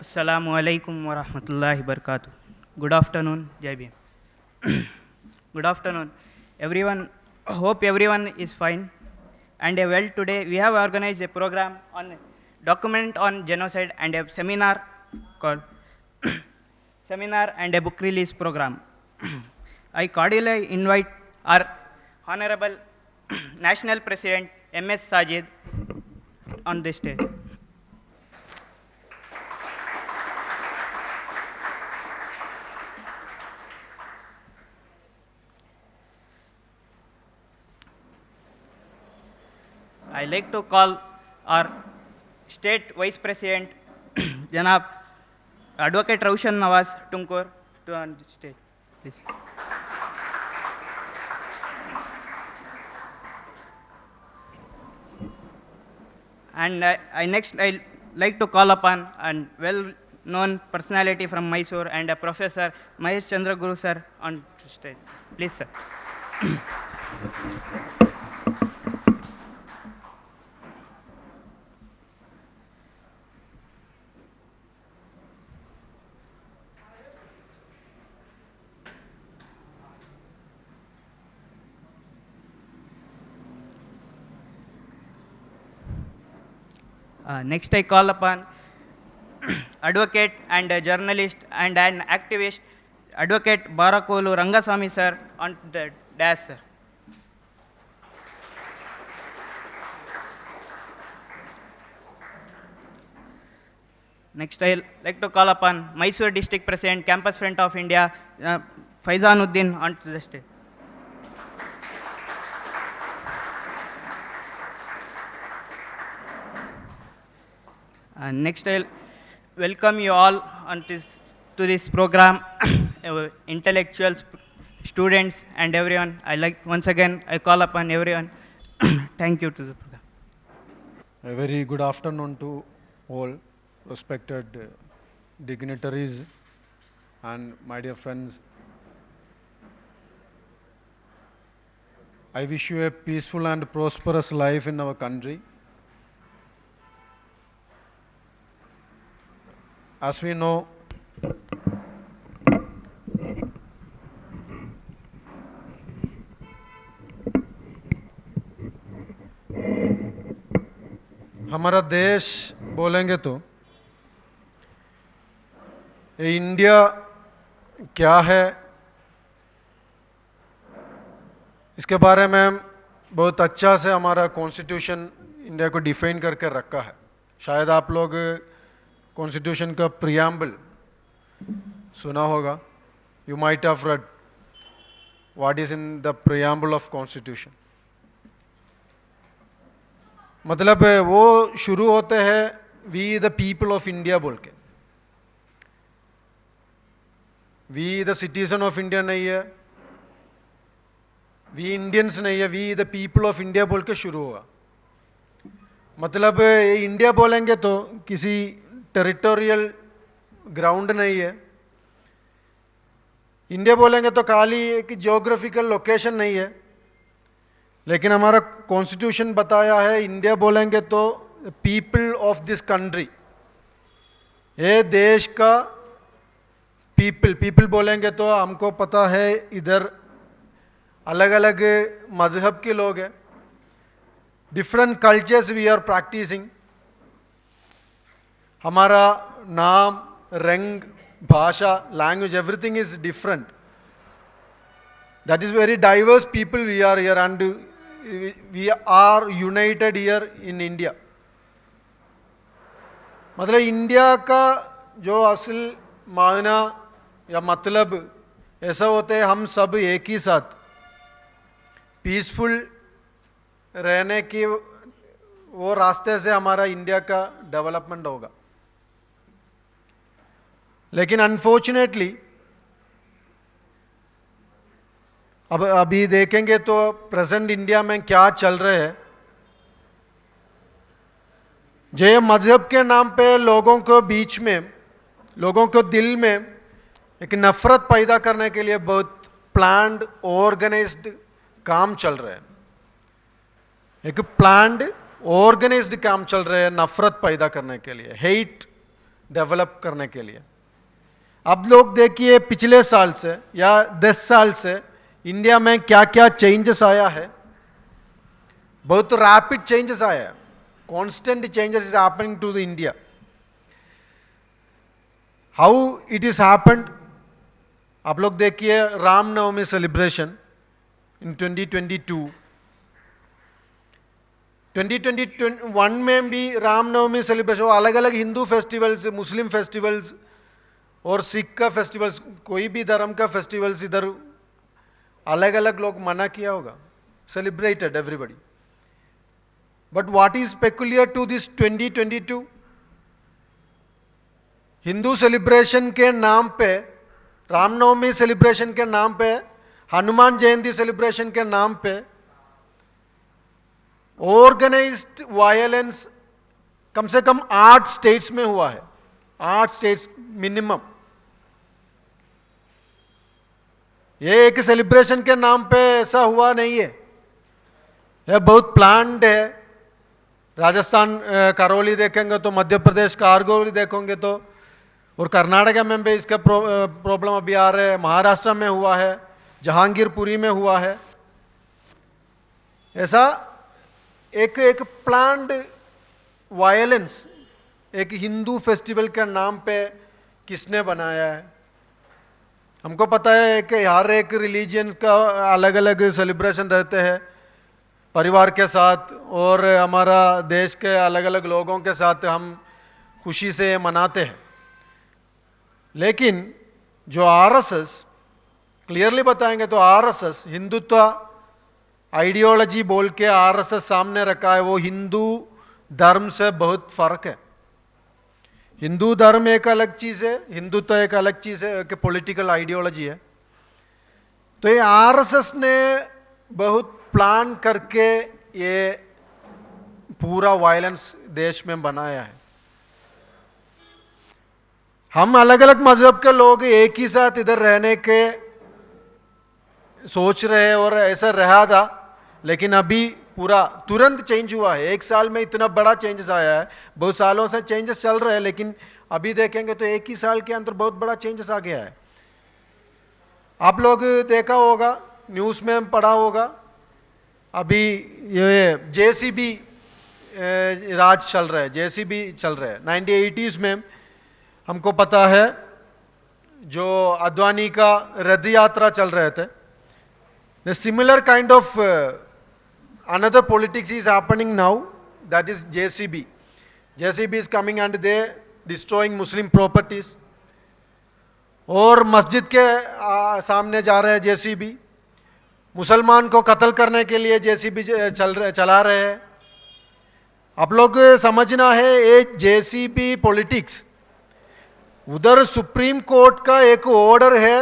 Assalamu alaikum wa rahmatullahi barakatuh. Good afternoon, Jai Bhim. Good afternoon, everyone. Hope everyone is fine and well. Today we have organized a program on document on genocide and a seminar called seminar and a book release program. I cordially invite our Honorable National President M.S. Sajid on this stage. I like to call our State Vice President, Janab Advocate Raushan Nawaz Tunkur, to on the stage, please. And I like to call upon a well-known personality from Mysore and a Professor Mahesh Chandra Guru sir on the stage. Please, sir. Next, I call upon advocate and a journalist and an activist, Advocate Barakolu Rangaswamy sir on the dais, sir. Next, I like to call upon Mysore District President, Campus Front of India, Faizanuddin onto the stage. Next, I'll welcome you all to this program, intellectuals, students, and everyone. Once again, I call upon everyone. Thank you to the program. A very good afternoon to all respected dignitaries and my dear friends. I wish you a peaceful and prosperous life in our country. As we know, हमारा देश बोलेंगे तो ये India क्या है इसके बारे में बहुत अच्छा से हमारा कॉन्स्टिट्यूशन इंडिया को डिफाइन करके रखा है. शायद आप लोग कॉन्स्टिट्यूशन का प्रियम्बल सुना होगा. You might have read what is in the preamble of constitution. मतलब वो शुरू होते हैं we the people of India बोल के. We the citizen of India नहीं है, वी इंडियंस नहीं है, we the people of India बोल के शुरू होगा. मतलब ये इंडिया बोलेंगे तो किसी टेरिटोरियल ग्राउंड नहीं है. इंडिया बोलेंगे तो खाली एक जियोग्राफिकल लोकेशन नहीं है. लेकिन हमारा कॉन्स्टिट्यूशन बताया है इंडिया बोलेंगे तो पीपल ऑफ दिस कंट्री, ये देश का पीपल बोलेंगे तो हमको पता है इधर अलग अलग मजहब के लोग हैं. Different cultures we are practising. हमारा नाम, रंग, भाषा, language, everything is different. That is very diverse people we are here and we are united here in India. मतलब इंडिया का जो असल मायना या मतलब ऐसा होता है हम सब एक ही साथ पीसफुल रहने की वो रास्ते से हमारा इंडिया का डेवलपमेंट होगा. लेकिन अनफॉर्चुनेटली अब अभी देखेंगे तो प्रेजेंट इंडिया में क्या चल रहा है. जो मजहब के नाम पे लोगों को बीच में, लोगों को दिल में एक नफरत पैदा करने के लिए बहुत प्लान्ड ऑर्गेनाइज्ड काम चल रहा है. एक प्लान्ड ऑर्गेनाइज्ड काम चल रहा है नफरत पैदा करने के लिए, हेट डेवलप करने के लिए। अब लोग देखिए पिछले साल से या 10 साल से इंडिया में क्या क्या चेंजेस आया है, बहुत रैपिड चेंजेस आया है, constant changes is happening to the India. How it is happened, आप लोग देखिए रामनवमी सेलिब्रेशन इन 2022, 2021 में भी रामनवमी सेलिब्रेशन, अलग अलग हिंदू फेस्टिवल्स, मुस्लिम फेस्टिवल्स और सिख का फेस्टिवल्स, कोई भी धर्म का फेस्टिवल्स इधर अलग अलग लोग मना किया होगा, celebrated everybody. But what is peculiar to this 2022, Hindu celebration के नाम पे, रामनवमी सेलिब्रेशन के नाम पे, हनुमान जयंती सेलिब्रेशन के नाम पे ऑर्गेनाइज्ड वायलेंस कम से कम 8 स्टेट्स में हुआ है, 8 स्टेट्स मिनिमम। ये एक सेलिब्रेशन के नाम पे ऐसा हुआ नहीं है, यह बहुत प्लान्ड है। राजस्थान करौली देखेंगे तो, मध्य प्रदेश कारगोली देखोगे तो, और कर्नाटक में भी इसका प्रॉब्लम अभी आ रहे हैं, महाराष्ट्र में हुआ है, जहांगीरपुरी में हुआ है। ऐसा एक प्लान्ड वायलेंस एक हिंदू फेस्टिवल के नाम पे किसने बनाया है? हमको पता है कि हर एक रिलीजन का अलग अलग सेलिब्रेशन रहते हैं परिवार के साथ, और हमारा देश के अलग अलग लोगों के साथ हम खुशी से मनाते हैं। लेकिन जो आरएसएस क्लियरली बताएंगे तो आरएसएस हिंदुत्व आइडियोलॉजी बोल के आरएसएस सामने रखा है, वो हिंदू धर्म से बहुत फर्क है। हिंदू धर्म एक अलग चीज है, हिंदुत्व एक अलग चीज है, एक पॉलिटिकल आइडियोलॉजी है। तो ये आरएसएस ने बहुत प्लान करके ये पूरा वायलेंस देश में बनाया है। हम अलग अलग मजहब के लोग एक ही साथ इधर रहने के सोच रहे और ऐसा रहा था, लेकिन अभी पूरा तुरंत चेंज हुआ है। 1 साल में इतना बड़ा चेंजेस आया है, बहुत सालों से चेंजेस चल रहे हैं, लेकिन अभी देखेंगे तो 1 ही साल के अंदर बहुत बड़ा चेंजेस आ गया है। आप लोग देखा होगा, न्यूज़ में पढ़ा होगा, अभी ये जेसीबी राज चल रहा है, जेसीबी चल रहा है। 1980s में हमको पता है जो अद्वानी का रथ यात्रा चल रहे थे, the similar kind of another politics is happening now, that is JCB. JCB is coming and they destroying Muslim properties, और मस्जिद के सामने जा रहे हैं जेसीबी, मुसलमान को कत्ल करने के लिए जेसीबी चला रहे हैं। आप लोग समझना है ये जेसीबी पॉलिटिक्स, उधर सुप्रीम कोर्ट का एक ऑर्डर है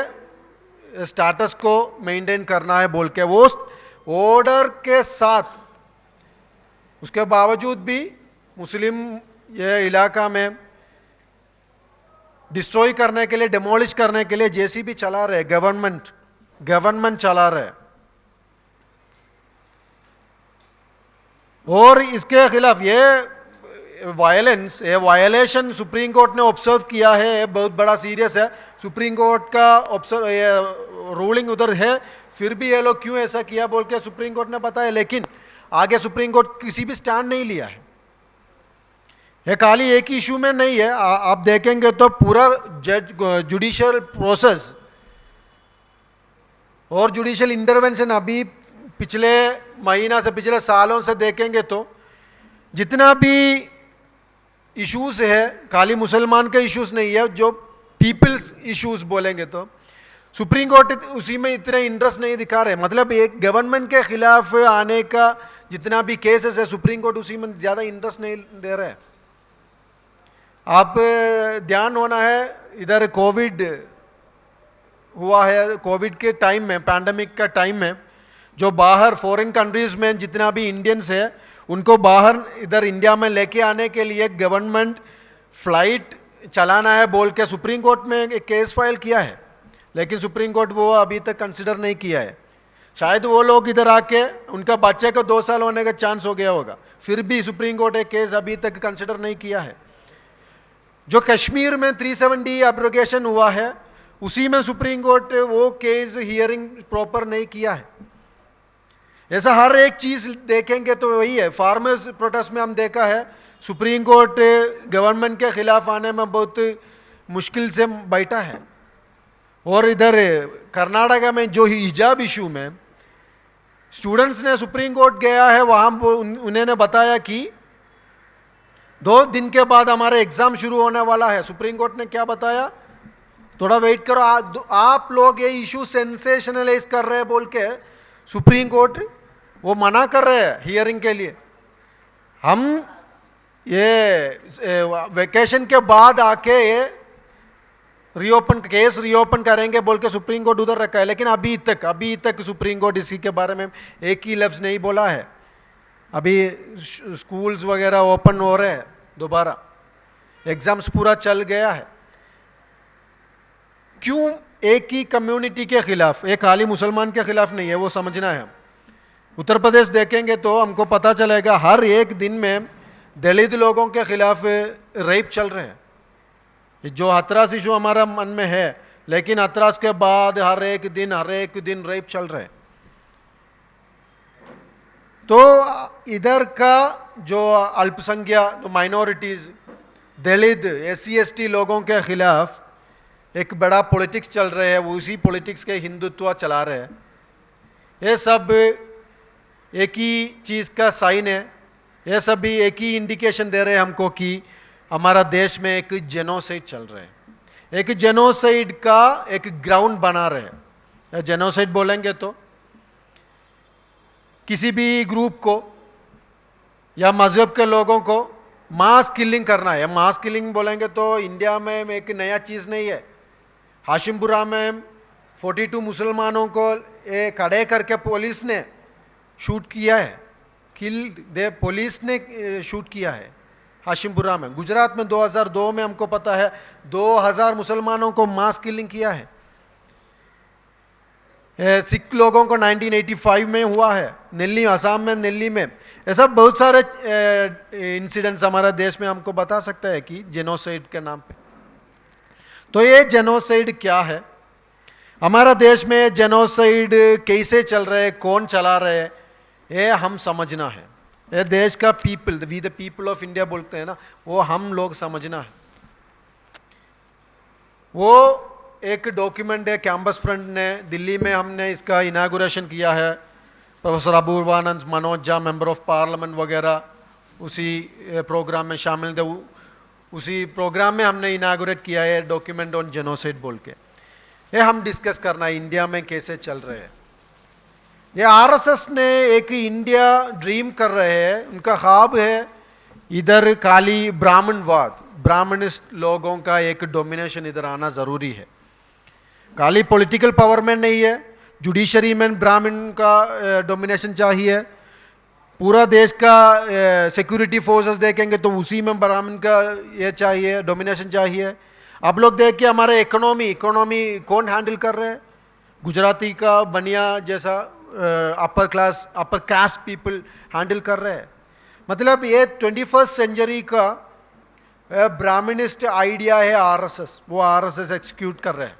स्टेटस को मेंटेन करना है बोल के, वो ऑर्डर के साथ उसके बावजूद भी मुस्लिम ये इलाका में डिस्ट्रॉय करने के लिए, डिमोलिश करने के लिए जेसीबी चला रहे, गवर्नमेंट चला रहे। और इसके खिलाफ ये वायलेंस, ये वायलेशन सुप्रीम कोर्ट ने ऑब्जर्व किया है, बहुत बड़ा सीरियस है। सुप्रीम कोर्ट का ऑब्जर्व रूलिंग उधर है, फिर भी ये लोग क्यों ऐसा किया बोल के सुप्रीम कोर्ट ने बताया, लेकिन आगे सुप्रीम कोर्ट किसी भी स्टैंड नहीं लिया है। ये खाली एक इशू में नहीं है, आप देखेंगे तो पूरा जुडिशियल प्रोसेस और जुडिशियल इंटरवेंशन अभी पिछले महीना से, पिछले सालों से देखेंगे तो जितना भी इश्यूज है, खाली मुसलमान के इश्यूज नहीं है, जो पीपल्स इश्यूज बोलेंगे तो सुप्रीम कोर्ट उसी में इतने इंटरेस्ट नहीं दिखा रहे। मतलब एक गवर्नमेंट के खिलाफ आने का जितना भी केसेस है, सुप्रीम कोर्ट उसी में ज़्यादा इंटरेस्ट नहीं दे रहे। आप ध्यान होना है, इधर कोविड हुआ है, कोविड के टाइम में, पैंडेमिक का टाइम में, जो बाहर फॉरेन कंट्रीज में जितना भी इंडियंस है उनको बाहर इधर इंडिया में लेके आने के लिए गवर्नमेंट फ्लाइट चलाना है बोल के सुप्रीम कोर्ट में एक केस फाइल किया है, लेकिन सुप्रीम कोर्ट वो अभी तक कंसिडर नहीं किया है। शायद वो लोग इधर आके उनका बच्चे को 2 साल होने का चांस हो गया होगा, फिर भी सुप्रीम कोर्ट एक केस अभी तक कंसिडर नहीं किया है। जो कश्मीर में 370 एब्रोगेशन हुआ है, उसी में सुप्रीम कोर्ट वो केस हियरिंग प्रॉपर नहीं किया है। ऐसा हर एक चीज देखेंगे तो वही है। फार्मर्स प्रोटेस्ट में हम देखा है सुप्रीम कोर्ट गवर्नमेंट के खिलाफ आने में बहुत मुश्किल से बैठा है। और इधर कर्नाटका में जो हिजाब इशू में स्टूडेंट्स ने सुप्रीम कोर्ट गया है, वहाँ उन्होंने बताया कि 2 दिन के बाद हमारा एग्जाम शुरू होने वाला है। सुप्रीम कोर्ट ने क्या बताया, थोड़ा वेट करो, आप लोग ये इशू सेंसेशनलाइज कर रहे हैं बोल के सुप्रीम कोर्ट वो मना कर रहे हैं हियरिंग के लिए। हम ये वेकेशन के बाद आके ये केस रीओपन करेंगे बोल के सुप्रीम कोर्ट उधर रखा है, लेकिन अभी तक सुप्रीम कोर्ट इसी के बारे में एक ही लफ्ज़ नहीं बोला है। अभी स्कूल्स वगैरह ओपन हो रहे हैं दोबारा, एग्जाम्स पूरा चल गया है। क्यों एक ही कम्युनिटी के खिलाफ, एक खाली मुसलमान के खिलाफ नहीं है, वो समझना है। हम उत्तर प्रदेश देखेंगे तो हमको पता चलेगा हर एक दिन में दलित लोगों के खिलाफ रेप चल रहे हैं। जो हाथरस इशू हमारा मन में है, लेकिन हाथरस के बाद हर एक दिन रेप चल रहे हैं। तो इधर का जो अल्पसंख्यक माइनॉरिटीज, दलित, SC ST लोगों के खिलाफ एक बड़ा पॉलिटिक्स चल रहे हैं, वो उसी पॉलिटिक्स के हिंदुत्व चला रहे हैं। ये सब एक ही चीज़ का साइन है। ये सब भी एक ही इंडिकेशन दे रहे हैं हमको कि हमारा देश में एक जेनोसाइड चल रहा है, एक जेनोसाइड का एक ग्राउंड बना रहे हैं। जेनोसाइड बोलेंगे तो किसी भी ग्रुप को या मजहब के लोगों को मास किलिंग करना है। मास किलिंग बोलेंगे तो इंडिया में एक नया चीज़ नहीं है। हाशिमपुरा में 42 मुसलमानों को खड़े करके पुलिस ने शूट किया है, पुलिस ने शूट किया है हाशिमपुरा में। गुजरात में 2002 में हमको पता है 2000 मुसलमानों को मास किलिंग किया है। सिख लोगों को 1985 में हुआ है, दिल्ली, असम में, दिल्ली में। ऐसा बहुत सारे इंसिडेंट्स हमारे देश में हमको बता सकता है कि जेनोसाइड के नाम पे। तो ये जेनोसाइड क्या है, हमारा देश में जेनोसाइड कैसे चल रहा है, कौन चला रहा है, ये हम समझना है। ये देश का people, we the people of India बोलते हैं ना, वो हम लोग समझना है। वो एक डॉक्यूमेंट है, कैंपस फ्रंट ने दिल्ली में हमने इसका इनागुरेशन किया है। Professor Apoorvanand Manoj Jha, member of parliament वगैरह उसी प्रोग्राम में शामिल थे। उसी प्रोग्राम में हमने इनागुरेट किया है डॉक्यूमेंट ऑन जेनोसाइड बोल के। ये हम डिस्कस करना है इंडिया में कैसे चल रहे हैं। ये RSS ने एक इंडिया ड्रीम कर रहे हैं, उनका ख्वाब है इधर खाली ब्राह्मणवाद, ब्राह्मणिस्ट लोगों का एक डोमिनेशन इधर आना ज़रूरी है। खाली पॉलिटिकल पावर में नहीं है, जुडिशरी में ब्राह्मण का डोमिनेशन चाहिए। पूरा देश का सिक्योरिटी फोर्सेस देखेंगे तो उसी में ब्राह्मण का ये चाहिए, डोमिनेशन चाहिए। आप लोग देखिए हमारे इकोनॉमी कौन हैंडल कर रहे हैं? गुजराती का बनिया जैसा upper class, upper caste people handle कर रहे हैं। मतलब ये 21st सेंचुरी का ब्राह्मणिस्ट आइडिया है RSS, वो RSS एक्सिक्यूट कर रहे हैं।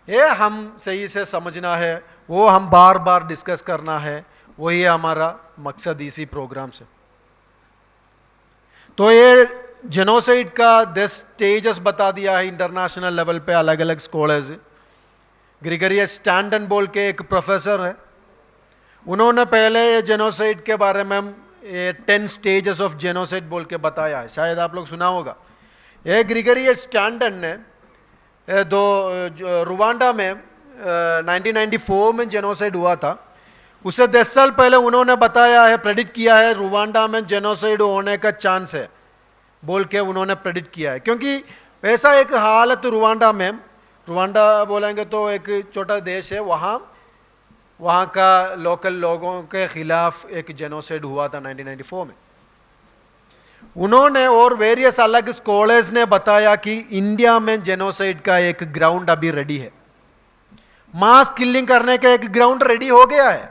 ये हम सही से समझना है, वो हम बार बार डिस्कस करना है, वही हमारा मकसद इसी प्रोग्राम से। तो ये जेनोसाइड का 10 स्टेजेस बता दिया है इंटरनेशनल लेवल पे अलग अलग स्कॉलर्स। ग्रेगरी स्टैंटन बोल के एक प्रोफेसर है, उन्होंने पहले ये जेनोसाइड के बारे में 10 स्टेजेस ऑफ जेनोसाइड बोल के बताया है, शायद आप लोग सुना होगा। ये ग्रेगरी स्टैंटन ने रुवांडा में 1994 में जेनोसाइड हुआ था, उससे 10 साल पहले उन्होंने बताया है, प्रेडिक्ट किया है रुवांडा में जेनोसाइड होने का चांस है बोल के उन्होंने प्रेडिक्ट किया है। क्योंकि ऐसा एक हालत रुवांडा बोलेंगे तो एक छोटा देश है, वहाँ का लोकल लोगों के खिलाफ एक जेनोसाइड हुआ था 1994 में। उन्होंने और वेरियस अलग स्कॉलर्स ने बताया कि इंडिया में जेनोसाइड का एक ग्राउंड अभी रेडी है, मास किलिंग करने का एक ग्राउंड रेडी हो गया है।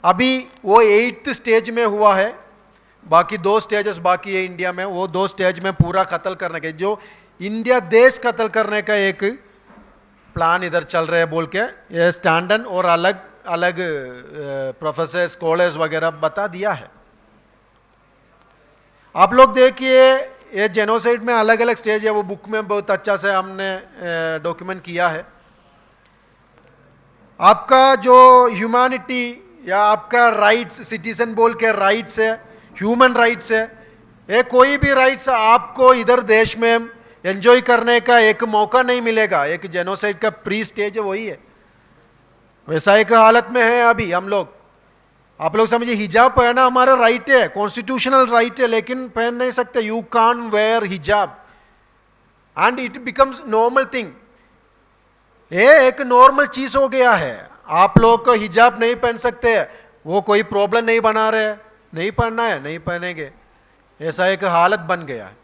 अभी वो 8th स्टेज में हुआ है, बाकी 2 स्टेजेस बाकी है इंडिया में, वो 2 स्टेज में पूरा कत्ल करने के, जो इंडिया देश कत्ल करने का एक प्लान इधर चल रहे हैं बोल के ये स्टैंडन और अलग अलग प्रोफेसर स्कॉलर्स वगैरह बता दिया है। आप लोग देखिए ये जेनोसाइड में अलग अलग स्टेज है, वो बुक में बहुत अच्छा से हमने डॉक्यूमेंट किया है। आपका जो ह्यूमैनिटी या आपका राइट्स, सिटीजन बोल के राइट्स है, ह्यूमन राइट्स है, ये कोई भी राइट्स आपको इधर देश में एंजॉय करने का एक मौका नहीं मिलेगा। एक जेनोसाइड का प्री स्टेज है वही है, वैसा एक हालत में है अभी हम लोग। आप लोग समझिए हिजाब पहना हमारा राइट है, कॉन्स्टिट्यूशनल राइट है, लेकिन पहन नहीं सकते। यू कांट वेयर हिजाब and it becomes normal thing. ये एक नॉर्मल चीज हो गया है। आप लोग को हिजाब नहीं पहन सकते, वो कोई प्रॉब्लम नहीं बना रहे, नहीं पहनना है नहीं पहनेंगे, ऐसा एक हालत बन गया है।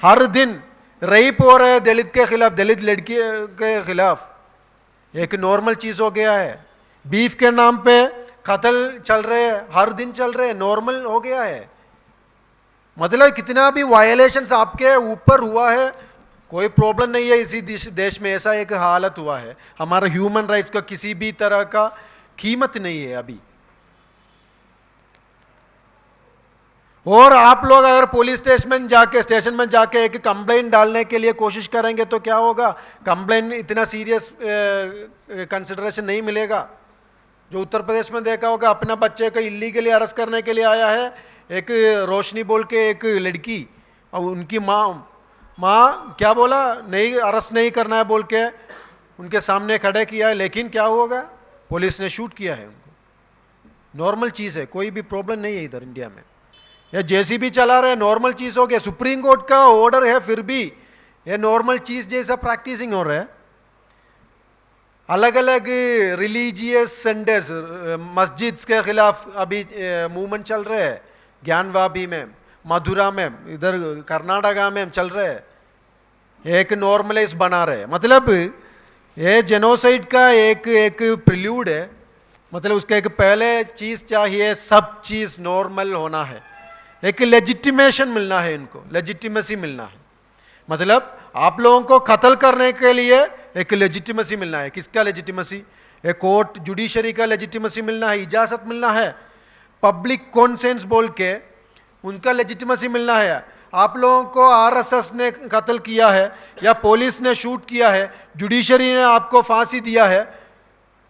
हर दिन रेप हो रहा है दलित के खिलाफ, दलित लड़की के खिलाफ, एक नॉर्मल चीज हो गया है। बीफ के नाम पे कत्ल चल रहे हैं, हर दिन चल रहे हैं, नॉर्मल हो गया है। मतलब कितना भी वायलेशंस आपके ऊपर हुआ है, कोई प्रॉब्लम नहीं है इसी देश में, ऐसा एक हालत हुआ है। हमारा ह्यूमन राइट्स का किसी भी तरह का कीमत नहीं है अभी। और आप लोग अगर पुलिस स्टेशन में जाके एक कंप्लेंट डालने के लिए कोशिश करेंगे तो क्या होगा, कंप्लेंट इतना सीरियस कंसिडरेशन नहीं मिलेगा। जो उत्तर प्रदेश में देखा होगा, अपना बच्चे को इल्लीगली अरेस्ट करने के लिए आया है एक रोशनी बोल के एक लड़की, और उनकी माँ क्या बोला, नहीं अरेस्ट नहीं करना है बोल के उनके सामने खड़े किया है, लेकिन क्या होगा, पुलिस ने शूट किया है उनको। नॉर्मल चीज़ है, कोई भी प्रॉब्लम नहीं है इधर इंडिया में। ये जेसीबी चला रहे, नॉर्मल चीज़ हो गया। सुप्रीम कोर्ट का ऑर्डर है, फिर भी ये नॉर्मल चीज़ जैसा प्रैक्टिसिंग हो रहा है। अलग अलग रिलीजियस सेंटर्स, मस्जिद्स के खिलाफ अभी मूवमेंट चल रहे हैं, ज्ञानवापी में, मथुरा में, इधर कर्नाटका में चल रहे हैं, एक नॉर्मलाइज बना रहे हैं। मतलब ये जेनोसाइड का एक प्रिल्यूड है। मतलब उसका एक पहले चीज़ चाहिए, सब चीज़ नॉर्मल होना है, एक लेजिटिमेशन मिलना है, इनको लेजिटिमेसी मिलना है। मतलब आप लोगों को कत्ल करने के लिए एक लेजिटिमेसी मिलना है। किसका लेजिटिमेसी? एक कोर्ट जुडिशरी का लेजिटिमेसी मिलना है, इजाज़त मिलना है, पब्लिक कॉन्सेंस बोल के उनका लेजिटिमेसी मिलना है। आप लोगों को आरएसएस ने कत्ल किया है या पुलिस ने शूट किया है, जुडिशरी ने आपको फांसी दिया है,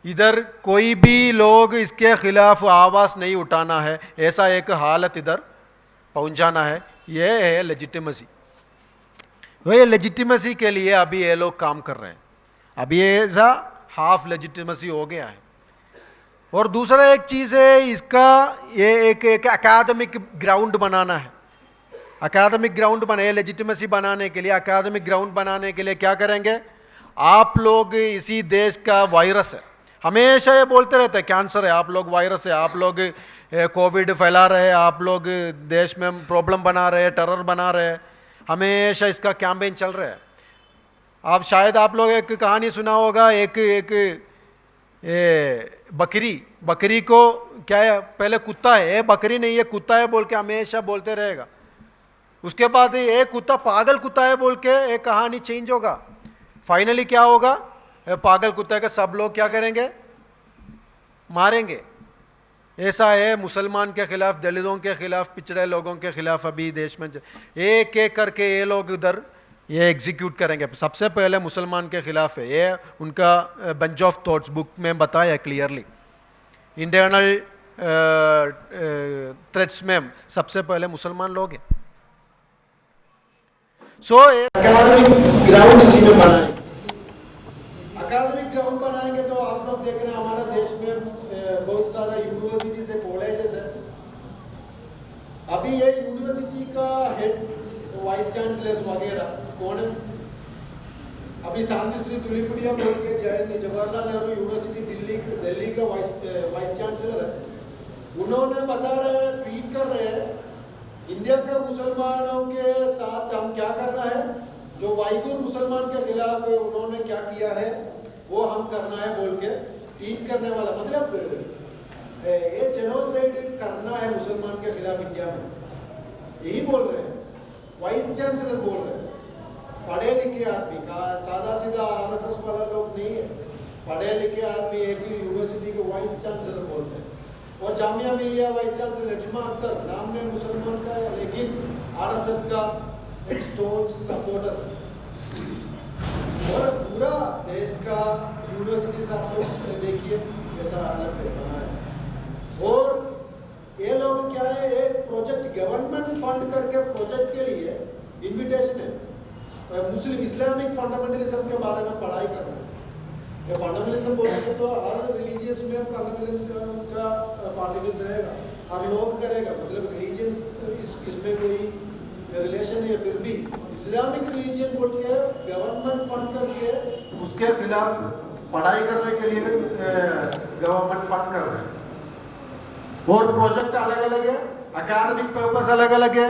इधर कोई भी लोग इसके खिलाफ आवाज़ नहीं उठाना है, ऐसा एक हालत इधर पहुंचाना है। ये है लेजिटिमेसी। तो ये लेजिटिमेसी के लिए अभी ये लोग काम कर रहे हैं। अभी ये ऐसा हाफ लेजिटिमेसी हो गया है। और दूसरा एक चीज़ है इसका, ये एक एकेडमिक ग्राउंड बनाना है। एकेडमिक ग्राउंड बनाए लेजिटिमेसी बनाने के लिए। एकेडमिक ग्राउंड बनाने के लिए क्या करेंगे, आप लोग इसी देश का वायरस है, हमेशा ये बोलते रहते हैं कैंसर है, आप लोग वायरस है, आप लोग कोविड फैला रहे हैं, आप लोग देश में प्रॉब्लम बना रहे हैं, टेरर बना रहे हैं, हमेशा इसका कैंपेन चल रहा है। आप शायद आप लोग एक कहानी सुना होगा, एक बकरी को क्या है, पहले कुत्ता है, बकरी नहीं है कुत्ता है बोल के हमेशा बोलते रहेगा। उसके बाद ये कुत्ता पागल कुत्ता है बोल के एक कहानी चेंज होगा। फाइनली क्या होगा, पागल कुत्ते के सब लोग क्या करेंगे, मारेंगे। ऐसा है मुसलमान के खिलाफ, दलितों के खिलाफ, पिछड़े लोगों के खिलाफ अभी देश में एक एक करके ये लोग उधर ये एग्जीक्यूट करेंगे। सबसे पहले मुसलमान के खिलाफ है, ये उनका बंच ऑफ थॉट्स बुक में बताया क्लियरली। इंटरनल थ्रेट्स में सबसे पहले मुसलमान लोग हैं। सो एकेडमिक ग्राउंड इसी में बनाएंगे। एकेडमिक ग्राउंड बनाएंगे तो आप लोग देख रहे हैं हमारा देश में बहुत सारा यूनिवर्सिटीज है, कॉलेजेस है। अभी ये यूनिवर्सिटी का हेड, वाइस चांसलर्स वगैरह कौन है? अभी शांति श्री तुलिपुड़िया बोल के जवाहरलाल नेहरू यूनिवर्सिटी दिल्ली का वाइस चांसलर है। उन्होंने बता रहे हैं, ट्वीट कर रहे हैं, इंडिया के मुसलमानों के साथ हम क्या करना है, जो वाइगुर मुसलमान के खिलाफ है उन्होंने क्या किया है वो हम करना है बोल के ट्वीट करने वाला। मतलब ये जेनोसाइड करना है मुसलमान के खिलाफ इंडिया में। यही बोल रहे हैं, वाइस चांसलर बोल रहे हैं, पढ़े लिखे आदमी का, सादा सीधा आरएसएस वाला लोग नहीं है, पढ़े लिखे आदमी एक ही यूनिवर्सिटी के वाइस चांसलर बोल रहे हैं। और जामिया मिलिया वाइस चांसलर जुमा अख्तर, नाम में मुसलमान का है लेकिन आरएसएस का एक स्टोन सपोर्टर। और पूरा देश का यूनिवर्सिटी से आप लोग देखिए कैसा अलग बना है। और ये लोग क्या है, एक प्रोजेक्ट गवर्नमेंट फंड करके प्रोजेक्ट के लिए इनविटेशन है मुस्लिम इस्लामिक फंडामेंटलिज्म के बारे में पढ़ाई करना है। ये फंडामेंटलिज्म बोलेंगे तो हर रिलीजियस में फंडामेंटलिज्म का पार्टिकल्स रहेगा, हर लोग करेगा, मतलब रिलीजियंस इसमें कोई रिलेशन नहीं है। फिर भी इस्लामिक रिलीजन बोल के गवर्नमेंट फंड करके उसके खिलाफ पढ़ाई करने के लिए गवर्नमेंट फंड कर रहे हैं। और प्रोजेक्ट अलग अलग है, अकादमिक पर्पस अलग अलग है,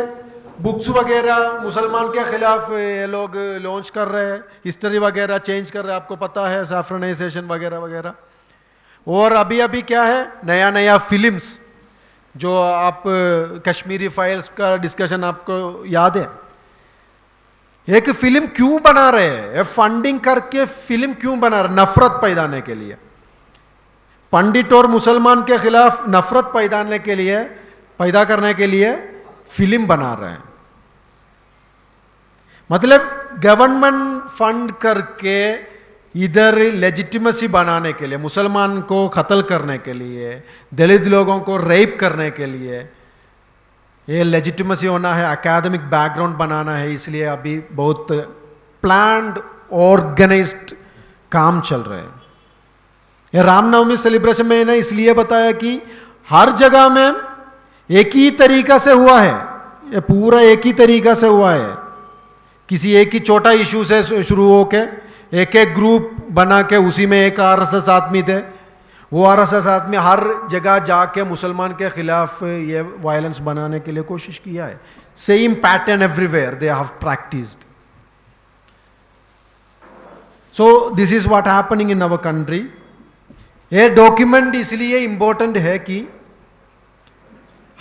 बुक्स वगैरह मुसलमान के खिलाफ ये लोग लॉन्च कर रहे हैं, हिस्ट्री वगैरह चेंज कर रहे हैं, आपको पता है सैफ्रनाइजेशन वगैरह वगैरह। और अभी अभी क्या है, नया नया फिल्म्स, जो आप कश्मीरी फाइल्स का डिस्कशन आपको याद है, एक फिल्म क्यों बना रहे हैं, फंडिंग करके फिल्म क्यों बना रहे, नफरत पैदाने के लिए, पंडित और मुसलमान के खिलाफ नफरत पैदा करने के लिए फिल्म बना रहे हैं। मतलब गवर्नमेंट फंड करके इधर लेजिटिमेसी बनाने के लिए, मुसलमान को कत्ल करने के लिए, दलित लोगों को रेप करने के लिए, ये लेजिटिमेसी होना है, एकेडमिक बैकग्राउंड बनाना है, इसलिए अभी बहुत प्लान्ड ऑर्गेनाइज्ड काम चल रहे हैं। ये रामनवमी सेलिब्रेशन में ने इसलिए बताया कि हर जगह में एक ही तरीका से हुआ है, ये पूरा एक ही तरीका से हुआ है, किसी एक ही छोटा इशू से शुरू होके एक एक ग्रुप बना के उसी में एक आरएसएस आदमी थे, वो आरएसएस आदमी हर जगह जाके मुसलमान के खिलाफ ये वायलेंस बनाने के लिए कोशिश किया है। Same pattern everywhere they have practised. So this is what happening in our country. ये डॉक्यूमेंट इसलिए इंपॉर्टेंट है कि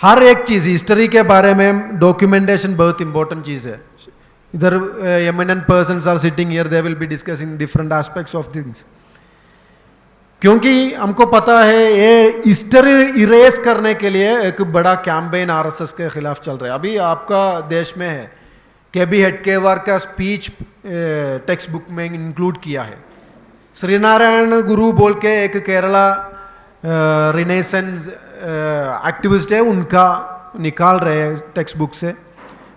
हर एक चीज हिस्ट्री के बारे में डॉक्यूमेंटेशन बहुत इंपॉर्टेंट चीज है। इधर eminent persons are sitting here, they will be discussing different aspects of things, क्योंकि हमको पता है ये हिस्ट्री इरेज करने के लिए एक बड़ा कैंपेन आरएसएस के खिलाफ चल रहा है। अभी आपका देश में है, केबी हेडगेवार का स्पीच टेक्स्ट बुक में इंक्लूड किया है। श्रीनारायण गुरु बोल के एक केरला रिनेसेंस एक्टिविस्ट है, उनका निकाल रहे हैं टेक्स्ट बुक से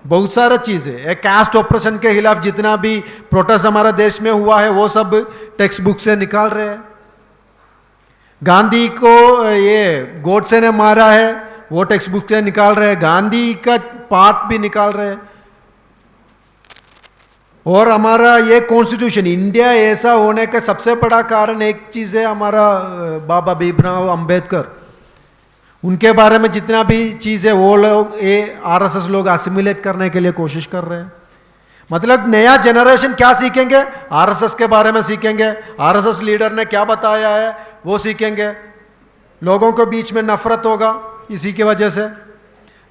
बहुत सारा चीज़ है। एक कास्ट ऑपरेशन के खिलाफ जितना भी प्रोटेस्ट हमारा देश में हुआ है वो सब टेक्स्ट बुक से निकाल रहे हैं। गांधी को ये गोडसे ने मारा है, वो टेक्स्ट बुक से निकाल रहे हैं, गांधी का पार्ट भी निकाल रहे हैं। और हमारा ये कॉन्स्टिट्यूशन, इंडिया ऐसा होने का सबसे बड़ा कारण एक चीज़ है, हमारा बाबा भीमराव अंबेडकर, उनके बारे में जितना भी चीज़ है वो लोग ये आरएसएस लोग असिमिलेट करने के लिए कोशिश कर रहे हैं। मतलब नया जनरेशन क्या सीखेंगे, आरएसएस के बारे में सीखेंगे, आरएसएस लीडर ने क्या बताया है वो सीखेंगे, लोगों के बीच में नफरत होगा इसी की वजह से।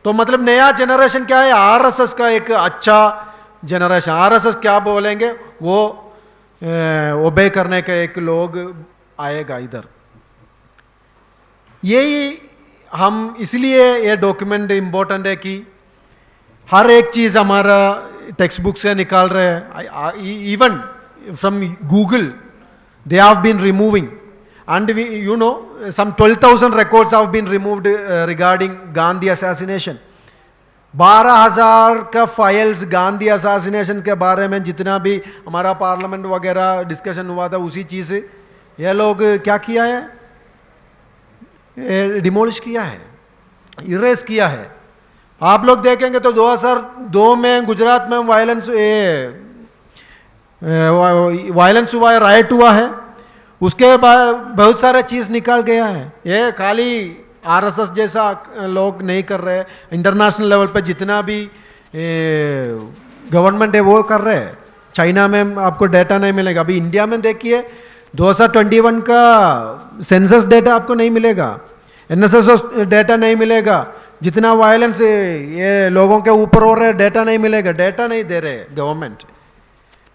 तो मतलब नया जनरेशन क्या है, आरएसएस का एक अच्छा जनरेशन, आरएसएस क्या बोलेंगे वो ओबे करने का एक लोग आएगा इधर। यही हम इसलिए ये डॉक्यूमेंट इम्पोर्टेंट है कि हर एक चीज़ हमारा टेक्स्ट बुक से निकाल रहे हैं। Even from Google they have been removing, and you know some 12,000 records have been removed regarding Gandhi assassination. 12,000 का फाइल्स गांधी असैसिनेशन के बारे में जितना भी हमारा पार्लियामेंट वगैरह डिस्कशन हुआ था, उसी चीज़ से ये लोग क्या किया है, डिमोलिश किया है, इरेज किया है। आप लोग देखेंगे तो 2002 में गुजरात में वायलेंस हुआ है, राइट हुआ है, उसके बाद बहुत सारा चीज़ निकाल गया है। ये खाली आरएसएस जैसा लोग नहीं कर रहे, इंटरनेशनल लेवल पे जितना भी गवर्नमेंट है वो कर रहे हैं। चाइना में आपको डेटा नहीं मिलेगा, अभी इंडिया में देखिए 2021 का सेंसस डेटा आपको नहीं मिलेगा, एनएसएस डेटा नहीं मिलेगा, जितना वायलेंस ये लोगों के ऊपर हो रहा है, डेटा नहीं मिलेगा, डेटा नहीं दे रहे government.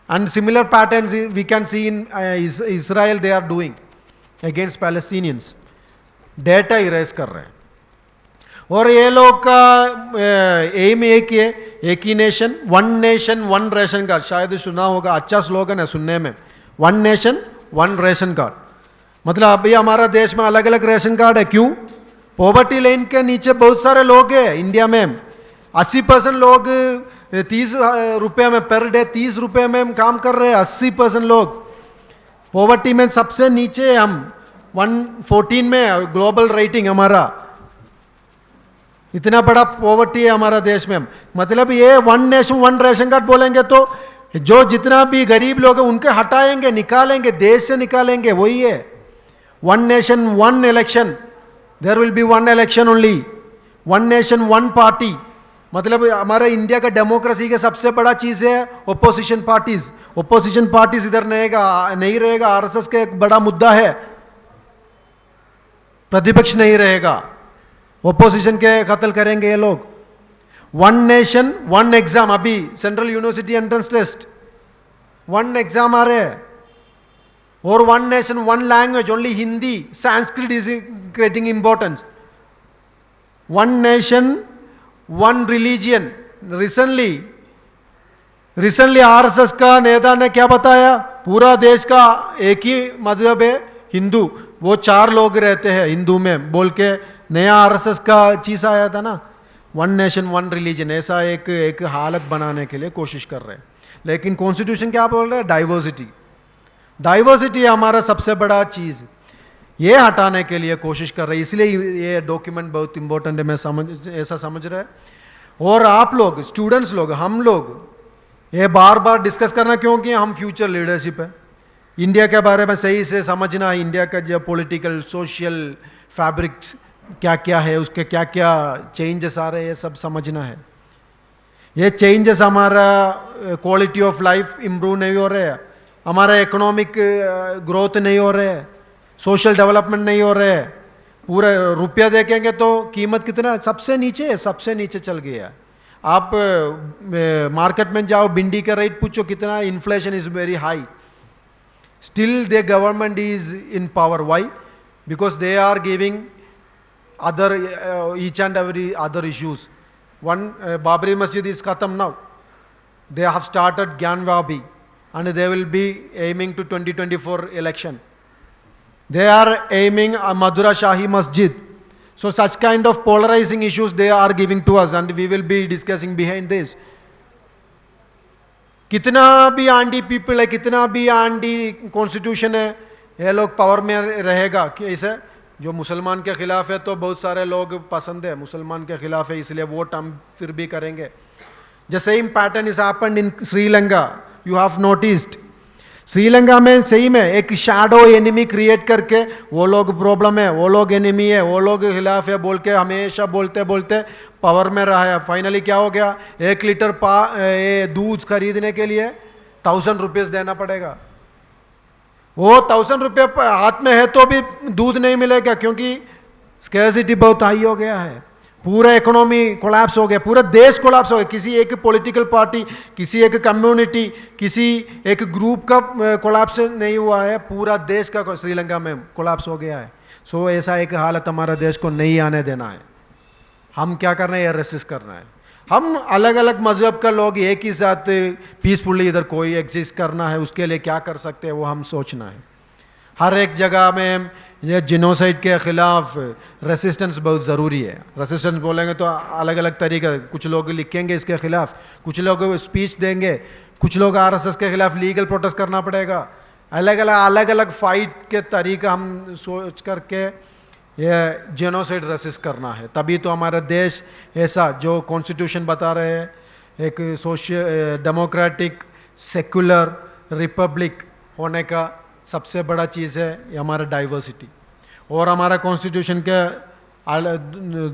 And similar patterns we can see in Israel they are doing against Palestinians. Data erase कर रहे हैं. और ये लोग का एम एक ही है, एक ही नेशन वन रेशन कार्ड. शायद सुना होगा, अच्छा स्लोगन है सुनने में, one nation one ration card. मतलब अभी हमारा देश में अलग अलग रेशन कार्ड है. क्यों? पॉवर्टी लाइन के नीचे बहुत सारे लोग हैं इंडिया में. 80% लोग 30 रुपये में पर डे 30 रुपये में काम कर रहे हैं. 80% लोग पॉवर्टी में सबसे नीचे. हम 114 में ग्लोबल रेटिंग हमारा. इतना बड़ा पॉवर्टी है हमारा देश में. मतलब ये one nation one ration card बोलेंगे तो जो जितना भी गरीब लोग हैं उनके हटाएंगे, निकालेंगे, देश से निकालेंगे. वही है one nation one election. There will be one election only. One nation one party. मतलब हमारा इंडिया का डेमोक्रेसी का सबसे बड़ा चीज है ओपोजिशन पार्टीज. ओपोजिशन पार्टीज इधर नहीं रहेगा. आरएसएस का एक बड़ा मुद्दा है, प्रतिपक्ष नहीं रहेगा. ओपोजिशन के कत्ल करेंगे ये लोग. One nation one exam. अभी central university entrance test one exam आ रहे हैं. और one nation one language, only Hindi, Sanskrit is creating importance. One nation one religion. Recently RSS का नेता ने क्या बताया? पूरा देश का एक ही मजहब है, हिंदू. वो 4 लोग रहते हैं हिंदू में बोल के नया आरएसएस का चीज आया था ना, वन नेशन वन रिलीजन. ऐसा एक हालत बनाने के लिए कोशिश कर रहे हैं. लेकिन कॉन्स्टिट्यूशन क्या बोल रहा है? डाइवर्सिटी. डाइवर्सिटी हमारा सबसे बड़ा चीज, ये हटाने के लिए कोशिश कर रहे हैं. इसलिए ये डॉक्यूमेंट बहुत इंपॉर्टेंट है, मैं ऐसा समझ रहा है. और आप लोग स्टूडेंट्स लोग, हम लोग ये बार बार डिस्कस करना, क्योंकि हम फ्यूचर लीडरशिप है. इंडिया के बारे में सही से समझना, इंडिया का जो पॉलिटिकल सोशल फैब्रिक्स क्या क्या है, उसके क्या क्या चेंजेस आ रहे हैं, ये सब समझना है. ये चेंजेस हमारा क्वालिटी ऑफ लाइफ इम्प्रूव नहीं हो रहे हैं, हमारा इकोनॉमिक ग्रोथ नहीं हो रहे है, सोशल डेवलपमेंट नहीं हो रहे है. पूरा रुपया देखेंगे तो कीमत कितना सबसे नीचे है, सबसे नीचे चल गया है. आप मार्केट में जाओ, भिंडी का रेट पूछो कितना, inflation is very high. Still the government is in power. Why? Because they are giving other each and every other issues. One Babri Masjid is khatam now. They have started Gyan Vabi and they will be aiming to 2024 election. They are aiming a Madura Shahi Masjid. So such kind of polarizing issues they are giving to us and we will be discussing behind this. कितना भी aunty people है, कितना भी aunty constitution है, ये लोग power में रहेगा. कैसे? जो मुसलमान के खिलाफ है तो बहुत सारे लोग पसंद है, मुसलमान के खिलाफ है इसलिए वोट हम फिर भी करेंगे. The same pattern is happened in Sri Lanka. You have noticed Sri Lanka में सही में एक शैडो एनिमी क्रिएट करके वो लोग प्रॉब्लम है, वो लोग एनिमी है, वो लोग खिलाफ है बोल के हमेशा बोलते बोलते पावर में रहा है. फाइनली क्या हो गया? 1 लीटर दूध खरीदने के लिए 1000 रुपीज़ देना पड़ेगा. वो 1000 रुपये हाथ में है तो भी दूध नहीं मिलेगा, क्योंकि स्कैर्सिटी बहुत हाई हो गया है. पूरा इकोनॉमी कोलैप्स हो गया, पूरा देश कोलैप्स हो गया. किसी एक पॉलिटिकल पार्टी, किसी एक कम्युनिटी, किसी एक ग्रुप का कोलैप्स नहीं हुआ है, पूरा देश का श्रीलंका में कोलैप्स हो गया है. सो ऐसा एक हालत हमारा देश को नहीं आने देना है. हम क्या करना है? रेसिस्ट करना है. हम अलग अलग मजहब का लोग एक ही साथ पीसफुली इधर कोई एग्जिस्ट करना है, उसके लिए क्या कर सकते हैं वो हम सोचना है. हर एक जगह में ये जिनोसाइड के खिलाफ रेसिस्टेंस बहुत ज़रूरी है. रेसिस्टेंस बोलेंगे तो अलग अलग तरीका, कुछ लोग लिखेंगे इसके खिलाफ, कुछ लोग स्पीच देंगे, कुछ लोग आरएसएस के खिलाफ लीगल प्रोटेस्ट करना पड़ेगा. अलग अलग फाइट के तरीका हम सोच करके ये जेनोसाइड रेसिस्ट करना है. तभी तो हमारा देश ऐसा जो कॉन्स्टिट्यूशन बता रहे हैं, एक सोशल डेमोक्रेटिक सेक्युलर रिपब्लिक होने का सबसे बड़ा चीज़ है ये हमारा डाइवर्सिटी. और हमारा कॉन्स्टिट्यूशन का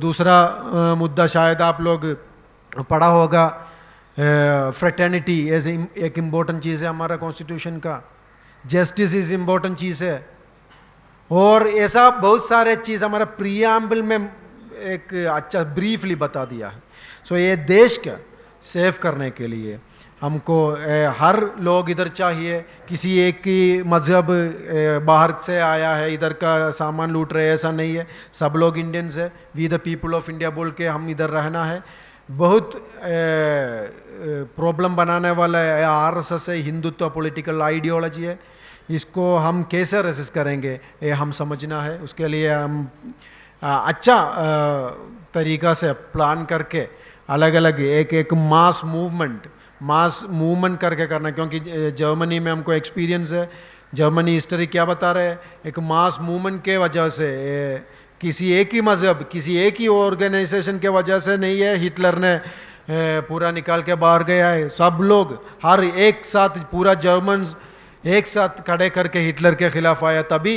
दूसरा मुद्दा शायद आप लोग पढ़ा होगा, फ्रेटर्निटी एज एक इम्पोर्टेंट चीज़ है हमारा कॉन्स्टिट्यूशन का. जस्टिस इज इम्पोर्टेंट चीज़ है. और ऐसा बहुत सारे चीज़ हमारा प्रीएम्बल में एक अच्छा ब्रीफली बता दिया है। सो ये देश का सेव करने के लिए हमको हर लोग इधर चाहिए। किसी एक की मज़हब बाहर से आया है इधर का सामान लूट रहे ऐसा नहीं है, सब लोग इंडियंस है। We the people of India बोल के हम इधर रहना है। बहुत प्रॉब्लम बनाने वाला है आरएसएस है, हिंदुत्व पॉलिटिकल आइडियोलॉजी है, इसको हम कैसे रेसिस्ट करेंगे ये हम समझना है। उसके लिए हम अच्छा तरीक़ा से प्लान करके अलग अलग एक मास मूवमेंट करके करना, क्योंकि जर्मनी में हमको एक्सपीरियंस है। जर्मनी हिस्ट्री क्या बता रहे हैं, एक मास मूवमेंट के वजह से किसी एक ही मज़हब किसी एक ही ऑर्गेनाइजेशन के वजह से नहीं है हिटलर ने पूरा निकाल के बाहर गया है। सब लोग हर एक साथ पूरा जर्मन एक साथ खड़े करके हिटलर के खिलाफ आया, तभी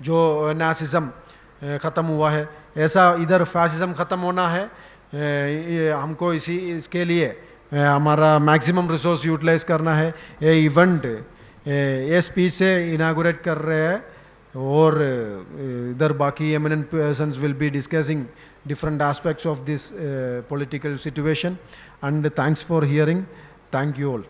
जो नासिज्म ख़त्म हुआ है। ऐसा इधर फैसिज्म ख़त्म होना है। हमको इसके लिए हमारा मैक्सिमम रिसोर्स यूटिलाइज करना है। ये इवेंट ये स्पीच से इनागुरेट कर रहे हैं और इधर बाकी eminent persons will be discussing different aspects of this political situation, and thanks for hearing. Thank you all.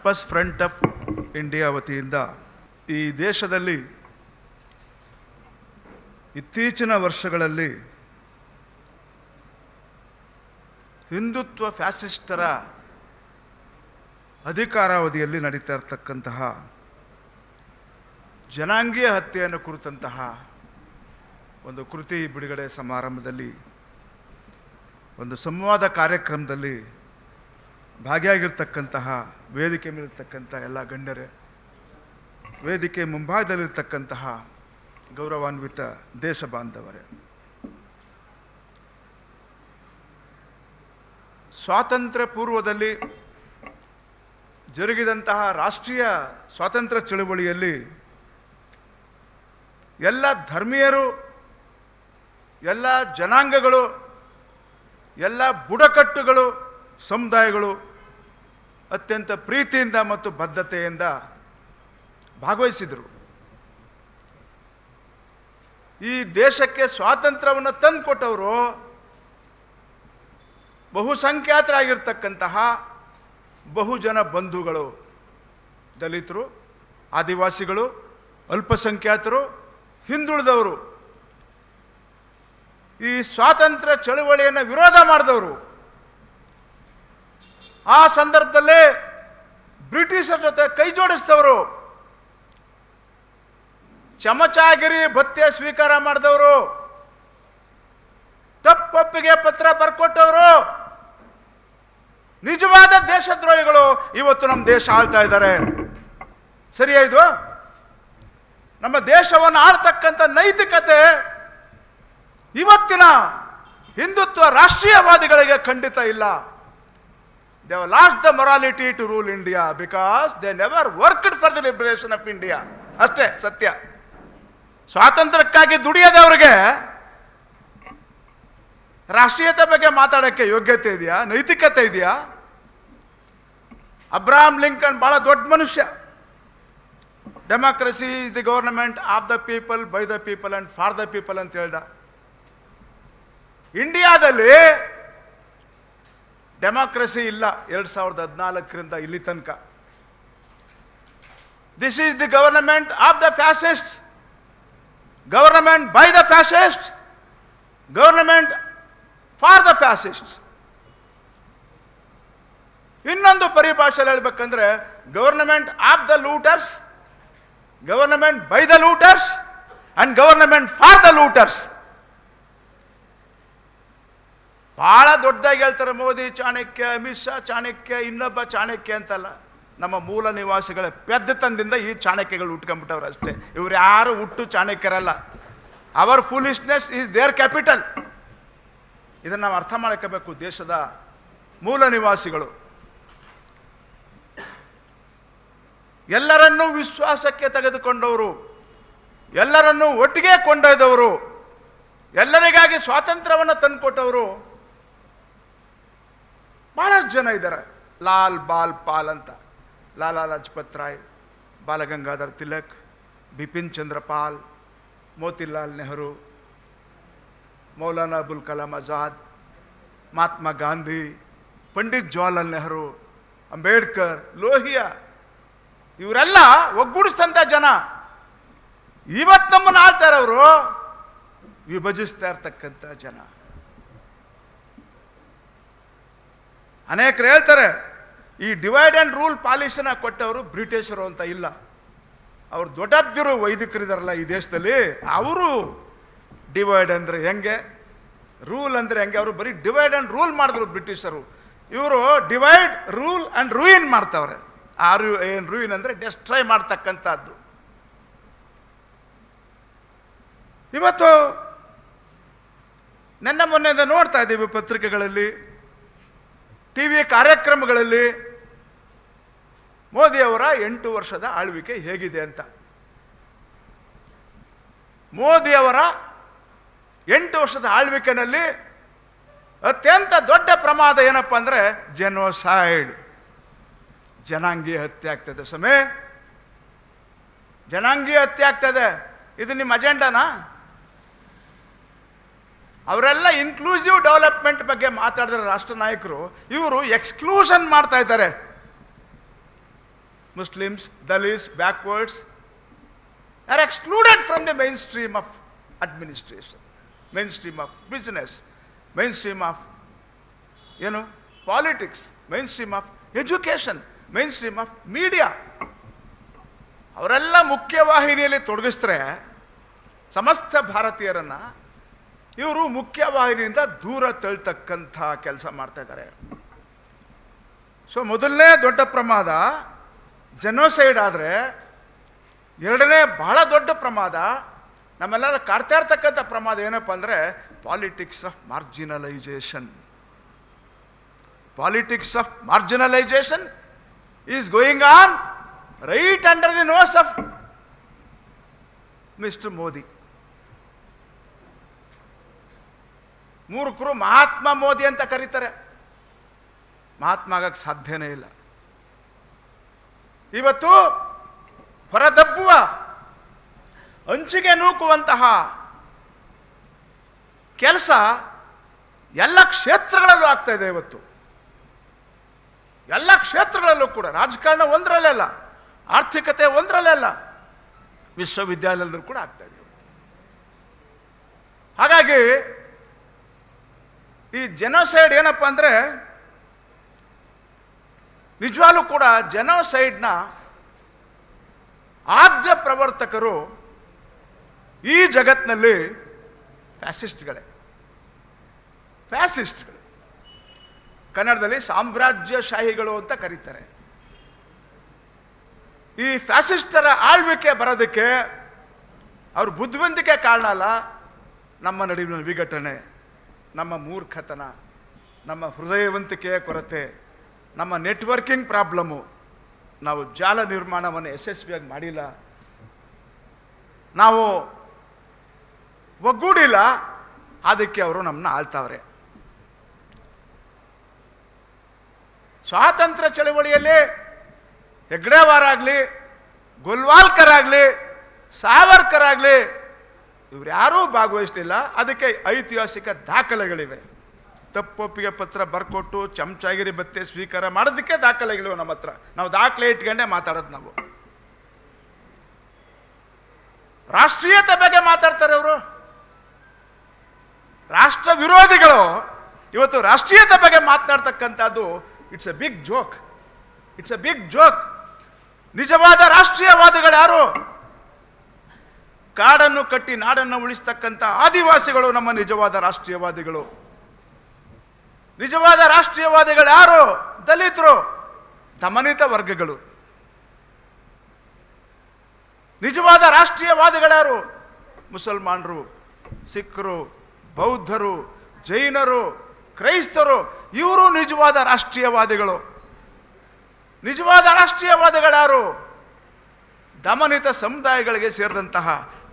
Purpose front of India ವತಿಯಿಂದ ಈ ದೇಶದಲ್ಲಿ ಇತ್ತೀಚಿನ ವರ್ಷಗಳಲ್ಲಿ ಹಿಂದುತ್ವ ಫ್ಯಾಸಿಸ್ಟರ ಅಧಿಕಾರಾವಧಿಯಲ್ಲಿ ನಡೀತಾ ಇರತಕ್ಕಂತಹ ಜನಾಂಗೀಯ ಹತ್ಯೆಯನ್ನು ಕುರಿತಂತಹ ಒಂದು ಕೃತಿ ಬಿಡುಗಡೆ ಸಮಾರಂಭದಲ್ಲಿ ಒಂದು ಸಂವಾದ ಕಾರ್ಯಕ್ರಮದಲ್ಲಿ ಭಾಗಿಯಾಗಿರ್ತಕ್ಕಂತಹ ವೇದಿಕೆ ಮೇಲಿರ್ತಕ್ಕಂಥ ಎಲ್ಲ ಗಣ್ಯರೇ, ವೇದಿಕೆ ಮುಂಭಾಗದಲ್ಲಿರ್ತಕ್ಕಂತಹ ಗೌರವಾನ್ವಿತ ದೇಶ ಬಾಂಧವರೇ, ಸ್ವಾತಂತ್ರ್ಯ ಪೂರ್ವದಲ್ಲಿ ಜರುಗಿದಂತಹ ರಾಷ್ಟ್ರೀಯ ಸ್ವಾತಂತ್ರ್ಯ ಚಳವಳಿಯಲ್ಲಿ ಎಲ್ಲ ಧರ್ಮೀಯರು, ಎಲ್ಲ ಜನಾಂಗಗಳು, ಎಲ್ಲ ಬುಡಕಟ್ಟುಗಳು, ಸಮುದಾಯಗಳು ಅತ್ಯಂತ ಪ್ರೀತಿಯಿಂದ ಮತ್ತು ಬದ್ಧತೆಯಿಂದ ಭಾಗವಹಿಸಿದರು. ಈ ದೇಶಕ್ಕೆ ಸ್ವಾತಂತ್ರ್ಯವನ್ನು ತಂದುಕೊಟ್ಟವರು ಬಹುಸಂಖ್ಯಾತರಾಗಿರ್ತಕ್ಕಂತಹ ಬಹುಜನ ಬಂಧುಗಳು, ದಲಿತರು, ಆದಿವಾಸಿಗಳು, ಅಲ್ಪಸಂಖ್ಯಾತರು, ಹಿಂದುಳಿದವರು, ಈ ಸ್ವಾತಂತ್ರ್ಯ ಚಳವಳಿಯನ್ನು ವಿರೋಧ ಮಾಡಿದವರು. ಆ ಸಂದರ್ಭದಲ್ಲಿ ಬ್ರಿಟಿಷರ ಜೊತೆ ಕೈ ಜೋಡಿಸಿದವರು, ಚಮಚಾಗಿರಿ ಭತ್ಯೆ ಸ್ವೀಕಾರ ಮಾಡಿದವರು, ತಪ್ಪೊಪ್ಪಿಗೆ ಪತ್ರ ಬರ್ಕೊಟ್ಟವರು, ನಿಜವಾದ ದೇಶದ್ರೋಹಿಗಳು ಇವತ್ತು ನಮ್ಮ ದೇಶ ಆಳ್ತಾ ಇದ್ದಾರೆ. ಸರಿಯಾ ಇದು? ನಮ್ಮ ದೇಶವನ್ನು ಆಳ್ತಕ್ಕಂಥ ನೈತಿಕತೆ ಇವತ್ತಿನ ಹಿಂದುತ್ವ ರಾಷ್ಟ್ರೀಯವಾದಿಗಳಿಗೆ ಖಂಡಿತ ಇಲ್ಲ. They have lost the morality to rule India because they never worked for the liberation of India. ಅಷ್ಟೇ ಸತ್ಯ. ಸ್ವಾತಂತ್ರ್ಯಕ್ಕಾಗಿ ದುಡಿಯದವರಿಗೆ ರಾಷ್ಟ್ರೀಯತೆ ಬಗ್ಗೆ ಮಾತಾಡೋಕ್ಕೆ ಯೋಗ್ಯತೆ ಇದೆಯಾ? ನೈತಿಕತೆ ಇದೆಯಾ? ಅಬ್ರಹಾಂ ಲಿಂಕನ್ ಬಹಳ ದೊಡ್ಡ ಮನುಷ್ಯ. Democracy is the government of the people, by the people and for the people ಅಂತ ಹೇಳ್ದ. ಇಂಡಿಯಾದಲ್ಲಿ ಡೆಮಾಕ್ರಸಿ ಇಲ್ಲ 2014ರಿಂದ ಇಲ್ಲಿ ತನಕ. This is the government of the fascist, government by the fascist, government for the fascist. ಇನ್ನೊಂದು ಪರಿಭಾಷೆಯಲ್ಲಿ ಹೇಳ್ಬೇಕಂದ್ರೆ government of the looters, government by the looters and government for the looters. ಬಹಳ ದೊಡ್ಡದಾಗಿ ಹೇಳ್ತಾರೆ ಮೋದಿ ಚಾಣಕ್ಯ, ಅಮಿತ್ ಶಾ ಚಾಣಕ್ಯ, ಇನ್ನೊಬ್ಬ ಚಾಣಕ್ಯ ಅಂತಲ್ಲ. ನಮ್ಮ ಮೂಲ ನಿವಾಸಿಗಳ ಪೆದ್ದತನದಿಂದ ಈ ಚಾಣಕ್ಯಗಳು ಹುಟ್ಕೊಂಡ್ಬಿಟ್ಟವ್ರು ಅಷ್ಟೇ. ಇವ್ರು ಯಾರು ಹುಟ್ಟು ಚಾಣಕ್ಯರಲ್ಲ. Our foolishness is their capital. ಇದನ್ನು ನಾವು ಅರ್ಥ ಮಾಡ್ಕೋಬೇಕು ದೇಶದ ಮೂಲ ನಿವಾಸಿಗಳು. ಎಲ್ಲರನ್ನೂ ವಿಶ್ವಾಸಕ್ಕೆ ತೆಗೆದುಕೊಂಡವರು, ಎಲ್ಲರನ್ನೂ ಒಟ್ಟಿಗೆ ಕೊಂಡೊಯ್ದವರು, ಎಲ್ಲರಿಗಾಗಿ ಸ್ವಾತಂತ್ರ್ಯವನ್ನು ತಂದುಕೊಟ್ಟವರು ಬಹಳಷ್ಟು ಜನ ಇದ್ದಾರೆ. ಲಾಲ್ ಬಾಲ್ ಪಾಲ್ ಅಂತ, ಲಾಲಾ ಲಜಪತ್ ರಾಯ್, ಬಾಲಗಂಗಾಧರ್ ತಿಲಕ್, ಬಿಪಿನ್ ಚಂದ್ರ ಪಾಲ್, ಮೋತಿಲಾಲ್ ನೆಹರು, ಮೌಲಾನಾ ಅಬುಲ್ ಕಲಾಂ ಆಜಾದ್, ಮಹಾತ್ಮ ಗಾಂಧಿ, ಪಂಡಿತ್ ಜವಾಹರ್ಲಾಲ್ ನೆಹರು, ಅಂಬೇಡ್ಕರ್, ಲೋಹಿಯಾ, ಇವರೆಲ್ಲ ಒಗ್ಗೂಡಿಸಿದಂಥ ಜನ. ಇವತ್ತು ನಮ್ಮನ್ನು ಆಳ್ತಾ ಇರೋರು ವಿಭಜಿಸ್ತಾ ಇರ್ತಕ್ಕಂಥ ಜನ. ಅನೇಕರು ಹೇಳ್ತಾರೆ ಈ ಡಿವೈಡ್ ಆ್ಯಂಡ್ ರೂಲ್ ಪಾಲಿಸಿನ ಕೊಟ್ಟವರು ಬ್ರಿಟಿಷರು ಅಂತ. ಇಲ್ಲ, ಅವರು ದೊಡ್ಡಬ್ದಿರು ವೈದಿಕರಿದಾರಲ್ಲ ಈ ದೇಶದಲ್ಲಿ, ಅವರು ಡಿವೈಡ್ ಅಂದರೆ ಹೆಂಗೆ, ರೂಲ್ ಅಂದರೆ ಹೆಂಗೆ, ಅವರು ಬರೀ ಡಿವೈಡ್ ಆ್ಯಂಡ್ ರೂಲ್ ಮಾಡಿದ್ರು ಬ್ರಿಟಿಷರು. ಇವರು ಡಿವೈಡ್ ರೂಲ್ ಆ್ಯಂಡ್ ರೂಯಿನ್ ಮಾಡ್ತಾವ್ರೆ. ಏನು ರೂಯಿನ್ ಅಂದರೆ ಡೆಸ್ಟ್ರಾಯ್ ಮಾಡ್ತಕ್ಕಂಥದ್ದು. ಇವತ್ತು ನನ್ನ ಮೊನ್ನೆಯಿಂದ ನೋಡ್ತಾ ಇದ್ದೀವಿ ಪತ್ರಿಕೆಗಳಲ್ಲಿ, ಟಿ ವಿ ಕಾರ್ಯಕ್ರಮಗಳಲ್ಲಿ ಮೋದಿಯವರ 8 ವರ್ಷದ ಆಳ್ವಿಕೆ ಹೇಗಿದೆ ಅಂತ. ಮೋದಿಯವರ 8 ವರ್ಷದ ಆಳ್ವಿಕೆಯಲ್ಲಿ ಅತ್ಯಂತ ದೊಡ್ಡ ಪ್ರಮಾದ ಏನಪ್ಪ ಅಂದರೆ ಜೆನೋಸೈಡ್, ಜನಾಂಗೀಯ ಹತ್ಯೆ ಆಗ್ತದೆ. ಸಮಯ ಜನಾಂಗೀಯ ಹತ್ಯೆ ಆಗ್ತದೆ. ಇದು ನಿಮ್ಮ ಅಜೆಂಡಾನಾ? ಅವರೆಲ್ಲ ಇನ್ಕ್ಲೂಸಿವ್ ಡೆವಲಪ್ಮೆಂಟ್ ಬಗ್ಗೆ ಮಾತಾಡಿದ್ರೆ ರಾಷ್ಟ್ರ ನಾಯಕರು, ಇವರು ಎಕ್ಸ್ಕ್ಲೂಷನ್ ಮಾಡ್ತಾ ಇದ್ದಾರೆ. Muslims, Dalits, backwards are excluded from the mainstream of administration, mainstream of business, mainstream of ಏನು politics, mainstream of education, mainstream of media. ಅವರೆಲ್ಲ ಮುಖ್ಯವಾಹಿನಿಯಲ್ಲಿ ತೊಡಗಿಸ್ತಾರೆ ಸಮಸ್ತ ಭಾರತೀಯರನ್ನ. ಇವರು ಮುಖ್ಯವಾಹಿನಿಯಿಂದ ದೂರ ತಳ್ತಕ್ಕಂಥ ಕೆಲಸ ಮಾಡ್ತಾ ಇದ್ದಾರೆ. ಸೊ ಮೊದಲನೇ ದೊಡ್ಡ ಪ್ರಮಾದ ಜೆನೋಸೈಡ್ ಆದರೆ, ಎರಡನೇ ಬಹಳ ದೊಡ್ಡ ಪ್ರಮಾದ, ನಮ್ಮೆಲ್ಲರ ಕಾಡ್ತಾ ಇರ್ತಕ್ಕಂಥ ಪ್ರಮಾದ ಏನಪ್ಪ ಅಂದರೆ politics of marginalisation. Politics of marginalisation is going on right under the nose of mister Modi. ಮೂರ್ಖರು ಮಹಾತ್ಮ ಮೋದಿ ಅಂತ ಕರೀತಾರೆ. ಮಹಾತ್ಮ ಆಗಕ್ಕೆ ಸಾಧ್ಯನೇ ಇಲ್ಲ. ಇವತ್ತು ಹೊರದಬ್ಬುವ, ಅಂಚಿಗೆ ನೂಕುವಂತಹ ಕೆಲಸ ಎಲ್ಲ ಕ್ಷೇತ್ರಗಳಲ್ಲೂ ಆಗ್ತಾ ಇದೆ. ಇವತ್ತು ಎಲ್ಲ ಕ್ಷೇತ್ರಗಳಲ್ಲೂ ಕೂಡ, ರಾಜಕಾರಣ ಒಂದರಲ್ಲೆಲ್ಲ, ಆರ್ಥಿಕತೆ ಒಂದರಲ್ಲೆಲ್ಲ, ವಿಶ್ವವಿದ್ಯಾಲಯದಲ್ಲೂ ಕೂಡ ಆಗ್ತಾ ಇದೆ. ಹಾಗಾಗಿ ಈ ಜೆನೋಸೈಡ್ ಏನಪ್ಪ ಅಂದರೆ, ನಿಜವಾಗ್ಲೂ ಕೂಡ ಜೆನೋಸೈಡ್ನ ಆದ್ಯ ಪ್ರವರ್ತಕರು ಈ ಜಗತ್ತಿನಲ್ಲಿ ಫ್ಯಾಸಿಸ್ಟ್ಗಳೇ. ಫ್ಯಾಸಿಸ್ಟ್ಗಳು ಕನ್ನಡದಲ್ಲಿ ಸಾಮ್ರಾಜ್ಯಶಾಹಿಗಳು ಅಂತ ಕರೀತಾರೆ. ಈ ಫ್ಯಾಸಿಸ್ಟರ ಆಳ್ವಿಕೆ ಬರೋದಕ್ಕೆ ಅವ್ರ ಬುದ್ಧಿವಂತಿಕೆ ಕಾರಣ ಅಲ್ಲ, ನಮ್ಮ ನಡುವಿನ ವಿಘಟನೆ, ನಮ್ಮ ಮೂರ್ಖತನ, ನಮ್ಮ ಹೃದಯವಂತಿಕೆಯ ಕೊರತೆ, ನಮ್ಮ ನೆಟ್ವರ್ಕಿಂಗ್ ಪ್ರಾಬ್ಲಮ್ಮು. ನಾವು ಜಾಲ ನಿರ್ಮಾಣವನ್ನು ಯಶಸ್ವಿಯಾಗಿ ಮಾಡಿಲ್ಲ, ನಾವು ಒಗ್ಗೂಡಿಲ್ಲ, ಅದಕ್ಕೆ ಅವರು ನಮ್ಮನ್ನ ಆಳ್ತಾವ್ರೆ. ಸ್ವಾತಂತ್ರ್ಯ ಚಳವಳಿಯಲ್ಲಿ ಹೆಗ್ಡೆವಾರ್ ಆಗಲಿ, ಗೋಲ್ವಾಲ್ಕರ್ ಆಗಲಿ, ಸಾವರ್ಕರ್ ಆಗಲಿ, ಇವ್ರು ಯಾರೂ ಭಾಗವಹಿಸಲಿಲ್ಲ. ಅದಕ್ಕೆ ಐತಿಹಾಸಿಕ ದಾಖಲೆಗಳಿವೆ. ತಪ್ಪೊಪ್ಪಿಗೆ ಪತ್ರ ಬರ್ಕೊಟ್ಟು ಚಮಚಾಗಿರಿ ಬತ್ತೆ ಸ್ವೀಕಾರ ಮಾಡೋದಕ್ಕೆ ದಾಖಲೆಗಳಿವೆ ನಮ್ಮ ಹತ್ರ. ನಾವು ದಾಖಲೆ ಇಟ್ಕೊಂಡೆ ಮಾತಾಡೋದು. ನಾವು ರಾಷ್ಟ್ರೀಯತೆ ಬಗ್ಗೆ ಮಾತಾಡ್ತಾರೆ ಅವರು. ರಾಷ್ಟ್ರ ವಿರೋಧಿಗಳು ಇವತ್ತು ರಾಷ್ಟ್ರೀಯತೆ ಬಗ್ಗೆ ಮಾತನಾಡ್ತಕ್ಕಂಥದ್ದು it's a big joke. It's a big joke. ನಿಜವಾದ ರಾಷ್ಟ್ರೀಯವಾದಿಗಳು ಯಾರು? ಕಾಡನ್ನು ಕಟ್ಟಿ ನಾಡನ್ನು ಉಳಿಸ್ತಕ್ಕಂಥ ಆದಿವಾಸಿಗಳು ನಮ್ಮ ನಿಜವಾದ ರಾಷ್ಟ್ರೀಯವಾದಿಗಳು. ನಿಜವಾದ ರಾಷ್ಟ್ರೀಯವಾದಿಗಳು ಯಾರು? ದಲಿತರು, ದಮನಿತ ವರ್ಗಗಳು. ನಿಜವಾದ ರಾಷ್ಟ್ರೀಯವಾದಿಗಳ್ಯಾರು? ಮುಸಲ್ಮಾನರು, ಸಿಖ್ರು, ಬೌದ್ಧರು, ಜೈನರು, ಕ್ರೈಸ್ತರು. ಇವರು ನಿಜವಾದ ರಾಷ್ಟ್ರೀಯವಾದಿಗಳು. ನಿಜವಾದ ರಾಷ್ಟ್ರೀಯವಾದಿಗಳ್ಯಾರು? ದಮನಿತ ಸಮುದಾಯಗಳಿಗೆ ಸೇರಿದಂತಹ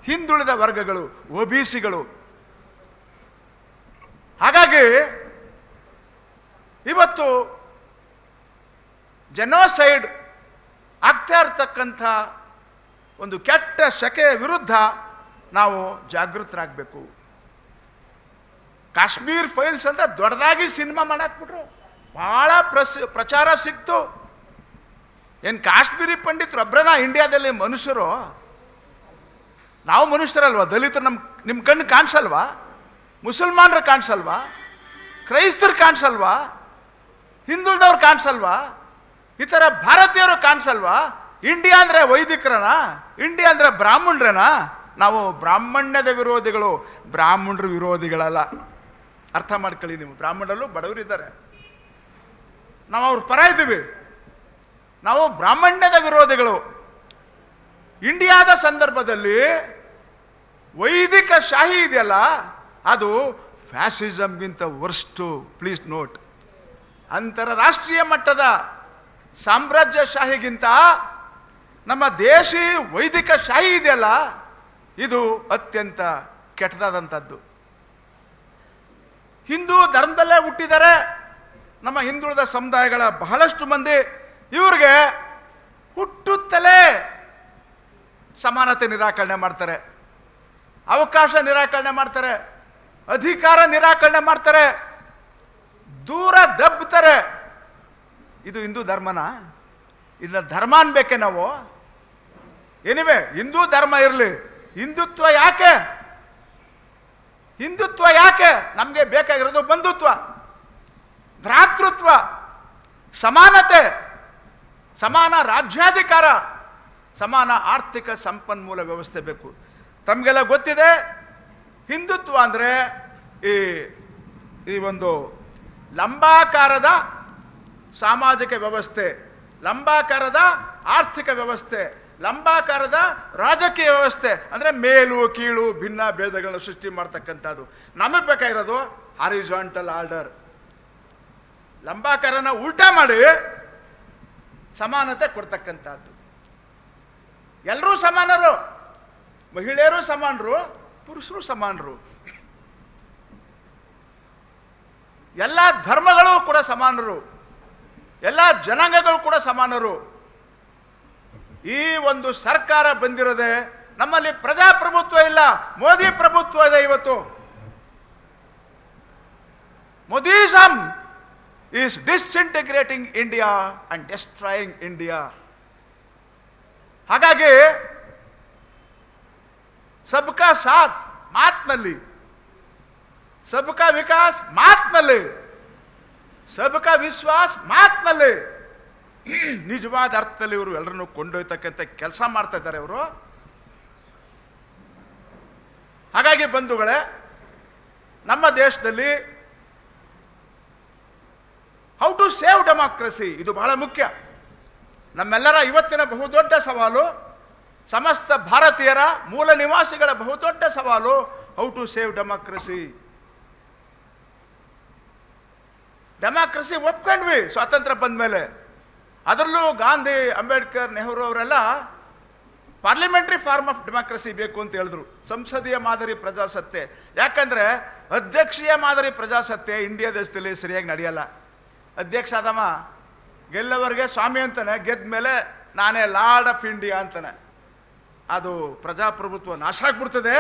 ಹಿಂದುಳಿದ ವರ್ಗಗಳು, ಒಬಿಸಿಗಳು. ಹಾಗಾಗಿ ಇವತ್ತು ಜನೋಸೈಡ್ ಆಗ್ತಾ ಇರ್ತಕ್ಕಂಥ ಒಂದು ಕೆಟ್ಟ ಶಕೆಯ ವಿರುದ್ಧ ನಾವು ಜಾಗೃತರಾಗಬೇಕು. ಕಾಶ್ಮೀರ್ ಫೈಲ್ಸ್ ಅಂತ ದೊಡ್ಡದಾಗಿ ಸಿನಿಮಾ ಮಾಡಾಕ್ಬಿಟ್ರು, ಭಾಳ ಪ್ರಚಾರ ಸಿಕ್ತು. ಏನು ಕಾಶ್ಮೀರಿ ಪಂಡಿತರು ಒಬ್ಬರನ್ನ ಇಂಡಿಯಾದಲ್ಲಿ ಮನುಷ್ಯರು? ನಾವು ಮನುಷ್ಯರಲ್ವಾ? ದಲಿತರು ನಿಮ್ಮ ಕಣ್ಣು ಕಾಣಿಸಲ್ವಾ? ಮುಸಲ್ಮಾನರು ಕಾಣಿಸಲ್ವಾ? ಕ್ರೈಸ್ತರು ಕಾಣಿಸಲ್ವಾ? ಹಿಂದುಳಿದವ್ರು ಕಾಣಿಸಲ್ವಾ? ಈ ಥರ ಭಾರತೀಯರು ಕಾಣಿಸಲ್ವಾ? ಇಂಡಿಯಾ ಅಂದರೆ ವೈದಿಕರನ? ಇಂಡಿಯಾ ಅಂದರೆ ಬ್ರಾಹ್ಮಣರನ? ನಾವು ಬ್ರಾಹ್ಮಣ್ಯದ ವಿರೋಧಿಗಳು, ಬ್ರಾಹ್ಮಣರ ವಿರೋಧಿಗಳಲ್ಲ. ಅರ್ಥ ಮಾಡ್ಕೊಳ್ಳಿ ನೀವು. ಬ್ರಾಹ್ಮಣರಲ್ಲೂ ಬಡವರಿದ್ದಾರೆ, ನಾವು ಅವ್ರ ಪರ ಇದ್ದೀವಿ. ನಾವು ಬ್ರಾಹ್ಮಣ್ಯದ ವಿರೋಧಿಗಳು. ಇಂಡಿಯಾದ ಸಂದರ್ಭದಲ್ಲಿ ವೈದಿಕ ಶಾಹಿ ಇದೆಯಲ್ಲ, ಅದು ಫ್ಯಾಸಿಸಮ್ಗಿಂತ ವರ್ಸ್ಟು. Please note. ಅಂತರರಾಷ್ಟ್ರೀಯ ಮಟ್ಟದ ಸಾಮ್ರಾಜ್ಯಶಾಹಿಗಿಂತ ನಮ್ಮ ದೇಶಿ ವೈದಿಕ ಶಾಹಿ ಇದೆಯಲ್ಲ, ಇದು ಅತ್ಯಂತ ಕೆಟ್ಟದಾದಂಥದ್ದು. ಹಿಂದೂ ಧರ್ಮದಲ್ಲೇ ಹುಟ್ಟಿದ್ದಾರೆ ನಮ್ಮ ಹಿಂದುಳಿದ ಸಮುದಾಯಗಳ ಬಹಳಷ್ಟು ಮಂದಿ. ಇವ್ರಿಗೆ ಹುಟ್ಟುತ್ತಲೇ ಸಮಾನತೆ ನಿರಾಕರಣೆ ಮಾಡ್ತಾರೆ, ಅವಕಾಶ ನಿರಾಕರಣೆ ಮಾಡ್ತಾರೆ, ಅಧಿಕಾರ ನಿರಾಕರಣೆ ಮಾಡ್ತಾರೆ, ದೂರ ದಬ್ಬುತ್ತಾರೆ. ಇದು ಹಿಂದೂ ಧರ್ಮನ? ಇದನ್ನ ಧರ್ಮ ಅನ್ಬೇಕೆ ನಾವು? ಎನಿವೆ, ಹಿಂದೂ ಧರ್ಮ ಇರಲಿ, ಹಿಂದುತ್ವ ಯಾಕೆ? ಹಿಂದುತ್ವ ಯಾಕೆ? ನಮಗೆ ಬೇಕಾಗಿರೋದು ಬಂಧುತ್ವ, ಭ್ರಾತೃತ್ವ, ಸಮಾನತೆ, ಸಮಾನ ರಾಜ್ಯಾಧಿಕಾರ, ಸಮಾನ ಆರ್ಥಿಕ ಸಂಪನ್ಮೂಲ ವ್ಯವಸ್ಥೆ ಬೇಕು. ತಮಗೆಲ್ಲ ಗೊತ್ತಿದೆ, ಹಿಂದುತ್ವ ಅಂದರೆ ಈ ಒಂದು ಲಂಬಾಕಾರದ ಸಾಮಾಜಿಕ ವ್ಯವಸ್ಥೆ, ಲಂಬಾಕಾರದ ಆರ್ಥಿಕ ವ್ಯವಸ್ಥೆ, ಲಂಬಾಕಾರದ ರಾಜಕೀಯ ವ್ಯವಸ್ಥೆ. ಅಂದರೆ ಮೇಲು ಕೀಳು ಭಿನ್ನ ಭೇದಗಳನ್ನು ಸೃಷ್ಟಿ ಮಾಡ್ತಕ್ಕಂಥದ್ದು. ನಮಗೆ ಬೇಕಾಗಿರೋದು ಹಾರಿಜಾಂಟಲ್ ಆರ್ಡರ್. ಲಂಬಾಕಾರನ ಉಲ್ಟಾ ಮಾಡಿ ಸಮಾನತೆ ಕೊಡ್ತಕ್ಕಂಥದ್ದು. ಎಲ್ಲರೂ ಸಮಾನರು, ಮಹಿಳೆಯರು ಸಮಾನರು, ಪುರುಷರು ಸಮಾನರು, ಎಲ್ಲ ಧರ್ಮಗಳು ಕೂಡ ಸಮಾನರು, ಎಲ್ಲ ಜನಾಂಗಗಳು ಕೂಡ ಸಮಾನರು. ಈ ಒಂದು ಸರ್ಕಾರ ಬಂದಿರೋದೆ, ನಮ್ಮಲ್ಲಿ ಪ್ರಜಾಪ್ರಭುತ್ವ ಇಲ್ಲ, ಮೋದಿ ಪ್ರಭುತ್ವ ಇದೆ. ಇವತ್ತು Modism is disintegrating India and destroying India. ಹಾಗಾಗಿ ಸಬ್ಕಾ ಸಾಥ್ ಮಾತಿನಲ್ಲಿ, ಸಬ್ಕಾ ವಿಕಾಸ್ ಮಾತಿನಲ್ಲಿ, ಸಬ್ಕಾ ವಿಶ್ವಾಸ್ ಮಾತಿನಲ್ಲಿ ನಿಜವಾದ ಅರ್ಥದಲ್ಲಿ ಇವರು ಎಲ್ಲರನ್ನು ಕೊಂಡೊಯ್ತಕ್ಕಂಥ ಕೆಲಸ ಮಾಡ್ತಾ ಇದ್ದಾರೆ ಇವರು. ಹಾಗಾಗಿ ಬಂಧುಗಳೇ, ನಮ್ಮ ದೇಶದಲ್ಲಿ ಹೌ ಟು ಸೇವ್ ಡೆಮಾಕ್ರಸಿ ಇದು ಬಹಳ ಮುಖ್ಯ. ನಮ್ಮೆಲ್ಲರ ಇವತ್ತಿನ ಬಹುದೊಡ್ಡ ಸವಾಲು, ಸಮಸ್ತ ಭಾರತೀಯರ ಮೂಲ ನಿವಾಸಿಗಳ ಬಹುದೊಡ್ಡ ಸವಾಲು, how to save democracy. Democracy ಒಪ್ಕೊಂಡ್ವಿ ಸ್ವಾತಂತ್ರ್ಯ ಬಂದ ಮೇಲೆ. ಅದರಲ್ಲೂ ಗಾಂಧಿ, ಅಂಬೇಡ್ಕರ್, ನೆಹರು ಅವರೆಲ್ಲ ಪಾರ್ಲಿಮೆಂಟ್ರಿ ಫಾರ್ಮ್ ಆಫ್ ಡೆಮಾಕ್ರಸಿ ಬೇಕು ಅಂತ ಹೇಳಿದ್ರು, ಸಂಸದೀಯ ಮಾದರಿ ಪ್ರಜಾಸತ್ತೆ. ಯಾಕಂದ್ರೆ ಅಧ್ಯಕ್ಷೀಯ ಮಾದರಿ ಪ್ರಜಾಸತ್ತೆ ಇಂಡಿಯಾ ದೇಶದಲ್ಲಿ ಸರಿಯಾಗಿ ನಡೆಯಲ್ಲ. ಅಧ್ಯಕ್ಷ ಆದವ ಗೆಲ್ಲವರೆಗೆ ಸ್ವಾಮಿ ಅಂತಾನೆ, ಗೆದ್ದ ಮೇಲೆ ನಾನೇ ಲಾರ್ಡ್ ಆಫ್ ಇಂಡಿಯಾ ಅಂತಾನೆ. ಅದು ಪ್ರಜಾಪ್ರಭುತ್ವ ನಾಶ ಆಗ್ಬಿಡ್ತದೆ.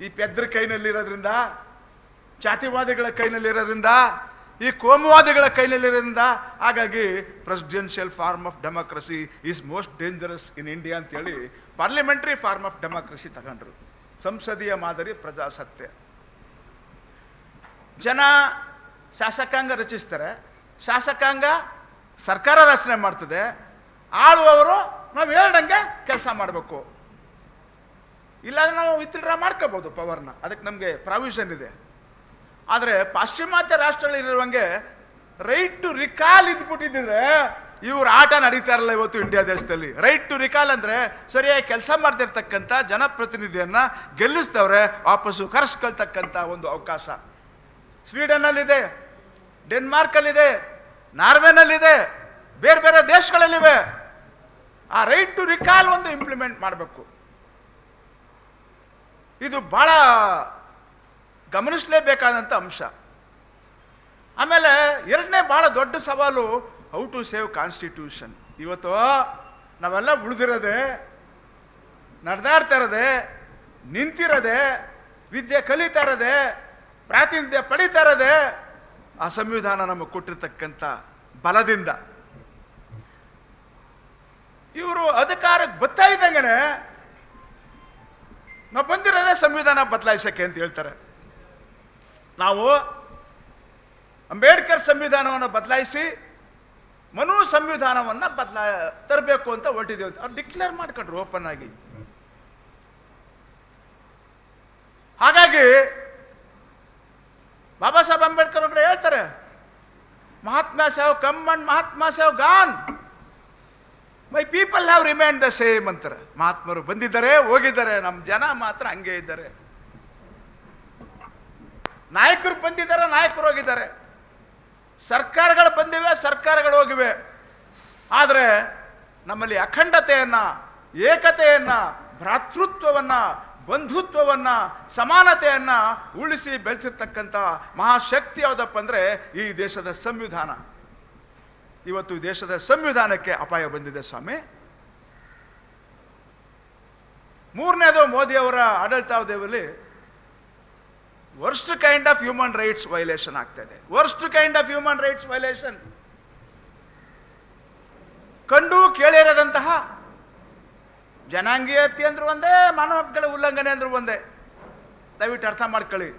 ಈ ಪೆದ್ರ ಕೈನಲ್ಲಿರೋದ್ರಿಂದ, ಜಾತಿವಾದಿಗಳ ಕೈನಲ್ಲಿರೋದ್ರಿಂದ, ಈ ಕೋಮುವಾದಿಗಳ ಕೈನಲ್ಲಿರೋದ್ರಿಂದ. ಹಾಗಾಗಿ presidential form of democracy is most dangerous in India ಅಂತೇಳಿ ಪಾರ್ಲಿಮೆಂಟ್ರಿ ಫಾರ್ಮ್ ಆಫ್ ಡೆಮಾಕ್ರಸಿ ತಗೊಂಡ್ರು, ಸಂಸದೀಯ ಮಾದರಿ ಪ್ರಜಾಸತ್ತೆ. ಜನ ಶಾಸಕಾಂಗ ರಚಿಸ್ತಾರೆ, ಶಾಸಕಾಂಗ ಸರ್ಕಾರ ರಚನೆ ಮಾಡ್ತದೆ, ಆಳುವವರು ನಾವು ಹೇಳ್ದಂಗೆ ಕೆಲಸ ಮಾಡಬೇಕು. ಇಲ್ಲಾಂದ್ರೆ ನಾವು ವಿತ್ಡ್ರಾ ಮಾಡ್ಕೋಬೋದು ಪವರ್ನ, ಅದಕ್ಕೆ ನಮಗೆ ಪ್ರಾವಿಷನ್ ಇದೆ. ಆದರೆ ಪಾಶ್ಚಿಮಾತ್ಯ ರಾಷ್ಟ್ರಗಳಿರುವಂಗೆ ರೈಟ್ ಟು ರಿಕಾಲ್ ಇದ್ಬಿಟ್ಟಿದ್ರೆ ಇವ್ರ ಆಟ ನಡೀತಾ ಇರಲ್ಲ ಇವತ್ತು ಇಂಡಿಯಾ ದೇಶದಲ್ಲಿ. ರೈಟ್ ಟು ರಿಕಾಲ್ ಅಂದರೆ ಸರಿಯಾಗಿ ಕೆಲಸ ಮಾಡ್ತಿರ್ತಕ್ಕಂಥ ಜನಪ್ರತಿನಿಧಿಯನ್ನು ಗೆಲ್ಲಿಸಿದವ್ರೆ ವಾಪಸ್ಸು ಕರೆಸ್ಕೊಳ್ತಕ್ಕಂಥ ಒಂದು ಅವಕಾಶ ಸ್ವೀಡನ್ನಲ್ಲಿದೆ, ಡೆನ್ಮಾರ್ಕಲ್ಲಿದೆ, ನಾರ್ವೆನಲ್ಲಿದೆ, ಬೇರೆ ಬೇರೆ ದೇಶಗಳಲ್ಲಿವೆ. ಆ ರೈಟ್ ಟು ರಿಕಾಲ್ ಒಂದು ಇಂಪ್ಲಿಮೆಂಟ್ ಮಾಡಬೇಕು. ಇದು ಬಹಳ ಗಮನಿಸಲೇಬೇಕಾದಂಥ ಅಂಶ. ಆಮೇಲೆ ಎರಡನೇ ಬಹಳ ದೊಡ್ಡ ಸವಾಲು ಹೌ ಟು ಸೇವ್ ಕಾನ್ಸ್ಟಿಟ್ಯೂಷನ್. ಇವತ್ತು ನಾವೆಲ್ಲ ಉಳಿದಿರೋದೆ, ನಡೆದಾಡ್ತಾ ಇರೋದೆ, ನಿಂತಿರೋದೆ, ವಿದ್ಯೆ ಕಲಿತಾ ಇರೋದೆ, ಪ್ರಾತಿನಿಧ್ಯ ಪಡಿತಾ ಇರೋದೆ ಆ ಸಂವಿಧಾನ ನಮಗೆ ಕೊಟ್ಟಿರ್ತಕ್ಕಂಥ ಬಲದಿಂದ. ಇವರು ಅಧಿಕಾರಕ್ಕೆ ಬರ್ತಾ ಇದ್ದಂಗೆ ನಾವು ಬಂದಿರೋದೇ ಸಂವಿಧಾನ ಬದಲಾಯಿಸಕ್ಕೆ ಅಂತ ಹೇಳ್ತಾರೆ. ನಾವು ಅಂಬೇಡ್ಕರ್ ಸಂವಿಧಾನವನ್ನು ಬದಲಾಯಿಸಿ ಮನು ಸಂವಿಧಾನವನ್ನು ತರಬೇಕು ಅಂತ ಹೊರಟಿದ್ದೇವೆ. ಅವ್ರು ಡಿಕ್ಲೇರ್ ಮಾಡ್ಕೊಂಡ್ರು ಓಪನ್ ಆಗಿ. ಹಾಗಾಗಿ ಬಾಬಾ ಸಾಹೇಬ್ ಅಂಬೇಡ್ಕರ್ ಅವರು ಹೇಳ್ತಾರೆ, Mahatmas have come and Mahatmas have gone, my people have remain the same ಅಂತಾರೆ. ಮಹಾತ್ಮರು ಬಂದಿದ್ದಾರೆ, ಹೋಗಿದ್ದಾರೆ, ನಮ್ಮ ಜನ ಮಾತ್ರ ಹಂಗೆ ಇದ್ದಾರೆ. ನಾಯಕರು ಬಂದಿದ್ದಾರೆ, ನಾಯಕರು ಹೋಗಿದ್ದಾರೆ. ಸರ್ಕಾರಗಳು ಬಂದಿವೆ, ಸರ್ಕಾರಗಳು ಹೋಗಿವೆ. ಆದರೆ ನಮ್ಮಲ್ಲಿ ಅಖಂಡತೆಯನ್ನ, ಏಕತೆಯನ್ನ, ಭ್ರಾತೃತ್ವವನ್ನ, ಬಂಧುತ್ವವನ್ನ, ಸಮಾನತೆಯನ್ನ ಉಳಿಸಿ ಬೆಳೆಸಿರ್ತಕ್ಕಂಥ ಮಹಾಶಕ್ತಿ ಯಾವುದಪ್ಪ ಅಂದರೆ ಈ ದೇಶದ ಸಂವಿಧಾನ. ಇವತ್ತು ದೇಶದ ಸಂವಿಧಾನಕ್ಕೆ ಅಪಾಯ ಬಂದಿದೆ ಸ್ವಾಮಿ. ಮೂರನೇದು ಮೋದಿಯವರ ಆಡಳಿತಾವಧಿಯಲ್ಲಿ worst kind of human rights violation ಆಗ್ತಾ ಇದೆ. Worst kind of human rights violation ಕಂಡು ಕೇಳಿರದಂತಹ ಜನಾಂಗೀಯತೆ ಅಂದ್ರು ಒಂದೇ, ಮಾನವ ಹಕ್ಕುಗಳ ಉಲ್ಲಂಘನೆ ಅಂದ್ರು ಒಂದೇ. ದಯವಿಟ್ಟು ಅರ್ಥ ಮಾಡ್ಕೊಳ್ಳಿ.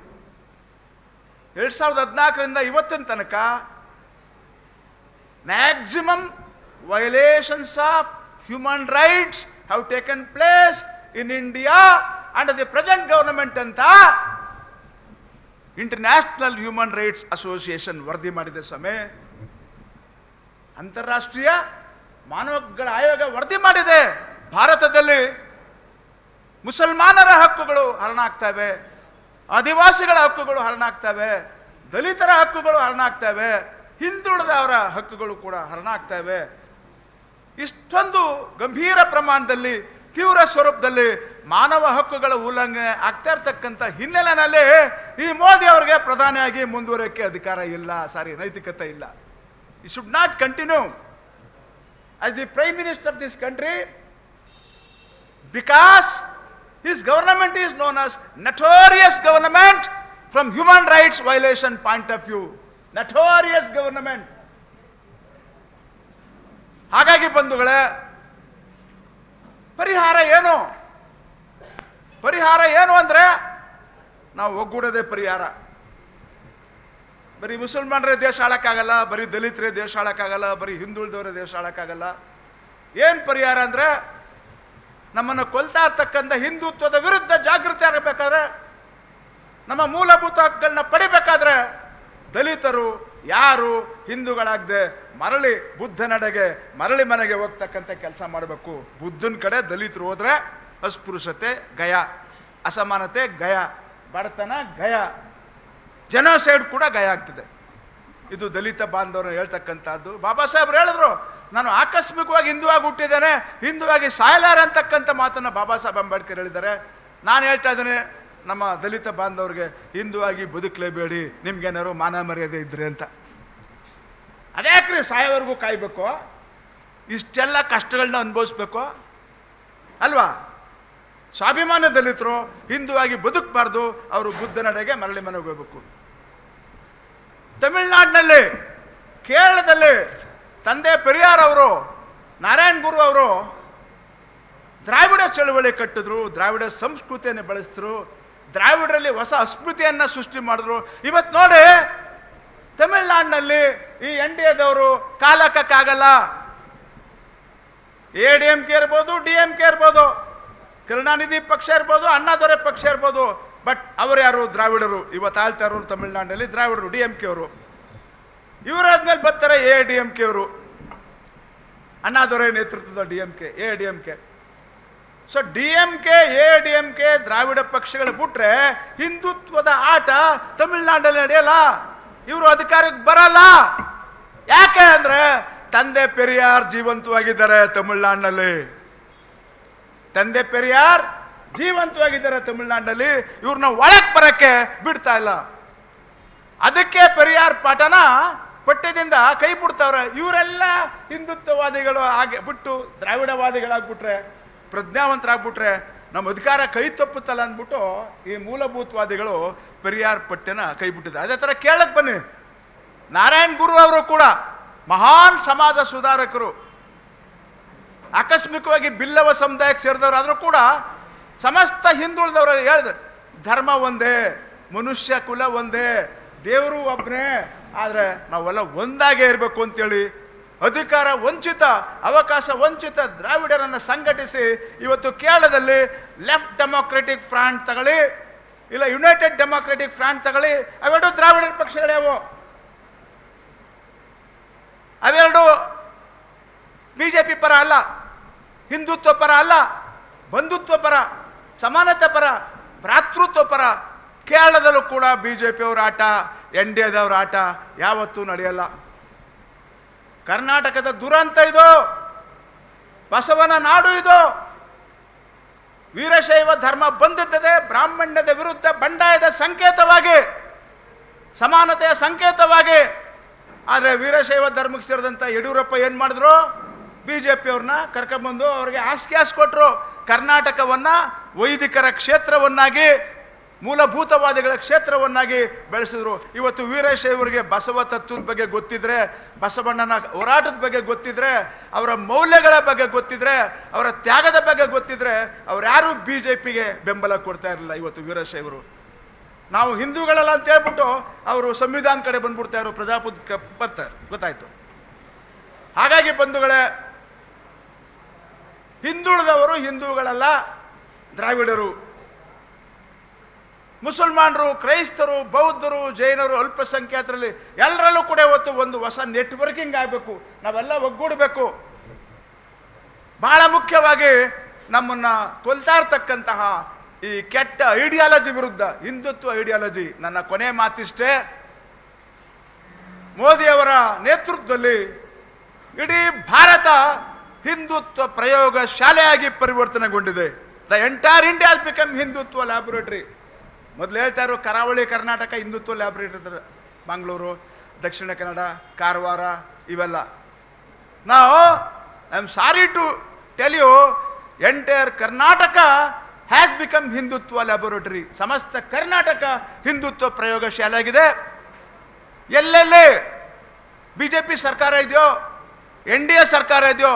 2014ರಿಂದ ಇವತ್ತಿನ ತನಕ maximum violations of human rights have taken place in India under the present government ಅಂತ ಇಂಟರ್ನ್ಯಾಷನಲ್ ಹ್ಯೂಮನ್ ರೈಟ್ಸ್ ಅಸೋಸಿಯೇಷನ್ ವರದಿ ಮಾಡಿದೆ ಸಮೇ. ಅಂತಾರಾಷ್ಟ್ರೀಯ ಮಾನವ ಹಕ್ಕುಗಳ ಆಯೋಗ ವರದಿ ಮಾಡಿದೆ. ಭಾರತದಲ್ಲಿ ಮುಸಲ್ಮಾನರ ಹಕ್ಕುಗಳು ಹರಣಾಗ್ತವೆ, ಆದಿವಾಸಿಗಳ ಹಕ್ಕುಗಳು ಹರಣಾಗ್ತವೆ, ದಲಿತರ ಹಕ್ಕುಗಳು ಹರಣಾಗ್ತವೆ, ಹಿಂದುಳಿದವರ ಹಕ್ಕುಗಳು ಕೂಡ ಹರಣಾಗ್ತವೆ. ಇಷ್ಟೊಂದು ಗಂಭೀರ ಪ್ರಮಾಣದಲ್ಲಿ, ತೀವ್ರ ಸ್ವರೂಪದಲ್ಲಿ ಮಾನವ ಹಕ್ಕುಗಳ ಉಲ್ಲಂಘನೆ ಆಗ್ತಾ ಇರ್ತಕ್ಕಂಥ ಹಿನ್ನೆಲೆಯಲ್ಲಿ ಈ ಮೋದಿ ಅವರಿಗೆ ಪ್ರಧಾನಿಯಾಗಿ ಮುಂದುವರಿಯೋಕ್ಕೆ ಅಧಿಕಾರ ಇಲ್ಲ, ನೈತಿಕತೆ ಇಲ್ಲ. ಈ should not continue as the Prime Minister of this country because his government is known as notorious government from human rights violation point of view. Notorious government. ಹಾಗಾಗಿ ಬಂಧುಗಳೇ, ಪರಿಹಾರ ಏನು ಅಂದ್ರೆ ನಾವು ಒಗ್ಗೂಡೋದೇ ಪರಿಹಾರ. ಬರೀ ಮುಸಲ್ಮಾನರೇ ದೇಶ ಆಳಕ್ಕಾಗಲ್ಲ, ಬರೀ ದಲಿತರೇ ದೇಶ ಆಳಕ್ಕಾಗಲ್ಲ, ಬರೀ ಹಿಂದುಳಿದವರೇ ದೇಶ ಆಳಕ್ಕಾಗಲ್ಲ. ಏನು ಪರಿಹಾರ ಅಂದರೆ ನಮ್ಮನ್ನು ಕೊಲ್ತಾ ಇರ್ತಕ್ಕಂಥ ಹಿಂದುತ್ವದ ವಿರುದ್ಧ ಜಾಗೃತಿ ಆಗಬೇಕಾದ್ರೆ, ನಮ್ಮ ಮೂಲಭೂತ ಹಕ್ಕುಗಳನ್ನ ಪಡಿಬೇಕಾದ್ರೆ ದಲಿತರು ಯಾರು ಹಿಂದೂಗಳಾಗದೆ ಮರಳಿ ಬುದ್ಧನೆಡೆಗೆ ಮರಳಿ ಮನೆಗೆ ಹೋಗ್ತಕ್ಕಂಥ ಕೆಲಸ ಮಾಡಬೇಕು. ಬುದ್ಧನ ಕಡೆ ದಲಿತರು ಹೋದರೆ ಅಸ್ಪೃಶ್ಯತೆ ಗಯ, ಅಸಮಾನತೆ ಗಯ, ಬಡತನ ಗಯ, ಜನಸೈಡ್ ಕೂಡ ಗಯ ಆಗ್ತದೆ. ಇದು ದಲಿತ ಬಾಂಧವರು ಹೇಳ್ತಕ್ಕಂಥದ್ದು. ಬಾಬಾ ಸಾಹೇಬ್ರು ಹೇಳಿದ್ರು, ನಾನು ಆಕಸ್ಮಿಕವಾಗಿ ಹಿಂದುವಾಗಿ ಹುಟ್ಟಿದ್ದೇನೆ, ಹಿಂದುವಾಗಿ ಸಾಯಲಾರೆ ಅಂತಕ್ಕಂಥ ಮಾತನ್ನು ಬಾಬಾ ಸಾಹೇಬ್ ಅಂಬೇಡ್ಕರ್ ಹೇಳಿದ್ದಾರೆ. ನಾನು ಹೇಳ್ತಾ ಇದ್ದೇನೆ ನಮ್ಮ ದಲಿತ ಬಾಂಧವ್ರಿಗೆ, ಹಿಂದುವಾಗಿ ಬದುಕಲೇಬೇಡಿ, ನಿಮ್ಗೇನಾದ್ರು ಮಾನ ಮರ್ಯಾದೆ ಇದ್ರೆ ಅಂತ. ಅದ್ಯಾಕ್ರಿ ಸಾಯೋವರೆಗೂ ಕಾಯ್ಬೇಕು, ಇಷ್ಟೆಲ್ಲ ಕಷ್ಟಗಳನ್ನ ಅನುಭವಿಸ್ಬೇಕು ಅಲ್ವಾ? ಸ್ವಾಭಿಮಾನ ದಲಿತರು ಹಿಂದುವಾಗಿ ಬದುಕಬಾರ್ದು, ಅವರು ಬುದ್ಧನೆಡೆಗೆ ಮರಳಿ ಮನೆಗೆ ಹೋಗ್ಬೇಕು. ತಮಿಳುನಾಡಿನಲ್ಲಿ, ಕೇರಳದಲ್ಲಿ ತಂದೆ ಪೆರಿಯಾರ್ ಅವರು, ನಾರಾಯಣ್ ಗುರು ಅವರು ದ್ರಾವಿಡ ಚಳವಳಿ ಕಟ್ಟಿದ್ರು, ದ್ರಾವಿಡ ಸಂಸ್ಕೃತಿಯನ್ನು ಬೆಳೆಸಿದ್ರು, ದ್ರಾವಿಡರಲ್ಲಿ ಹೊಸ ಅಸ್ಮಿತೆಯನ್ನು ಸೃಷ್ಟಿ ಮಾಡಿದ್ರು. ಇವತ್ತು ನೋಡಿ ತಮಿಳುನಾಡಿನಲ್ಲಿ ಈ NDAದವರು ಕಾಲಕ್ಕಾಗಲ್ಲ. ADMK ಇರ್ಬೋದು, DMK ಇರ್ಬೋದು, ಕರುಣಾನಿಧಿ ಪಕ್ಷ ಇರ್ಬೋದು, ಅಣ್ಣಾದೊರೆ ಪಕ್ಷ ಇರ್ಬೋದು, ಬಟ್ ಅವರು ಯಾರು? ದ್ರಾವಿಡರು. ಇವತ್ತು ಆಳ್ತಾ ಇರೋರು ತಮಿಳುನಾಡಿನಲ್ಲಿ ದ್ರಾವಿಡರು, DMK ಅವರು. ಇವರಾದ್ಮೇಲೆ ಬರ್ತಾರೆ AIADMK ಅವರು, ಅಣ್ಣಾದೊರೆ ನೇತೃತ್ವದ DMK, AIADMK. So DMK, AIADMK ದ್ರಾವಿಡ ಪಕ್ಷಗಳು ಬಿಟ್ರೆ ಹಿಂದುತ್ವದ ಆಟ ತಮಿಳುನಾಡಲ್ಲಿ ನಡೆಯಲ್ಲ. ಇವರು ಅಧಿಕಾರಕ್ಕೆ ಬರಲ್ಲ. ಯಾಕೆ ಅಂದ್ರೆ ತಂದೆ ಪೆರಿಯಾರ್ ಜೀವಂತವಾಗಿದ್ದಾರೆ ತಮಿಳುನಾಡಿನಲ್ಲಿ. ತಂದೆ ಪೆರಿಯಾರ್ ಜೀವಂತವಾಗಿದ್ದಾರೆ ತಮಿಳುನಾಡಿನಲ್ಲಿ. ಇವ್ರನ್ನ ಒಳಕ್ಕೆ ಬರಕ್ಕೆ ಬಿಡ್ತಾ ಇಲ್ಲ. ಅದಕ್ಕೆ ಪೆರಿಯಾರ್ ಪಾಠನ ಪಠ್ಯದಿಂದ ಕೈ ಬಿಡ್ತಾವ್ರೆ. ಇವರೆಲ್ಲ ಹಿಂದುತ್ವವಾದಿಗಳು ಹಾಗೆ ಬಿಟ್ಟು ದ್ರಾವಿಡವಾದಿಗಳಾಗ್ಬಿಟ್ರೆ, ಪ್ರಜ್ಞಾವಂತರಾಗ್ಬಿಟ್ರೆ ನಮ್ಮ ಅಧಿಕಾರ ಕೈ ತಪ್ಪುತ್ತಲ್ಲ ಅಂದ್ಬಿಟ್ಟು ಈ ಮೂಲಭೂತವಾದಿಗಳು ಪೆರಿಯಾರ್ ಪಠ್ಯನ ಕೈ ಬಿಟ್ಟಿದ್ದಾರೆ. ಅದೇ ಥರ ಕೇಳಕ್ಕೆ ಬನ್ನಿ, ನಾರಾಯಣ್ ಗುರು ಅವರು ಕೂಡ ಮಹಾನ್ ಸಮಾಜ ಸುಧಾರಕರು, ಆಕಸ್ಮಿಕವಾಗಿ ಬಿಲ್ಲವ ಸಮುದಾಯಕ್ಕೆ ಸೇರಿದವರು ಆದರೂ ಕೂಡ ಸಮಸ್ತ ಹಿಂದುಳಿದವರು ಹೇಳಿದೆ, ಧರ್ಮ ಒಂದೇ, ಮನುಷ್ಯ ಕುಲ ಒಂದೇ, ದೇವರು ಒಬ್ಬನೇ, ಆದರೆ ನಾವೆಲ್ಲ ಒಂದಾಗೇ ಇರಬೇಕು ಅಂತೇಳಿ ಅಧಿಕಾರ ವಂಚಿತ, ಅವಕಾಶ ವಂಚಿತ ದ್ರಾವಿಡರನ್ನು ಸಂಘಟಿಸಿ ಇವತ್ತು ಕೇರಳದಲ್ಲಿ ಲೆಫ್ಟ್ ಡೆಮೊಕ್ರೆಟಿಕ್ ಫ್ರಂಟ್ ತಗೊಳ್ಳಿ, ಇಲ್ಲ ಯುನೈಟೆಡ್ ಡೆಮೊಕ್ರೆಟಿಕ್ ಫ್ರಂಟ್ ತಗೊಳ್ಳಿ, ಅವೆರಡು ದ್ರಾವಿಡರ ಪಕ್ಷಗಳೇವು. ಅವೆರಡು BJP ಪರ ಅಲ್ಲ, ಹಿಂದುತ್ವ ಪರ ಅಲ್ಲ, ಬಂಧುತ್ವ ಪರ, ಸಮಾನತೆ ಪರ, ಭ್ರಾತೃತ್ವ ಪರ. ಕೇರಳದಲ್ಲೂ ಕೂಡ BJP ಅವರ ಆಟ, NDAದವರ ಆಟ ಯಾವತ್ತೂ ನಡೆಯಲ್ಲ. ಕರ್ನಾಟಕದ ದುರಂತ ಇದು, ಬಸವನ ನಾಡು ಇದು. ವೀರಶೈವ ಧರ್ಮ ಬಂಧುತ್ತದೆ, ಬ್ರಾಹ್ಮಣ್ಯದ ವಿರುದ್ಧ ಬಂಡಾಯದ ಸಂಕೇತವಾಗಿ, ಸಮಾನತೆಯ ಸಂಕೇತವಾಗಿ. ಆದರೆ ವೀರಶೈವ ಧರ್ಮಕ್ಕೆ ಸೇರಿದಂಥ ಯಡಿಯೂರಪ್ಪ ಏನು ಮಾಡಿದ್ರು? BJP ಅವ್ರನ್ನ ಕರ್ಕೊಂಡ್ಬಂದು ಅವ್ರಿಗೆ ಆಸ್ಕ್ಯಾಸ್ ಕೊಟ್ಟರು. ಕರ್ನಾಟಕವನ್ನು ವೈದಿಕರ ಕ್ಷೇತ್ರವನ್ನಾಗಿ, ಮೂಲಭೂತವಾದಿಗಳ ಕ್ಷೇತ್ರವನ್ನಾಗಿ ಬೆಳೆಸಿದ್ರು. ಇವತ್ತು ವೀರಶೈವರಿಗೆ ಬಸವ ತತ್ವದ ಬಗ್ಗೆ ಗೊತ್ತಿದ್ರೆ, ಬಸವಣ್ಣನ ಹೋರಾಟದ ಬಗ್ಗೆ ಗೊತ್ತಿದ್ರೆ, ಅವರ ಮೌಲ್ಯಗಳ ಬಗ್ಗೆ ಗೊತ್ತಿದ್ರೆ, ಅವರ ತ್ಯಾಗದ ಬಗ್ಗೆ ಗೊತ್ತಿದ್ರೆ ಅವ್ರ್ಯಾರು BJPಗೆ ಬೆಂಬಲ ಕೊಡ್ತಾ ಇರಲಿಲ್ಲ. ಇವತ್ತು ವೀರಶೈವರು ನಾವು ಹಿಂದೂಗಳಲ್ಲ ಅಂತ ಹೇಳ್ಬಿಟ್ಟು ಅವರು ಸಂವಿಧಾನ ಕಡೆ ಬಂದ್ಬಿಡ್ತಾ ಇರೋ, ಪ್ರಜಾಪ್ರಭುತ್ವಕ್ಕೆ ಬರ್ತಾರೆ, ಗೊತ್ತಾಯ್ತು. ಹಾಗಾಗಿ ಬಂಧುಗಳೇ, ಹಿಂದುಳಿದವರು ಹಿಂದೂಗಳಲ್ಲ, ದ್ರಾವಿಡರು. ಮುಸಲ್ಮಾನರು, ಕ್ರೈಸ್ತರು, ಬೌದ್ಧರು, ಜೈನರು, ಅಲ್ಪಸಂಖ್ಯಾತರಲ್ಲಿ ಎಲ್ಲರಲ್ಲೂ ಕೂಡ ಇವತ್ತು ಒಂದು ಹೊಸ ನೆಟ್ವರ್ಕಿಂಗ್ ಆಗಬೇಕು. ನಾವೆಲ್ಲ ಒಗ್ಗೂಡಬೇಕು. ಬಹಳ ಮುಖ್ಯವಾಗಿ ನಮ್ಮನ್ನು ಕೊಲ್ತಾ ಇರ್ತಕ್ಕಂತಹ ಈ ಕೆಟ್ಟ ಐಡಿಯಾಲಜಿ ವಿರುದ್ಧ, ಹಿಂದುತ್ವ ಐಡಿಯಾಲಜಿ. ನನ್ನ ಕೊನೆ ಮಾತಿಷ್ಟೇ, ಮೋದಿಯವರ ನೇತೃತ್ವದಲ್ಲಿ ಇಡೀ ಭಾರತ ಹಿಂದುತ್ವ ಪ್ರಯೋಗ ಶಾಲೆಯಾಗಿ ಪರಿವರ್ತನೆಗೊಂಡಿದೆ. The entire India has become Hindutva laboratory. ಮೊದಲು ಹೇಳ್ತಾ ಇರೋ ಕರಾವಳಿ ಕರ್ನಾಟಕ ಹಿಂದುತ್ವ ಲ್ಯಾಬೊರೇಟರಿ ಇದ್ದಾರೆ, ಮಂಗಳೂರು, ದಕ್ಷಿಣ ಕನ್ನಡ, ಕಾರವಾರ, ಇವೆಲ್ಲ. ನಾವು I am sorry to tell you, entire Karnataka has become Hindutva laboratory. ಸಮಸ್ತ ಕರ್ನಾಟಕ ಹಿಂದುತ್ವ ಪ್ರಯೋಗ ಶಾಲೆ ಆಗಿದೆ. ಎಲ್ಲೆಲ್ಲಿ BJP ಸರ್ಕಾರ ಇದೆಯೋ, NDA ಸರ್ಕಾರ ಇದೆಯೋ,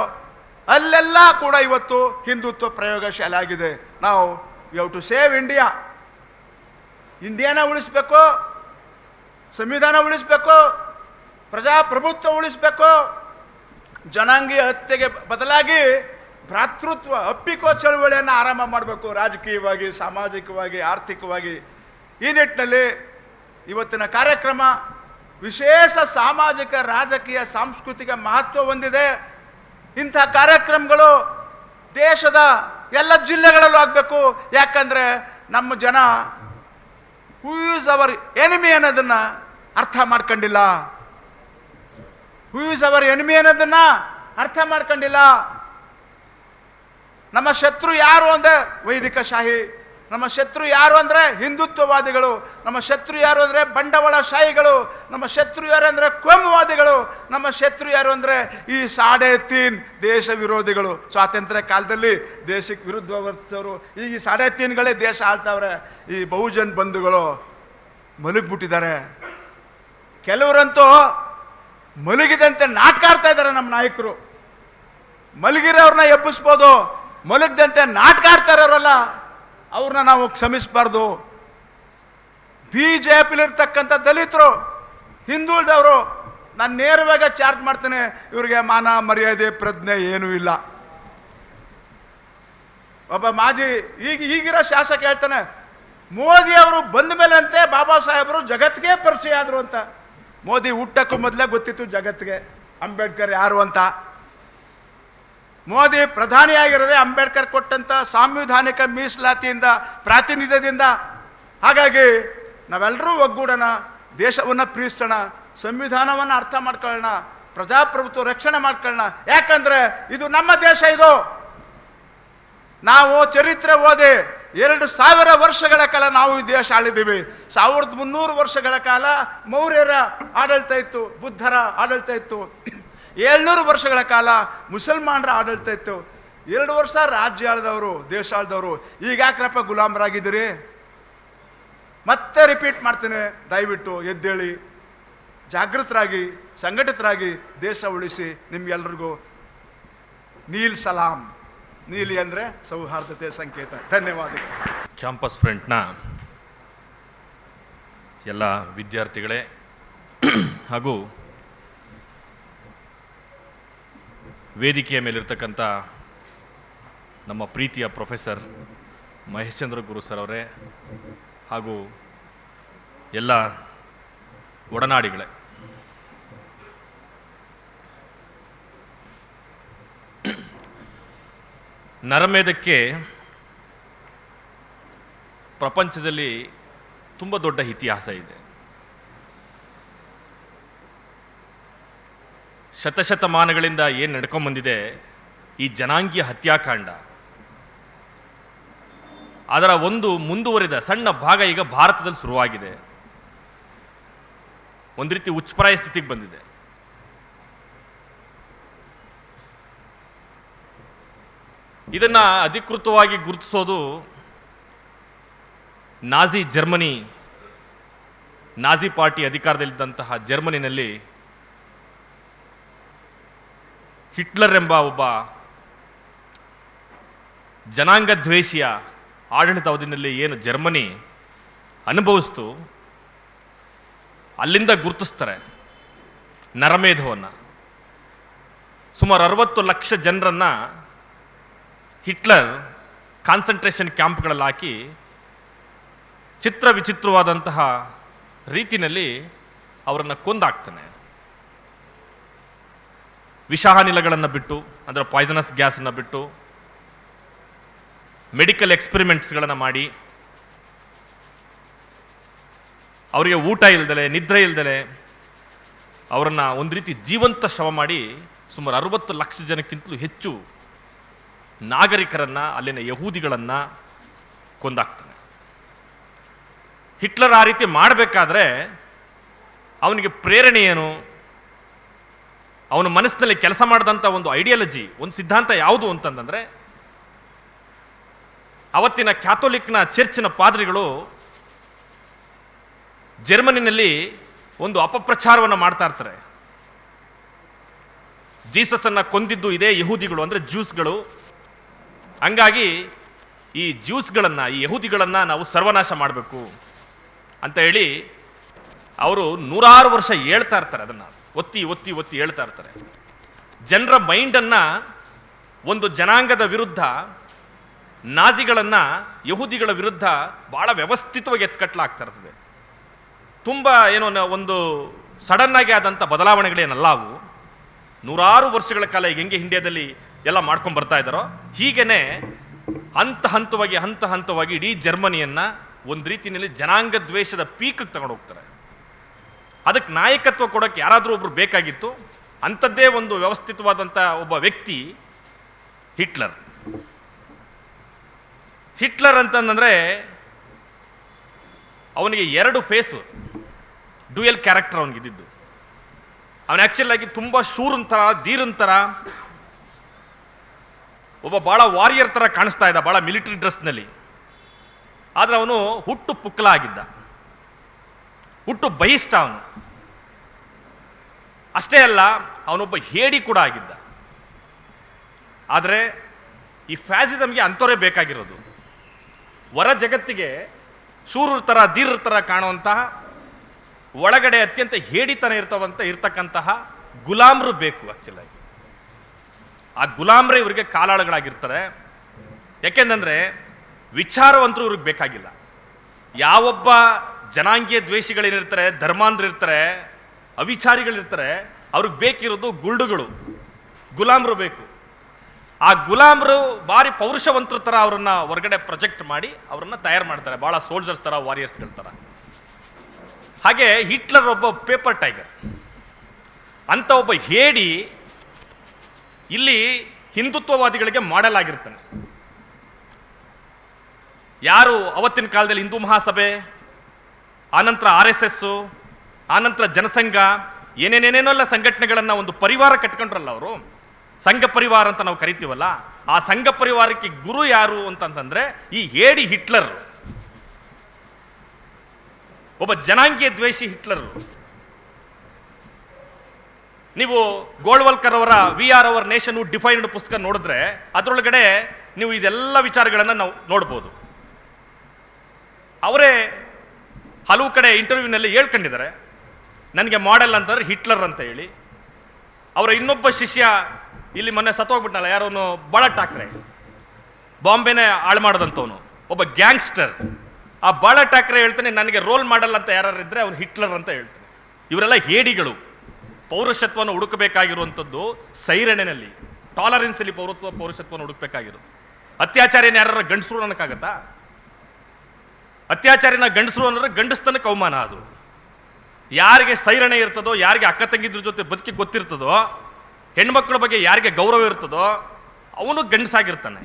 ಅಲ್ಲೆಲ್ಲ ಕೂಡ ಇವತ್ತು ಹಿಂದುತ್ವ ಪ್ರಯೋಗ ಶಾಲೆ ಆಗಿದೆ. ನಾವು we have to save India. ಇಂಡಿಯಾನ ಉಳಿಸ್ಬೇಕು, ಸಂವಿಧಾನ ಉಳಿಸ್ಬೇಕು, ಪ್ರಜಾಪ್ರಭುತ್ವ ಉಳಿಸ್ಬೇಕು. ಜನಾಂಗೀಯ ಹತ್ಯೆಗೆ ಬದಲಾಗಿ ಭ್ರಾತೃತ್ವ, ಅಪ್ಪಿಕೋ ಚಳುವಳಿಯನ್ನು ಆರಂಭ ಮಾಡಬೇಕು, ರಾಜಕೀಯವಾಗಿ, ಸಾಮಾಜಿಕವಾಗಿ, ಆರ್ಥಿಕವಾಗಿ. ಈ ನಿಟ್ಟಿನಲ್ಲಿ ಇವತ್ತಿನ ಕಾರ್ಯಕ್ರಮ ವಿಶೇಷ ಸಾಮಾಜಿಕ, ರಾಜಕೀಯ, ಸಾಂಸ್ಕೃತಿಕ ಮಹತ್ವ ಹೊಂದಿದೆ. ಇಂಥ ಕಾರ್ಯಕ್ರಮಗಳು ದೇಶದ ಎಲ್ಲ ಜಿಲ್ಲೆಗಳಲ್ಲೂ ಆಗಬೇಕು. ಯಾಕಂದರೆ ನಮ್ಮ ಜನ ಹೂ ಈಸ್ ಅವರ್ ಎನಿಮಿ ಅನ್ನೋದನ್ನು ಅರ್ಥ ಮಾಡ್ಕೊಂಡಿಲ್ಲ. ಹೂ ಈಸ್ ಅವರ್ ಎನಿಮಿ ಅನ್ನೋದನ್ನು ಅರ್ಥ ಮಾಡ್ಕೊಂಡಿಲ್ಲ. ನಮ್ಮ ಶತ್ರು ಯಾರು ಅಂದರೆ ವೈದಿಕ ಶಾಹಿ, ನಮ್ಮ ಶತ್ರು ಯಾರು ಅಂದರೆ ಹಿಂದುತ್ವವಾದಿಗಳು, ನಮ್ಮ ಶತ್ರು ಯಾರು ಅಂದರೆ ಬಂಡವಾಳ ಶಾಹಿಗಳು, ನಮ್ಮ ಶತ್ರು ಯಾರು ಅಂದರೆ ಕೋಮುವಾದಿಗಳು, ನಮ್ಮ ಶತ್ರು ಯಾರು ಅಂದರೆ ಈ 3.5 ದೇಶ ವಿರೋಧಿಗಳು. ಸ್ವಾತಂತ್ರ್ಯ ಕಾಲದಲ್ಲಿ ದೇಶಕ್ಕೆ ವಿರುದ್ಧ ವರ್ತಿಸೋರು, ಈಗ ಈ 3.5ಗಳೇ ದೇಶ ಆಳ್ತಾವ್ರೆ. ಈ ಬಹುಜನ್ ಬಂಧುಗಳು ಮಲಗಿಬಿಟ್ಟಿದ್ದಾರೆ. ಕೆಲವರಂತೂ ಮಲಗಿದಂತೆ ನಾಟಕ ಆಡ್ತಾ ಇದ್ದಾರೆ. ನಮ್ಮ ನಾಯಕರು ಮಲಗಿರೋರನ್ನ ಎಬ್ಬಿಸ್ಬೋದು, ಮಲಗದಂತೆ ನಾಟಕ ಆಡ್ತಾರವರಲ್ಲ, ಅವ್ರನ್ನ ನಾವು ಕ್ಷಮಿಸಬಾರ್ದು. BJPಲಿರ್ತಕ್ಕಂಥ ದಲಿತರು, ಹಿಂದುಳಿದವರು, ನಾನು ನೇರವಾಗಿ ಚಾರ್ಜ್ ಮಾಡ್ತೇನೆ, ಇವರಿಗೆ ಮಾನ ಮರ್ಯಾದೆ ಪ್ರಜ್ಞೆ ಏನೂ ಇಲ್ಲ. ಒಬ್ಬ ಮಾಜಿ ಈಗಿರೋ ಶಾಸಕ ಹೇಳ್ತಾನೆ, ಮೋದಿ ಅವರು ಬಂದ ಮೇಲೆ ಅಂತೆ ಬಾಬಾ ಸಾಹೇಬರು ಜಗತ್ತಿಗೆ ಪರಿಚಯ ಆದರು ಅಂತ. ಮೋದಿ ಹುಟ್ಟಕ್ಕೂ ಮೊದಲೇ ಗೊತ್ತಿತ್ತು ಜಗತ್ತಿಗೆ ಅಂಬೇಡ್ಕರ್ ಯಾರು ಅಂತ. ಮೋದಿ ಪ್ರಧಾನಿಯಾಗಿರೋದೇ ಅಂಬೇಡ್ಕರ್ ಕೊಟ್ಟಂತ ಸಾಂವಿಧಾನಿಕ ಮೀಸಲಾತಿಯಿಂದ, ಪ್ರಾತಿನಿಧ್ಯದಿಂದ. ಹಾಗಾಗಿ ನಾವೆಲ್ಲರೂ ಒಗ್ಗೂಡೋಣ, ದೇಶವನ್ನು ಪ್ರೀತಿಸೋಣ, ಸಂವಿಧಾನವನ್ನು ಅರ್ಥ ಮಾಡ್ಕೊಳ್ಳೋಣ, ಪ್ರಜಾಪ್ರಭುತ್ವ ರಕ್ಷಣೆ ಮಾಡ್ಕೊಳ್ಳೋಣ. ಯಾಕಂದ್ರೆ ಇದು ನಮ್ಮ ದೇಶ. ಇದು ನಾವು ಚರಿತ್ರೆ ಓದಿ 2000 ವರ್ಷಗಳ ಕಾಲ ನಾವು ಈ ದೇಶ ಆಳಿದ್ದೀವಿ. 1300 ವರ್ಷಗಳ ಕಾಲ ಮೌರ್ಯರ ಆಡಳಿತ ಇತ್ತು, ಬುದ್ಧರ ಆಡಳಿತ ಇತ್ತು. 700 ವರ್ಷಗಳ ಕಾಲ ಮುಸಲ್ಮಾನರ ಆಡಳಿತ ಇತ್ತು. 2 ವರ್ಷ ರಾಜ್ಯ ಆಳಿದವರು, ದೇಶ ಆಳಿದವರು. ಈಗ ಯಾಕ್ರಪ್ಪ ಗುಲಾಮರಾಗಿದ್ದೀರಿ? ಮತ್ತೆ ರಿಪೀಟ್ ಮಾಡ್ತೇನೆ, ದಯವಿಟ್ಟು ಎದ್ದೇಳಿ, ಜಾಗೃತರಾಗಿ, ಸಂಘಟಿತರಾಗಿ ದೇಶ ಉಳಿಸಿ. ನಿಮ್ಗೆಲ್ರಿಗೂ ನೀಲ್ ಸಲಾಂ. ನೀಲಿ ಅಂದರೆ ಸೌಹಾರ್ದತೆ ಸಂಕೇತ. ಧನ್ಯವಾದಗಳು. ಕ್ಯಾಂಪಸ್ ಫ್ರಂಟ್ನ ಎಲ್ಲ ವಿದ್ಯಾರ್ಥಿಗಳೇ ಹಾಗೂ ವೇದಿಕೆಯ ಮೇಲಿರ್ತಕ್ಕಂಥ ನಮ್ಮ ಪ್ರೀತಿಯ ಪ್ರೊಫೆಸರ್ ಮಹೇಶ್ ಚಂದ್ರ ಗುರು ಸರ್ ಅವರೇ ಹಾಗೂ ಎಲ್ಲ ಒಡನಾಡಿಗಳೇ, ನರಮೇಧಕ್ಕೆ ಪ್ರಪಂಚದಲ್ಲಿ ತುಂಬ ದೊಡ್ಡ ಇತಿಹಾಸ ಇದೆ. ಶತಶತಮಾನಗಳಿಂದ ಏನು ನಡ್ಕೊಂಬಂದಿದೆ ಈ ಜನಾಂಗೀಯ ಹತ್ಯಾಕಾಂಡ, ಅದರ ಒಂದು ಮುಂದುವರಿದ ಸಣ್ಣ ಭಾಗ ಈಗ ಭಾರತದಲ್ಲಿ ಶುರುವಾಗಿದೆ. ಒಂದು ರೀತಿ ಉಚ್ಛ್ರಾಯ ಸ್ಥಿತಿಗೆ ಬಂದಿದೆ. ಇದನ್ನು ಅಧಿಕೃತವಾಗಿ ಗುರುತಿಸೋದು ನಾಜಿ ಪಾರ್ಟಿ ಅಧಿಕಾರದಲ್ಲಿದ್ದಂತಹ ಜರ್ಮನಿನಲ್ಲಿ ಹಿಟ್ಲರ್ ಎಂಬ ಒಬ್ಬ ಜನಾಂಗ ದ್ವೇಷಿಯ ಆಡಳಿತಾವಧಿಯಲ್ಲಿ ಏನು ಜರ್ಮನಿ ಅನುಭವಿಸ್ತು, ಅಲ್ಲಿಂದ ಗುರುತಿಸ್ತಾರೆ ನರಮೇಧವನ್ನು. ಸುಮಾರು 60 ಲಕ್ಷ ಜನರನ್ನು ಹಿಟ್ಲರ್ ಕಾನ್ಸಂಟ್ರೇಷನ್ ಕ್ಯಾಂಪ್ಗಳಲ್ಲಿ ಹಾಕಿ ವಿಚಿತ್ರವಾದಂತಹ ರೀತಿಯಲ್ಲಿ ಅವರನ್ನು ಕೊಂದಾಕ್ತಾನೆ. ವಿಷಾನಿಲಗಳನ್ನು ಬಿಟ್ಟು, ಅಂದರೆ ಪಾಯ್ಸನಸ್ ಗ್ಯಾಸನ್ನು ಬಿಟ್ಟು, ಮೆಡಿಕಲ್ ಎಕ್ಸ್ಪೆರಿಮೆಂಟ್ಸ್ಗಳನ್ನು ಮಾಡಿ, ಅವರಿಗೆ ಊಟ ಇಲ್ದಲೆ, ನಿದ್ರೆ ಇಲ್ದಲೆ ಅವರನ್ನು ಒಂದು ರೀತಿ ಜೀವಂತ ಶವ ಮಾಡಿ ಸುಮಾರು 60 ಲಕ್ಷ ಜನಕ್ಕಿಂತಲೂ ಹೆಚ್ಚು ನಾಗರಿಕರನ್ನು, ಅಲ್ಲಿನ ಯಹೂದಿಗಳನ್ನು ಕೊಂದಾಕ್ತಾನೆ. ಹಿಟ್ಲರ್ ಆ ರೀತಿ ಮಾಡಬೇಕಾದ್ರೆ ಅವನಿಗೆ ಪ್ರೇರಣೆ ಏನು, ಅವನ ಮನಸ್ಸಿನಲ್ಲಿ ಕೆಲಸ ಮಾಡಿದಂಥ ಒಂದು ಐಡಿಯಾಲಜಿ, ಒಂದು ಸಿದ್ಧಾಂತ ಯಾವುದು ಅಂತಂದರೆ, ಅವತ್ತಿನ ಕ್ಯಾಥೋಲಿಕ್ನ ಚರ್ಚಿನ ಪಾದ್ರಿಗಳು ಜರ್ಮನಿನಲ್ಲಿ ಒಂದು ಅಪಪ್ರಚಾರವನ್ನು ಮಾಡ್ತಾ ಇರ್ತಾರೆ. ಜೀಸಸನ್ನು ಕೊಂದಿದ್ದು ಇದೇ ಯಹೂದಿಗಳು, ಅಂದರೆ ಜ್ಯೂಸ್ಗಳು. ಹಂಗಾಗಿ ಈ ಜ್ಯೂಸ್ಗಳನ್ನು, ಈ ಯಹೂದಿಗಳನ್ನು ನಾವು ಸರ್ವನಾಶ ಮಾಡಬೇಕು ಅಂತ ಹೇಳಿ ಅವರು 100 ವರ್ಷ ಹೇಳ್ತಾ ಇರ್ತಾರೆ. ಅದನ್ನು ಒತ್ತಿ ಒತ್ತಿ ಒತ್ತಿ ಹೇಳ್ತಾ ಇರ್ತಾರೆ. ಜನರ ಮೈಂಡನ್ನು ಒಂದು ಜನಾಂಗದ ವಿರುದ್ಧ, ನಾಜಿಗಳನ್ನು ಯಹೂದಿಗಳ ವಿರುದ್ಧ ಭಾಳ ವ್ಯವಸ್ಥಿತವಾಗಿ ಎತ್ಕಟ್ಟಲಾಗ್ತಾ ಇರ್ತದೆ. ತುಂಬ ಏನೋ ಒಂದು ಸಡನ್ನಾಗಿ ಆದಂಥ ಬದಲಾವಣೆಗಳೇನಲ್ಲ ಅವು. 100 ವರ್ಷಗಳ ಕಾಲ ಈಗ ಹೆಂಗೆ ಇಂಡಿಯಾದಲ್ಲಿ ಎಲ್ಲ ಮಾಡ್ಕೊಂಡು ಬರ್ತಾ ಇದ್ದಾರೋ ಹೀಗೇನೆ ಹಂತ ಹಂತವಾಗಿ ಇಡೀ ಜರ್ಮನಿಯನ್ನು ಒಂದು ರೀತಿಯಲ್ಲಿ ಜನಾಂಗ ದ್ವೇಷದ ಪೀಕಿಗೆ ತಗೊಂಡು ಹೋಗ್ತಾರೆ. ಅದಕ್ಕೆ ನಾಯಕತ್ವ ಕೊಡೋಕ್ಕೆ ಯಾರಾದರೂ ಒಬ್ರು ಬೇಕಾಗಿತ್ತು. ಅಂಥದ್ದೇ ಒಂದು ವ್ಯವಸ್ಥಿತವಾದಂಥ ಒಬ್ಬ ವ್ಯಕ್ತಿ ಹಿಟ್ಲರ್ ಅಂತಂದರೆ ಅವನಿಗೆ 2 ಫೇಸು, ಡ್ಯೂಯಲ್ ಕ್ಯಾರೆಕ್ಟರ್ ಅವನಿಗಿದ್ದು. ಅವನು ಆ್ಯಕ್ಚುಲ್ ಆಗಿ ತುಂಬ ಶೂರನ್ ಥರ, ಧೀರನ್ ಥರ, ಒಬ್ಬ ಭಾಳ ವಾರಿಯರ್ ಥರ ಕಾಣಿಸ್ತಾ ಇದ್ದ, ಭಾಳ ಮಿಲಿಟರಿ ಡ್ರೆಸ್ನಲ್ಲಿ. ಆದರೆ ಅವನು ಹುಟ್ಟು ಪುಕ್ಕಲ ಆಗಿದ್ದ, ಹುಟ್ಟು ಬಹಿಷ್ಠ ಅವನು. ಅಷ್ಟೇ ಅಲ್ಲ, ಅವನೊಬ್ಬ ಹೇಡಿ ಕೂಡ ಆಗಿದ್ದ. ಆದರೆ ಈ ಫ್ಯಾಸಿಸಮ್ಗೆ ಅಂಥವರೇ ಬೇಕಾಗಿರೋದು. ಹೊರ ಜಗತ್ತಿಗೆ ಶೂರರ ಥರ, ಧೀರರ ಥರ ಕಾಣುವಂತಹ, ಒಳಗಡೆ ಅತ್ಯಂತ ಹೇಡಿತನ ಇರ್ತಕ್ಕಂತಹ ಗುಲಾಮರು ಬೇಕು. ಆ್ಯಕ್ಚುಲಾಗಿ ಆ ಗುಲಾಮರೇ ಇವರಿಗೆ ಕಾಲಾಳುಗಳಾಗಿರ್ತಾರೆ. ಯಾಕೆಂದರೆ ವಿಚಾರವಂತರು ಇವ್ರಿಗೆ ಬೇಕಾಗಿಲ್ಲ. ಯಾವೊಬ್ಬ ಜನಾಂಗೀಯ ದ್ವೇಷಿಗಳೇನಿರ್ತಾರೆ, ಧರ್ಮಾಂಧರಿರ್ತಾರೆ, ಅವಿಚಾರಿಗಳಿರ್ತಾರೆ, ಅವ್ರಿಗೆ ಬೇಕಿರೋದು ಗುಲ್ಡುಗಳು, ಗುಲಾಮ್ರು ಬೇಕು. ಆ ಗುಲಾಮ್ರು ಭಾರಿ ಪೌರುಷವಂತರ ಥರ ಅವರನ್ನು ಹೊರಗಡೆ ಪ್ರೊಜೆಕ್ಟ್ ಮಾಡಿ ಅವರನ್ನು ತಯಾರು ಮಾಡ್ತಾರೆ, ಭಾಳ ಸೋಲ್ಜರ್ಸ್ ಥರ, ವಾರಿಯರ್ಸ್ಗಳ ಥರ. ಹಾಗೆ ಹಿಟ್ಲರ್ ಒಬ್ಬ ಪೇಪರ್ ಟೈಗರ್ ಅಂತ ಒಬ್ಬ ಹೇಡಿ ಇಲ್ಲಿ ಹಿಂದುತ್ವವಾದಿಗಳಿಗೆ ಮಾಡೆಲ್ ಆಗಿರ್ತಾನೆ. ಯಾರು ಅವತ್ತಿನ ಕಾಲದಲ್ಲಿ ಹಿಂದೂ ಮಹಾಸಭೆ, ಆನಂತರ RSS, ಆನಂತರ ಜನಸಂಘ, ಏನೇನೇನೇನೆಲ್ಲ ಸಂಘಟನೆಗಳನ್ನು ಒಂದು ಪರಿವಾರ ಕಟ್ಕೊಂಡ್ರಲ್ಲ ಅವರು, ಸಂಘ ಪರಿವಾರ ಅಂತ ನಾವು ಕರಿತೀವಲ್ಲ, ಆ ಸಂಘ ಪರಿವಾರಕ್ಕೆ ಗುರು ಯಾರು ಅಂತಂತಂದ್ರೆ ಈ ಹೇಡಿ ಹಿಟ್ಲರ್, ಒಬ್ಬ ಜನಾಂಗೀಯ ದ್ವೇಷಿ ಹಿಟ್ಲರ್. ನೀವು ಗೋಳ್ವಲ್ಕರ್ ಅವರ VR ಅವರ್ ನೇಷನ್ ಡಿಫೈನ್ಡ್ ಪುಸ್ತಕ ನೋಡಿದ್ರೆ ಅದರೊಳಗಡೆ ನೀವು ಇದೆಲ್ಲ ವಿಚಾರಗಳನ್ನು ನಾವು ನೋಡ್ಬೋದು. ಅವರೇ ಹಲವು ಕಡೆ ಇಂಟರ್ವ್ಯೂನಲ್ಲಿ ಹೇಳ್ಕೊಂಡಿದ್ದಾರೆ, ನನಗೆ ಮಾಡೆಲ್ ಅಂತಂದ್ರೆ ಹಿಟ್ಲರ್ ಅಂತ ಹೇಳಿ. ಅವರ ಇನ್ನೊಬ್ಬ ಶಿಷ್ಯ ಇಲ್ಲಿ ಮೊನ್ನೆ ಸತ್ತೋಗ್ಬಿಟ್ನಲ್ಲ, ಯಾರವನು, ಬಾಳ ಠಾಕ್ರೆ, ಬಾಂಬೆನೇ ಹಾಳು ಮಾಡೋದಂಥವನು, ಒಬ್ಬ ಗ್ಯಾಂಗ್ಸ್ಟರ್. ಆ ಬಾಳ ಠಾಕ್ರೆ ಹೇಳ್ತಾನೆ, ನನಗೆ ರೋಲ್ ಮಾಡಲ್ ಅಂತ ಯಾರು ಇದ್ರೆ ಅವ್ನು ಹಿಟ್ಲರ್ ಅಂತ ಹೇಳ್ತಾನೆ. ಇವರೆಲ್ಲ ಹೇಡಿಗಳು. ಪೌರುಷತ್ವವನ್ನು ಹುಡುಕಬೇಕಾಗಿರುವಂಥದ್ದು ಸೈರಣೆನಲ್ಲಿ, ಟಾಲರೆನ್ಸಲ್ಲಿ ಪೌರುಷತ್ವವನ್ನು ಹುಡುಕಬೇಕಾಗಿರೋದು. ಅತ್ಯಾಚಾರ್ಯನ ಯಾರು ಗಂಡಸರು ಅನ್ನೋಕ್ಕಾಗತ್ತಾ? ಅತ್ಯಾಚಾರ್ಯನ ಗಂಡಸರು ಅನ್ನೋದ್ರೆ ಗಂಡಸ್ತನಕ್ಕೆ ಅವಮಾನ. ಅದು ಯಾರಿಗೆ ಸೈರಣೆ ಇರ್ತದೋ, ಯಾರಿಗೆ ಅಕ್ಕ ತಂಗಿದ್ರ ಜೊತೆ ಬದುಕಿ ಗೊತ್ತಿರ್ತದೋ, ಹೆಣ್ಮಕ್ಳ ಬಗ್ಗೆ ಯಾರಿಗೆ ಗೌರವ ಇರ್ತದೋ ಅವನು ಗಂಡಸಾಗಿರ್ತಾನೆ.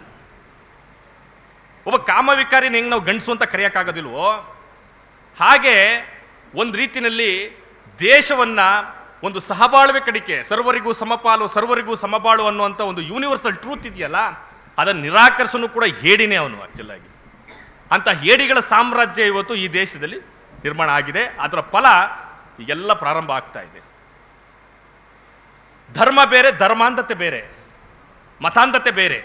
ಒಬ್ಬ ಕಾಮವಿಕಾರಿನ ಹೆಂಗೆ ನಾವು ಗಂಡಸು ಅಂತ ಕರೆಯೋಕ್ಕಾಗೋದಿಲ್ವೋ ಹಾಗೆ ಒಂದು ರೀತಿಯಲ್ಲಿ ದೇಶವನ್ನ ಒಂದು ಸಹಬಾಳ್ವೆ ಕಡಿಕೆ, ಸರ್ವರಿಗೂ ಸಮಪಾಲು, ಸರ್ವರಿಗೂ ಸಮಬಾಳು ಅನ್ನುವಂಥ ಒಂದು ಯೂನಿವರ್ಸಲ್ ಟ್ರೂತ್ ಇದೆಯಲ್ಲ, ಅದನ್ನು ನಿರಾಕರಿಸೋನು ಕೂಡ ಹೇಡಿನೇ ಅವನು ಆಕ್ಚುಲಾಗಿ. ಅಂತ ಹೇಡಿಗಳ ಸಾಮ್ರಾಜ್ಯ ಇವತ್ತು ಈ ದೇಶದಲ್ಲಿ ನಿರ್ಮಾಣ ಆಗಿದೆ. ಅದರ ಫಲ ಈಗೆಲ್ಲ ಪ್ರಾರಂಭ ಆಗ್ತಾ ಇದೆ. ಧರ್ಮ ಬೇರೆ, ಧರ್ಮಾಂಧತೆ ಬೇರೆ, ಮತಾಂಧತೆ ಬೇರೆ.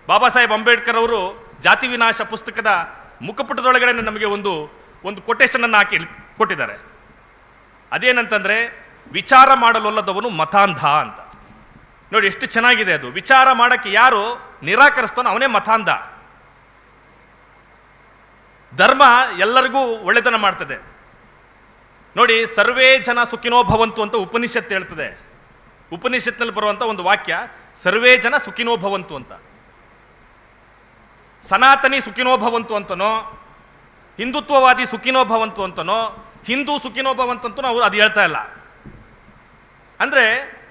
ಬಾಬಾ ಸಾಹೇಬ್ ಅಂಬೇಡ್ಕರ್ ಅವರು ಜಾತಿ ವಿನಾಶ ಪುಸ್ತಕದ ಮುಖಪುಟದೊಳಗಡೆ ನಮಗೆ ಒಂದು ಕೊಟೇಶನ್ ಅನ್ನು ಹಾಕಿ ಕೊಟ್ಟಿದ್ದಾರೆ. ಅದೇನಂತಂದ್ರೆ, ವಿಚಾರ ಮಾಡಲೊಲ್ಲದವನು ಮತಾಂಧ ಅಂತ. ನೋಡಿ ಎಷ್ಟು ಚೆನ್ನಾಗಿದೆ ಅದು. ವಿಚಾರ ಮಾಡಕ್ಕೆ ಯಾರು ನಿರಾಕರಿಸ್ತಾನೋ ಅವನೇ ಮತಾಂಧ. ಧರ್ಮ ಎಲ್ಲರಿಗೂ ಒಳ್ಳೆತನ ಮಾಡ್ತದೆ. ನೋಡಿ, ಸರ್ವೇ ಜನ ಸುಖಿನೋ ಭವಂತು ಅಂತ ಉಪನಿಷತ್ ಹೇಳ್ತದೆ. ಉಪನಿಷತ್ನಲ್ಲಿ ಬರುವಂತ ಒಂದು ವಾಕ್ಯ, ಸರ್ವೇ ಜನ ಸುಖಿನೋ ಭವಂತು ಅಂತ. ಸನಾತನಿ ಸುಖಿನೋ ಭವಂತು ಅಂತನೋ, ಹಿಂದುತ್ವವಾದಿ ಸುಖಿನೋ ಭವಂತು ಅಂತನೋ, ಹಿಂದೂ ಸುಖಿನೋ ಭವಂತು ಅಂತನೋ ಅವರು ಅದು ಹೇಳ್ತಾ ಇಲ್ಲ. ಅಂದ್ರೆ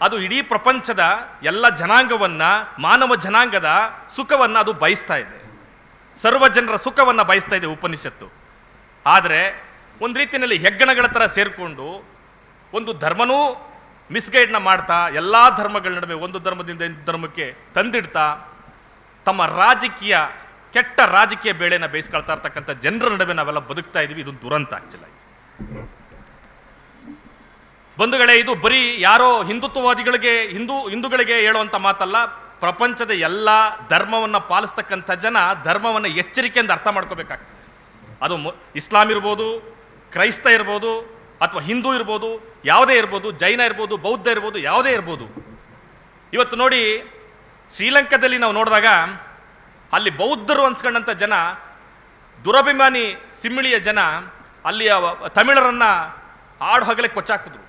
ಅದು ಇಡೀ ಪ್ರಪಂಚದ ಎಲ್ಲ ಜನಾಂಗವನ್ನ, ಮಾನವ ಜನಾಂಗದ ಸುಖವನ್ನ ಅದು ಬಯಸ್ತಾ ಇದೆ. ಸರ್ವ ಜನರ ಸುಖವನ್ನ ಬಯಸ್ತಾ ಇದೆ ಉಪನಿಷತ್ತು. ಆದರೆ ಒಂದು ರೀತಿಯಲ್ಲಿ ಹೆಗ್ಗಣಗಳ ಥರ ಸೇರಿಕೊಂಡು ಒಂದು ಧರ್ಮನೂ ಮಿಸ್ಗೈಡ್ನ ಮಾಡ್ತಾ, ಎಲ್ಲ ಧರ್ಮಗಳ ನಡುವೆ ಒಂದು ಧರ್ಮದಿಂದ ಇನ್ನೊಂದು ಧರ್ಮಕ್ಕೆ ತಂದಿಡ್ತಾ, ತಮ್ಮ ರಾಜಕೀಯ ಕೆಟ್ಟ ರಾಜಕೀಯ ಬೇಳೆನ ಬೇಯಿಸ್ಕೊಳ್ತಾ ಇರ್ತಕ್ಕಂಥ ಜನರ ನಡುವೆ ನಾವೆಲ್ಲ ಬದುಕ್ತಾ ಇದೀವಿ. ಇದು ದುರಂತ ಆಕ್ಚುಲಾಗಿ. ಬಂಧುಗಳೇ, ಇದು ಬರೀ ಯಾರೋ ಹಿಂದುತ್ವವಾದಿಗಳಿಗೆ, ಹಿಂದೂಗಳಿಗೆ ಹೇಳುವಂಥ ಮಾತಲ್ಲ. ಪ್ರಪಂಚದ ಎಲ್ಲ ಧರ್ಮವನ್ನು ಪಾಲಿಸ್ತಕ್ಕಂಥ ಜನ ಧರ್ಮವನ್ನು ಎಚ್ಚರಿಕೆಯಿಂದ ಅರ್ಥ ಮಾಡ್ಕೋಬೇಕಾಗ್ತದೆ. ಅದು ಇಸ್ಲಾಂ ಇರ್ಬೋದು, ಕ್ರೈಸ್ತ ಇರ್ಬೋದು, ಅಥವಾ ಹಿಂದೂ ಇರ್ಬೋದು, ಯಾವುದೇ ಇರ್ಬೋದು, ಜೈನ ಇರ್ಬೋದು, ಬೌದ್ಧ ಇರ್ಬೋದು, ಯಾವುದೇ ಇರ್ಬೋದು. ಇವತ್ತು ನೋಡಿ, ಶ್ರೀಲಂಕಾದಲ್ಲಿ ನಾವು ನೋಡಿದಾಗ ಅಲ್ಲಿ ಬೌದ್ಧರು ಅನ್ಸ್ಕೊಂಡಂಥ ಜನ, ದುರಭಿಮಾನಿ ಸಿಮ್ಮಿಳಿಯ ಜನ ಅಲ್ಲಿಯ ತಮಿಳರನ್ನ ಆಡು ಹಗಲೇ ಕೊಚ್ಚಾಕಿದ್ರು.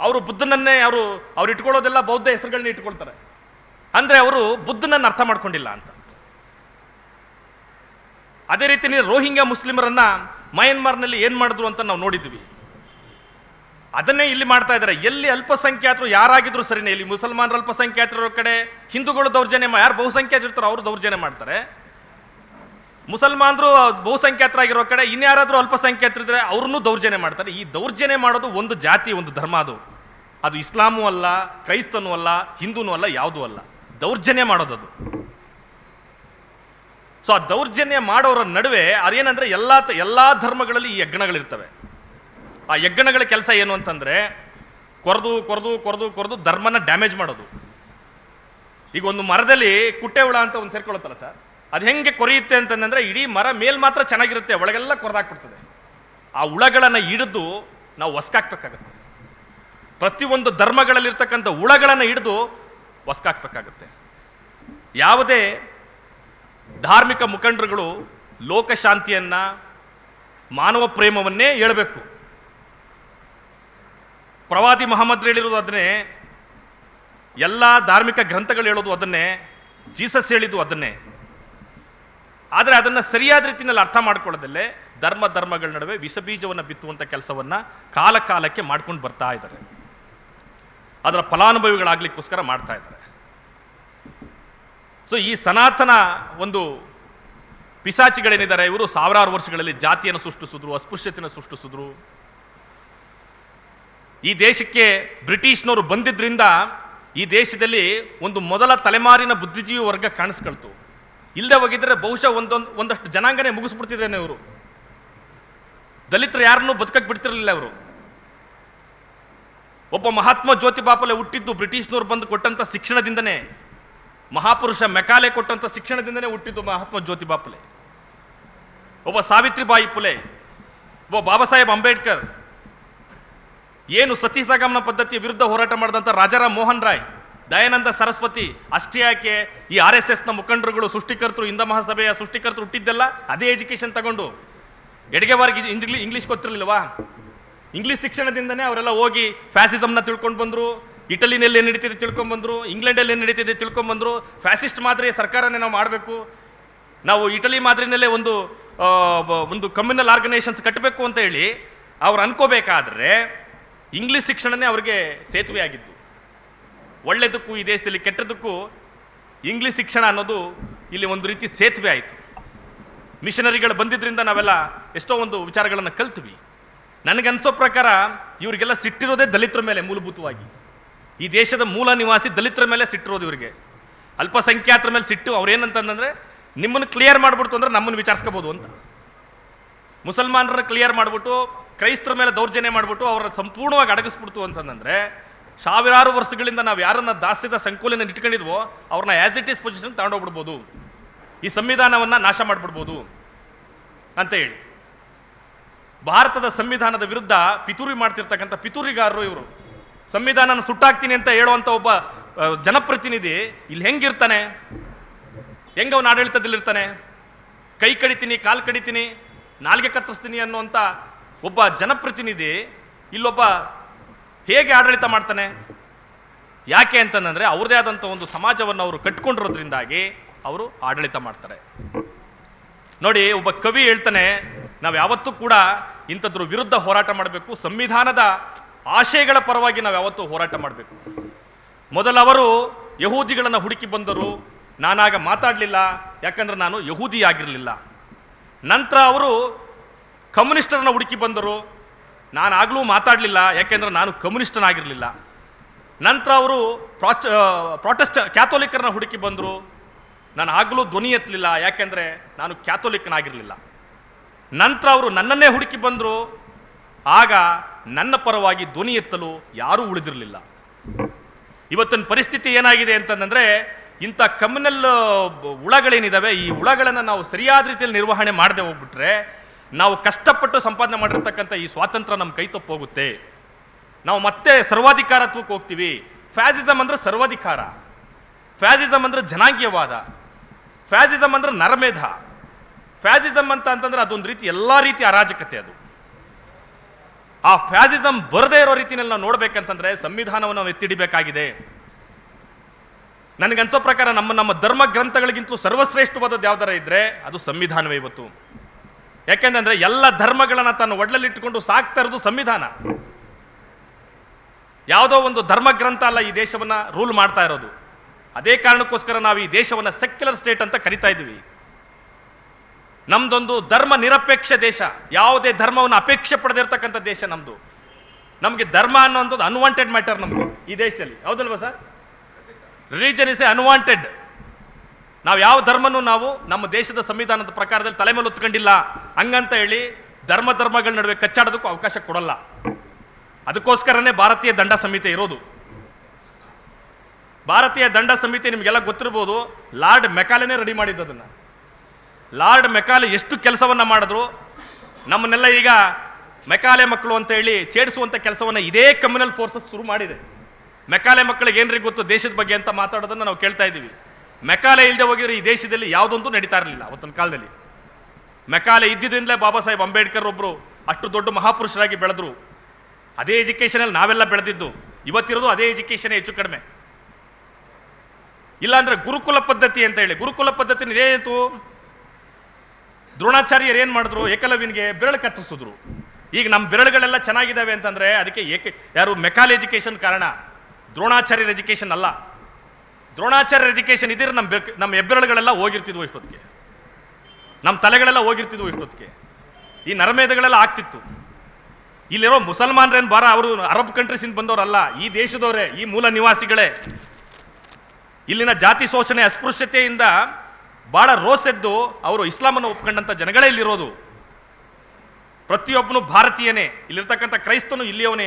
ಅವರು ಬುದ್ಧನನ್ನೇ ಅವ್ರು ಇಟ್ಕೊಳ್ಳೋದೆಲ್ಲ ಬೌದ್ಧ ಹೆಸರುಗಳನ್ನ ಇಟ್ಕೊಳ್ತಾರೆ. ಅಂದ್ರೆ ಅವರು ಬುದ್ಧನನ್ನು ಅರ್ಥ ಮಾಡ್ಕೊಂಡಿಲ್ಲ ಅಂತ. ಅದೇ ರೀತಿ ರೋಹಿಂಗ್ಯಾ ಮುಸ್ಲಿಮರನ್ನ ಮಯನ್ಮಾರ್ನಲ್ಲಿ ಏನ್ ಮಾಡಿದ್ರು ಅಂತ ನಾವು ನೋಡಿದ್ವಿ. ಅದನ್ನೇ ಇಲ್ಲಿ ಮಾಡ್ತಾ ಇದ್ದಾರೆ. ಎಲ್ಲಿ ಅಲ್ಪಸಂಖ್ಯಾತರು ಯಾರಾಗಿದ್ರು ಸರಿನೇ, ಇಲ್ಲಿ ಮುಸಲ್ಮಾನರು ಅಲ್ಪಸಂಖ್ಯಾತರ ಕಡೆ, ಹಿಂದೂಗಳು ದೌರ್ಜನ್ಯ, ಯಾರು ಬಹುಸಂಖ್ಯಾತರು ಇರ್ತಾರೋ ಅವರು ದೌರ್ಜನ್ಯ ಮಾಡ್ತಾರೆ. ಮುಸಲ್ಮಾನರು ಬಹುಸಂಖ್ಯಾತರಾಗಿರೋ ಕಡೆ ಇನ್ಯಾರಾದ್ರೂ ಅಲ್ಪಸಂಖ್ಯಾತರಿದ್ರೆ ಅವ್ರನ್ನೂ ದೌರ್ಜನ್ಯ ಮಾಡ್ತಾರೆ. ಈ ದೌರ್ಜನ್ಯ ಮಾಡೋದು ಒಂದು ಜಾತಿ, ಒಂದು ಧರ್ಮ. ಅದು ಇಸ್ಲಾಮೂ ಅಲ್ಲ, ಕ್ರೈಸ್ತನೂ ಅಲ್ಲ, ಹಿಂದೂನೂ ಅಲ್ಲ, ಯಾವುದೂ ಅಲ್ಲ. ದೌರ್ಜನ್ಯ ಮಾಡೋದದು. ಸೊ ಆ ದೌರ್ಜನ್ಯ ಮಾಡೋರ ನಡುವೆ ಅದೇನಂದ್ರೆ ಎಲ್ಲಾ ಧರ್ಮಗಳಲ್ಲಿ ಈ ಯಜ್ಞಗಳಿರ್ತವೆ. ಆ ಯಜ್ಞಗಳ ಕೆಲಸ ಏನು ಅಂತಂದ್ರೆ ಕೊರೆದು ಕೊರೆದು ಕೊರೆದು ಕೊರೆದು ಧರ್ಮನ ಡ್ಯಾಮೇಜ್ ಮಾಡೋದು. ಈಗ ಒಂದು ಮರದಲ್ಲಿ ಕುಟ್ಟೆ ಹುಳ ಅಂತ ಒಂದು ಸೇರ್ಕೊಳ್ಳುತ್ತಲ್ಲ ಸರ್, ಅದು ಹೆಂಗೆ ಕೊರೆಯುತ್ತೆ ಅಂತಂದ್ರೆ ಇಡೀ ಮರ ಮೇಲ್ ಮಾತ್ರ ಚೆನ್ನಾಗಿರುತ್ತೆ, ಒಳಗೆಲ್ಲ ಕೊರೆದಾಕ್ಬಿಡ್ತದೆ. ಆ ಹುಳಗಳನ್ನು ಹಿಡಿದು ನಾವು ಹೊಸ್ಕಾಕ್ಬೇಕಾಗತ್ತೆ. ಪ್ರತಿಯೊಂದು ಧರ್ಮಗಳಲ್ಲಿರ್ತಕ್ಕಂಥ ಹುಳಗಳನ್ನು ಹಿಡಿದು ಹೊಸ್ಕಾಕ್ಬೇಕಾಗತ್ತೆ. ಯಾವುದೇ ಧಾರ್ಮಿಕ ಮುಖಂಡರುಗಳು ಲೋಕಶಾಂತಿಯನ್ನು, ಮಾನವ ಪ್ರೇಮವನ್ನೇ ಹೇಳಬೇಕು. ಪ್ರವಾದಿ ಮಹಮ್ಮದ್ ಹೇಳಿರೋದು ಅದನ್ನೇ, ಎಲ್ಲ ಧಾರ್ಮಿಕ ಗ್ರಂಥಗಳು ಹೇಳೋದು ಅದನ್ನೇ, ಜೀಸಸ್ ಹೇಳಿದ್ದು ಅದನ್ನೇ. ಆದರೆ ಅದನ್ನು ಸರಿಯಾದ ರೀತಿಯಲ್ಲಿ ಅರ್ಥ ಮಾಡ್ಕೊಳ್ಳೋದಲ್ಲೇ ಧರ್ಮಗಳ ನಡುವೆ ವಿಷಬೀಜವನ್ನು ಬಿತ್ತುವಂಥ ಕೆಲಸವನ್ನು ಕಾಲಕ್ಕೆ ಮಾಡ್ಕೊಂಡು ಬರ್ತಾ ಇದ್ದಾರೆ. ಅದರ ಫಲಾನುಭವಿಗಳಾಗಲಿಕ್ಕೋಸ್ಕರ ಮಾಡ್ತಾ ಇದ್ದಾರೆ. ಸೊ ಈ ಸನಾತನ ಒಂದು ಪಿಶಾಚಿಗಳೇನಿದ್ದಾರೆ, ಇವರು ಸಾವಿರಾರು ವರ್ಷಗಳಲ್ಲಿ ಜಾತಿಯನ್ನು ಸೃಷ್ಟಿಸಿದ್ರು, ಅಸ್ಪೃಶ್ಯತೆಯನ್ನು ಸೃಷ್ಟಿಸಿದ್ರು. ಈ ದೇಶಕ್ಕೆ ಬ್ರಿಟಿಷ್ನವರು ಬಂದಿದ್ದರಿಂದ ಈ ದೇಶದಲ್ಲಿ ಒಂದು ಮೊದಲ ತಲೆಮಾರಿನ ಬುದ್ಧಿಜೀವಿ ವರ್ಗ ಕಾಣಿಸ್ಕೊಳ್ತು. ಇಲ್ಲದೆ ಹೋಗಿದ್ರೆ ಬಹುಶಃ ಒಂದಷ್ಟು ಜನಾಂಗನೇ ಮುಗಿಸ್ಬಿಡ್ತಿದ್ರೇನೆ ಇವರು. ದಲಿತರು ಯಾರನ್ನೂ ಬದುಕಕ್ಕೆ ಬಿಡ್ತಿರಲಿಲ್ಲ ಅವರು. ಒಬ್ಬ ಮಹಾತ್ಮ ಜ್ಯೋತಿಬಾ ಫುಲೆ ಹುಟ್ಟಿದ್ದು ಬ್ರಿಟಿಷ್ನವ್ರು ಬಂದು ಕೊಟ್ಟಂಥ ಶಿಕ್ಷಣದಿಂದನೇ, ಮಹಾಪುರುಷ ಮೆಕಾಲೆ ಕೊಟ್ಟಂಥ ಶಿಕ್ಷಣದಿಂದನೇ ಹುಟ್ಟಿದ್ದು ಮಹಾತ್ಮ ಜ್ಯೋತಿಬಾ ಫುಲೆ. ಒಬ್ಬ ಸಾವಿತ್ರಿಬಾಯಿ ಫುಲೆ, ಒಬ್ಬ ಬಾಬಾ ಸಾಹೇಬ್ ಅಂಬೇಡ್ಕರ್, ಏನು ಸತಿ ಸಹಗಮನ ಪದ್ಧತಿಯ ವಿರುದ್ಧ ಹೋರಾಟ ಮಾಡಿದಂಥ ರಾಜಾರಾಮ್ ಮೋಹನ್ ರಾಯ್, ದಯಾನಂದ ಸರಸ್ವತಿ, ಅಷ್ಟೇ ಯಾಕೆ ಈ RSSನ ಮುಖಂಡರುಗಳು, ಸೃಷ್ಟಿಕರ್ತರು, ಹಿಂದ ಮಹಾಸಭೆಯ ಸೃಷ್ಟಿಕರ್ತರು ಹುಟ್ಟಿದ್ದೆಲ್ಲ ಅದೇ ಎಜುಕೇಷನ್ ತಗೊಂಡು. ಎಡಗೆವಾರಿಗೆ ಇಂಗ್ಲೀಷ್ ಗೊತ್ತಿರಲಿಲ್ವಾ? ಇಂಗ್ಲೀಷ್ ಶಿಕ್ಷಣದಿಂದನೇ ಅವರೆಲ್ಲ ಹೋಗಿ ಫ್ಯಾಸಿಸಮ್ನ ತಿಳ್ಕೊಂಡು ಬಂದರು, ಇಟಲಿನಲ್ಲಿ ಏನು ನಡೀತಿದೆ ತಿಳ್ಕೊಂಡು ಬಂದರು, ಇಂಗ್ಲೆಂಡಲ್ಲಿ ಏನು ನಡೀತಿದೆ ತಿಳ್ಕೊಂಡು ಬಂದರು. ಫ್ಯಾಸಿಸ್ಟ್ ಮಾದರಿಯ ಸರ್ಕಾರನೇ ನಾವು ಮಾಡಬೇಕು, ನಾವು ಇಟಲಿ ಮಾದರಿನಲ್ಲೇ ಒಂದು ಕಮ್ಯುನಲ್ ಆರ್ಗನೈಸೇಷನ್ಸ್ ಕಟ್ಟಬೇಕು ಅಂತ ಹೇಳಿ ಅವ್ರು ಅನ್ಕೋಬೇಕಾದ್ರೆ ಇಂಗ್ಲೀಷ್ ಶಿಕ್ಷಣನೇ ಅವ್ರಿಗೆ ಸೇತುವೆ ಆಗಿದ್ದು. ಒಳ್ಳೆಯದಕ್ಕೂ ಈ ದೇಶದಲ್ಲಿ, ಕೆಟ್ಟದಕ್ಕೂ ಇಂಗ್ಲೀಷ್ ಶಿಕ್ಷಣ ಅನ್ನೋದು ಇಲ್ಲಿ ಒಂದು ರೀತಿ ಸೇತುವೆ ಆಯಿತು. ಮಿಷನರಿಗಳು ಬಂದಿದ್ದರಿಂದ ನಾವೆಲ್ಲ ಎಷ್ಟೋ ಒಂದು ವಿಚಾರಗಳನ್ನು ಕಲ್ತ್ವಿ. ನನಗನ್ಸೋ ಪ್ರಕಾರ ಇವರಿಗೆಲ್ಲ ಸಿಟ್ಟಿರೋದೇ ದಲಿತರ ಮೇಲೆ. ಮೂಲಭೂತವಾಗಿ ಈ ದೇಶದ ಮೂಲ ನಿವಾಸಿ ದಲಿತರ ಮೇಲೆ ಸಿಟ್ಟಿರೋದು ಇವರಿಗೆ. ಅಲ್ಪಸಂಖ್ಯಾತರ ಮೇಲೆ ಸಿಟ್ಟು. ಅವ್ರೇನಂತಂದರೆ ನಿಮ್ಮನ್ನು ಕ್ಲಿಯರ್ ಮಾಡಿಬಿಡ್ತು ಅಂದರೆ ನಮ್ಮನ್ನು ವಿಚಾರಿಸ್ಕೋಬೋದು ಅಂತ. ಮುಸಲ್ಮಾನರನ್ನ ಕ್ಲಿಯರ್ ಮಾಡಿಬಿಟ್ಟು ಕ್ರೈಸ್ತರ ಮೇಲೆ ದೌರ್ಜನ್ಯ ಮಾಡಿಬಿಟ್ಟು ಅವರ ಸಂಪೂರ್ಣವಾಗಿ ಅಡಗಿಸ್ಬಿಡ್ತು ಅಂತಂದರೆ, ಸಾವಿರಾರು ವರ್ಷಗಳಿಂದ ನಾವು ಯಾರನ್ನ ದಾಸ್ಯದ ಸಂಕೋಲೆಯನ್ನು ಇಟ್ಕೊಂಡಿದ್ವೋ ಅವ್ರನ್ನ ಆ್ಯಸ್ ಇಟ್ ಈಸ್ ಪೊಸಿಷನ್ ತಗೊಂಡೋಗ್ಬಿಡ್ಬೋದು, ಈ ಸಂವಿಧಾನವನ್ನು ನಾಶ ಮಾಡಿಬಿಡ್ಬೋದು ಅಂತ ಹೇಳಿ. ಭಾರತದ ಸಂವಿಧಾನದ ವಿರುದ್ಧ ಪಿತೂರಿ ಮಾಡ್ತಿರ್ತಕ್ಕಂಥ ಪಿತೂರಿಗಾರರು ಇವರು. ಸಂವಿಧಾನನ ಸುಟ್ಟಾಕ್ತೀನಿ ಅಂತ ಹೇಳುವಂಥ ಒಬ್ಬ ಜನಪ್ರತಿನಿಧಿ ಇಲ್ಲಿ ಹೆಂಗಿರ್ತಾನೆ? ಹೆಂಗವನು ಆಡಳಿತದಲ್ಲಿರ್ತಾನೆ? ಕೈ ಕಡಿತೀನಿ, ಕಾಲು ಕಡಿತೀನಿ, ನಾಲ್ಗೆ ಕತ್ತರಿಸ್ತೀನಿ ಅನ್ನುವಂಥ ಒಬ್ಬ ಜನಪ್ರತಿನಿಧಿ ಇಲ್ಲೊಬ್ಬ ಹೇಗೆ ಆಡಳಿತ ಮಾಡ್ತಾನೆ? ಯಾಕೆ ಅಂತಂದರೆ ಅವ್ರದೇ ಆದಂಥ ಒಂದು ಸಮಾಜವನ್ನು ಅವರು ಕಟ್ಕೊಂಡಿರೋದ್ರಿಂದಾಗಿ ಅವರು ಆಡಳಿತ ಮಾಡ್ತಾರೆ. ನೋಡಿ, ಒಬ್ಬ ಕವಿ ಹೇಳ್ತಾನೆ, ನಾವು ಯಾವತ್ತೂ ಕೂಡ ಇಂಥದ್ರ ವಿರುದ್ಧ ಹೋರಾಟ ಮಾಡಬೇಕು, ಸಂವಿಧಾನದ ಆಶಯಗಳ ಪರವಾಗಿ ನಾವು ಯಾವತ್ತೂ ಹೋರಾಟ ಮಾಡಬೇಕು. ಮೊದಲವರು ಯಹೂದಿಗಳನ್ನು ಹುಡುಕಿ ಬಂದರು, ನಾನಾಗ ಮಾತಾಡಲಿಲ್ಲ, ಯಾಕಂದ್ರೆ ನಾನು ಯಹೂದಿ ಆಗಿರಲಿಲ್ಲ. ನಂತರ ಅವರು ಕಮ್ಯುನಿಸ್ಟರನ್ನು ಹುಡುಕಿ ಬಂದರು, ನಾನಾಗಲೂ ಮಾತಾಡಲಿಲ್ಲ, ಯಾಕೆಂದರೆ ನಾನು ಕಮ್ಯುನಿಸ್ಟನಾಗಿರಲಿಲ್ಲ. ನಂತರ ಅವರು ಪ್ರಾಟೆಸ್ಟ್ ಕ್ಯಾಥೋಲಿಕರನ್ನ ಹುಡುಕಿ ಬಂದರು, ನಾನು ಆಗಲೂ ಧ್ವನಿ ಎತ್ತಲಿಲ್ಲ, ಯಾಕೆಂದರೆ ನಾನು ಕ್ಯಾಥೋಲಿಕನಾಗಿರಲಿಲ್ಲ. ನಂತರ ಅವರು ನನ್ನನ್ನೇ ಹುಡುಕಿ ಬಂದರು, ಆಗ ನನ್ನ ಪರವಾಗಿ ಧ್ವನಿ ಎತ್ತಲು ಯಾರೂ ಉಳಿದಿರಲಿಲ್ಲ. ಇವತ್ತಿನ ಪರಿಸ್ಥಿತಿ ಏನಾಗಿದೆ ಅಂತಂದರೆ, ಇಂಥ ಕಮ್ಯುನಲ್ ಹುಳಗಳೇನಿದ್ದಾವೆ, ಈ ಹುಳಗಳನ್ನು ನಾವು ಸರಿಯಾದ ರೀತಿಯಲ್ಲಿ ನಿರ್ವಹಣೆ ಮಾಡದೆ ಹೋಗ್ಬಿಟ್ರೆ ನಾವು ಕಷ್ಟಪಟ್ಟು ಸಂಪಾದನೆ ಮಾಡಿರ್ತಕ್ಕಂಥ ಈ ಸ್ವಾತಂತ್ರ್ಯ ನಮ್ಮ ಕೈ ತಪ್ಪೋಗುತ್ತೆ. ನಾವು ಮತ್ತೆ ಸರ್ವಾಧಿಕಾರತ್ವಕ್ಕೆ ಹೋಗ್ತೀವಿ. ಫ್ಯಾಸಿಸಮ್ ಅಂದರೆ ಸರ್ವಾಧಿಕಾರ, ಫ್ಯಾಸಿಸಮ್ ಅಂದರೆ ಜನಾಂಗೀಯವಾದ, ಫ್ಯಾಸಿಸಮ್ ಅಂದರೆ ನರಮೇಧ. ಫ್ಯಾಸಿಸಮ್ ಅಂತಂದ್ರೆ ಅದೊಂದು ರೀತಿ ಎಲ್ಲ ರೀತಿ ಅರಾಜಕತೆ. ಅದು ಆ ಫ್ಯಾಸಿಸಮ್ ಬರದೇ ಇರೋ ರೀತಿಯಲ್ಲಿ ನಾವು ನೋಡ್ಬೇಕಂತಂದ್ರೆ ಸಂವಿಧಾನವನ್ನು ನಾವು ಎತ್ತಿಡಿಬೇಕಾಗಿದೆ. ನನಗನ್ಸೋ ಪ್ರಕಾರ ನಮ್ಮ ಧರ್ಮ ಗ್ರಂಥಗಳಿಗಿಂತಲೂ ಸರ್ವಶ್ರೇಷ್ಠವಾದದ್ದು ಯಾವ್ದಾರ ಇದ್ರೆ ಅದು ಸಂವಿಧಾನವೇ ಇವತ್ತು. ಯಾಕೆಂದ್ರೆ ಎಲ್ಲ ಧರ್ಮಗಳನ್ನ ತನ್ನ ಒಡ್ಲಲ್ಲಿಟ್ಟುಕೊಂಡು ಸಾಕ್ತಾ ಇರೋದು ಸಂವಿಧಾನ. ಯಾವುದೋ ಒಂದು ಧರ್ಮ ಗ್ರಂಥ ಅಲ್ಲ ಈ ದೇಶವನ್ನ ರೂಲ್ ಮಾಡ್ತಾ ಇರೋದು. ಅದೇ ಕಾರಣಕ್ಕೋಸ್ಕರ ನಾವು ಈ ದೇಶವನ್ನ ಸೆಕ್ಯುಲರ್ ಸ್ಟೇಟ್ ಅಂತ ಕರಿತಾ ಇದ್ದೀವಿ. ನಮ್ದೊಂದು ಧರ್ಮ ನಿರಪೇಕ್ಷ ದೇಶ, ಯಾವುದೇ ಧರ್ಮವನ್ನು ಅಪೇಕ್ಷೆ ಪಡೆದಿರ್ತಕ್ಕಂಥ ದೇಶ ನಮ್ದು. ನಮಗೆ ಧರ್ಮ ಅನ್ನೋಂಥದ್ದು ಅನ್ವಾಂಟೆಡ್ ಮ್ಯಾಟರ್ ನಮಗೆ ಈ ದೇಶದಲ್ಲಿ, ಹೌದಲ್ವಾ sir? Religion is A unwanted. ನಾವು ಯಾವ ಧರ್ಮನೂ ನಾವು ನಮ್ಮ ದೇಶದ ಸಂವಿಧಾನದ ಪ್ರಕಾರದಲ್ಲಿ ತಲೆ ಮೇಲೆ ಹೊತ್ಕೊಂಡಿಲ್ಲ ಹಂಗಂತ ಹೇಳಿ ಧರ್ಮಗಳ ನಡುವೆ ಕಚ್ಚಾಡೋದಕ್ಕೂ ಅವಕಾಶ ಕೊಡಲ್ಲ. ಅದಕ್ಕೋಸ್ಕರನೇ ಭಾರತೀಯ ದಂಡ ಸಂಹಿತೆ ಇರೋದು. ಭಾರತೀಯ ದಂಡ ಸಂಹಿತೆ ನಿಮಗೆಲ್ಲ ಗೊತ್ತಿರ್ಬೋದು, ಲಾರ್ಡ್ ಮೆಕಾಲೆನೇ ರೆಡಿ ಮಾಡಿದ್ದು ಅದನ್ನು. ಲಾರ್ಡ್ ಮೆಕಾಲೆ ಎಷ್ಟು ಕೆಲಸವನ್ನು ಮಾಡಿದ್ರು. ನಮ್ಮನ್ನೆಲ್ಲ ಈಗ ಮೆಕಾಲೆ ಮಕ್ಕಳು ಅಂತ ಹೇಳಿ ಛೇಡಿಸುವಂಥ ಕೆಲಸವನ್ನು ಇದೇ ಕಮ್ಯುನಲ್ ಫೋರ್ಸಸ್ ಶುರು ಮಾಡಿದೆ. ಮೆಕಾಲೆ ಮಕ್ಕಳಿಗೆ ಏನ್ರಿ ಗೊತ್ತು ದೇಶದ ಬಗ್ಗೆ ಅಂತ ಮಾತಾಡೋದನ್ನು ನಾವು ಕೇಳ್ತಾ ಇದ್ದೀವಿ. ಮೆಕಾಲೆ ಇಲ್ಲದೆ ಹೋಗಿರೋ ಈ ದೇಶದಲ್ಲಿ ಯಾವುದೊಂದು ನಡೀತಾ ಇರಲಿಲ್ಲ ಅವತ್ತಿನ ಕಾಲದಲ್ಲಿ. ಮೆಕಾಲೆ ಇದ್ದಿದ್ರಿಂದಲೇ ಬಾಬಾ ಸಾಹೇಬ್ ಅಂಬೇಡ್ಕರ್ ಒಬ್ಬರು ಅಷ್ಟು ದೊಡ್ಡ ಮಹಾಪುರುಷರಾಗಿ ಬೆಳೆದ್ರು. ಅದೇ ಎಜುಕೇಷನಲ್ಲಿ ನಾವೆಲ್ಲ ಬೆಳೆದಿದ್ದು. ಇವತ್ತಿರೋದು ಅದೇ ಎಜುಕೇಷನ್ ಹೆಚ್ಚು ಕಡಿಮೆ. ಇಲ್ಲಾಂದ್ರೆ ಗುರುಕುಲ ಪದ್ಧತಿ ಅಂತ ಹೇಳಿ, ಗುರುಕುಲ ಪದ್ಧತಿ ಏನಾಯಿತು? ದ್ರೋಣಾಚಾರ್ಯರು ಏನು ಮಾಡಿದ್ರು? ಏಕಲವ್ಯನಿಗೆ ಬೆರಳು ಕತ್ತರಿಸಿದ್ರು. ಈಗ ನಮ್ಮ ಬೆರಳುಗಳೆಲ್ಲ ಚೆನ್ನಾಗಿದ್ದಾವೆ ಅಂತಂದ್ರೆ ಅದಕ್ಕೆ ಯಾರು ಮೆಕಾಲೆ ಎಜುಕೇಷನ್ ಕಾರಣ, ದ್ರೋಣಾಚಾರ್ಯರ ಎಜುಕೇಷನ್ ಅಲ್ಲ. ದ್ರೋಣಾಚಾರ್ಯರ ಎಜುಕೇಷನ್ ಇದ್ರೆ ನಮ್ಮ ಹೆಬ್ಬೆರಳುಗಳೆಲ್ಲ ಹೋಗಿರ್ತಿದ್ವು ಇಷ್ಟೊತ್ತಿಗೆ, ನಮ್ಮ ತಲೆಗಳೆಲ್ಲ ಹೋಗಿರ್ತಿದ್ವು ಇಷ್ಟೊತ್ತಿಗೆ, ಈ ನರಮೇಧಗಳೆಲ್ಲ ಆಗ್ತಿತ್ತು. ಇಲ್ಲಿರೋ ಮುಸಲ್ಮಾನರೇನು ಅವರು ಅರಬ್ ಕಂಟ್ರೀಸಿಂದ ಬಂದವರಲ್ಲ, ಈ ದೇಶದವರೇ, ಈ ಮೂಲ ನಿವಾಸಿಗಳೇ. ಇಲ್ಲಿನ ಜಾತಿ ಶೋಷಣೆ ಅಸ್ಪೃಶ್ಯತೆಯಿಂದ ಭಾಳ ರೋಸೆದ್ದು ಅವರು ಇಸ್ಲಾಮನ್ನು ಒಪ್ಕೊಂಡಂಥ ಜನಗಳೇ ಇಲ್ಲಿರೋದು. ಪ್ರತಿಯೊಬ್ಬನು ಭಾರತೀಯನೇ. ಇಲ್ಲಿರ್ತಕ್ಕಂಥ ಕ್ರೈಸ್ತನು ಇಲ್ಲಿಯವನೇ.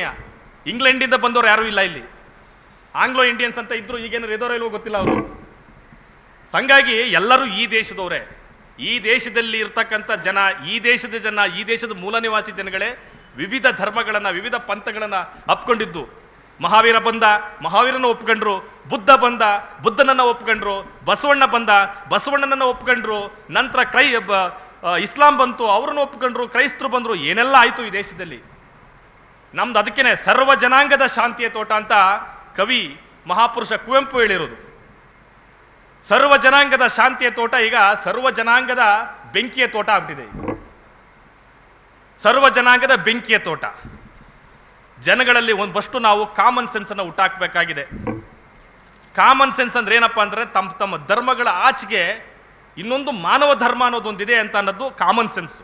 ಇಂಗ್ಲೆಂಡಿಂದ ಬಂದವರು ಯಾರೂ ಇಲ್ಲ ಇಲ್ಲಿ. ಆಂಗ್ಲೋ ಇಂಡಿಯನ್ಸ್ ಅಂತ ಇದ್ರು, ಈಗೇನು ಎದೋರೋ ಇಲ್ವೋ ಗೊತ್ತಿಲ್ಲ ಅವರು. ಹಂಗಾಗಿ ಎಲ್ಲರೂ ಈ ದೇಶದವರೇ. ಈ ದೇಶದಲ್ಲಿ ಇರ್ತಕ್ಕಂಥ ಜನ, ಈ ದೇಶದ ಮೂಲ ನಿವಾಸಿ ಜನಗಳೇ ವಿವಿಧ ಧರ್ಮಗಳನ್ನು, ವಿವಿಧ ಪಂಥಗಳನ್ನು ಅಪ್ಕೊಂಡಿದ್ದು. ಮಹಾವೀರ ಬಂದ, ಮಹಾವೀರನ ಒಪ್ಕೊಂಡ್ರು. ಬುದ್ಧ ಬಂದ, ಬುದ್ಧನನ್ನು ಒಪ್ಕೊಂಡ್ರು. ಬಸವಣ್ಣ ಬಂದ, ಬಸವಣ್ಣನನ್ನು ಒಪ್ಕೊಂಡ್ರು. ನಂತರ ಇಸ್ಲಾಂ ಬಂತು, ಅವ್ರನ್ನ ಒಪ್ಕೊಂಡ್ರು. ಕ್ರೈಸ್ತರು ಬಂದರು. ಏನೆಲ್ಲ ಆಯಿತು ಈ ದೇಶದಲ್ಲಿ. ನಮ್ದು ಅದಕ್ಕೇನೆ ಸರ್ವ ಜನಾಂಗದ ಶಾಂತಿಯ ತೋಟ ಅಂತ ಕವಿ ಮಹಾಪುರುಷ ಕುವೆಂಪು ಹೇಳಿರೋದು. ಸರ್ವ ಜನಾಂಗದ ಶಾಂತಿಯ ತೋಟ ಈಗ ಸರ್ವ ಜನಾಂಗದ ಬೆಂಕಿಯ ತೋಟ ಆಗ್ಬಿಟ್ಟಿದೆ. ಸರ್ವ ಜನಾಂಗದ ಬೆಂಕಿಯ ತೋಟ. ಜನಗಳಲ್ಲಿ ಒಂದಷ್ಟು ನಾವು ಕಾಮನ್ ಸೆನ್ಸನ್ನು ಹುಟ್ಟಾಕಬೇಕಾಗಿದೆ. ಕಾಮನ್ ಸೆನ್ಸ್ ಅಂದ್ರೆ ಏನಪ್ಪ ಅಂದರೆ ತಮ್ಮ ಧರ್ಮಗಳ ಆಚೆಗೆ ಇನ್ನೊಂದು ಮಾನವ ಧರ್ಮ ಅನ್ನೋದೊಂದಿದೆ ಅಂತ ಅನ್ನೋದು ಕಾಮನ್ ಸೆನ್ಸ್.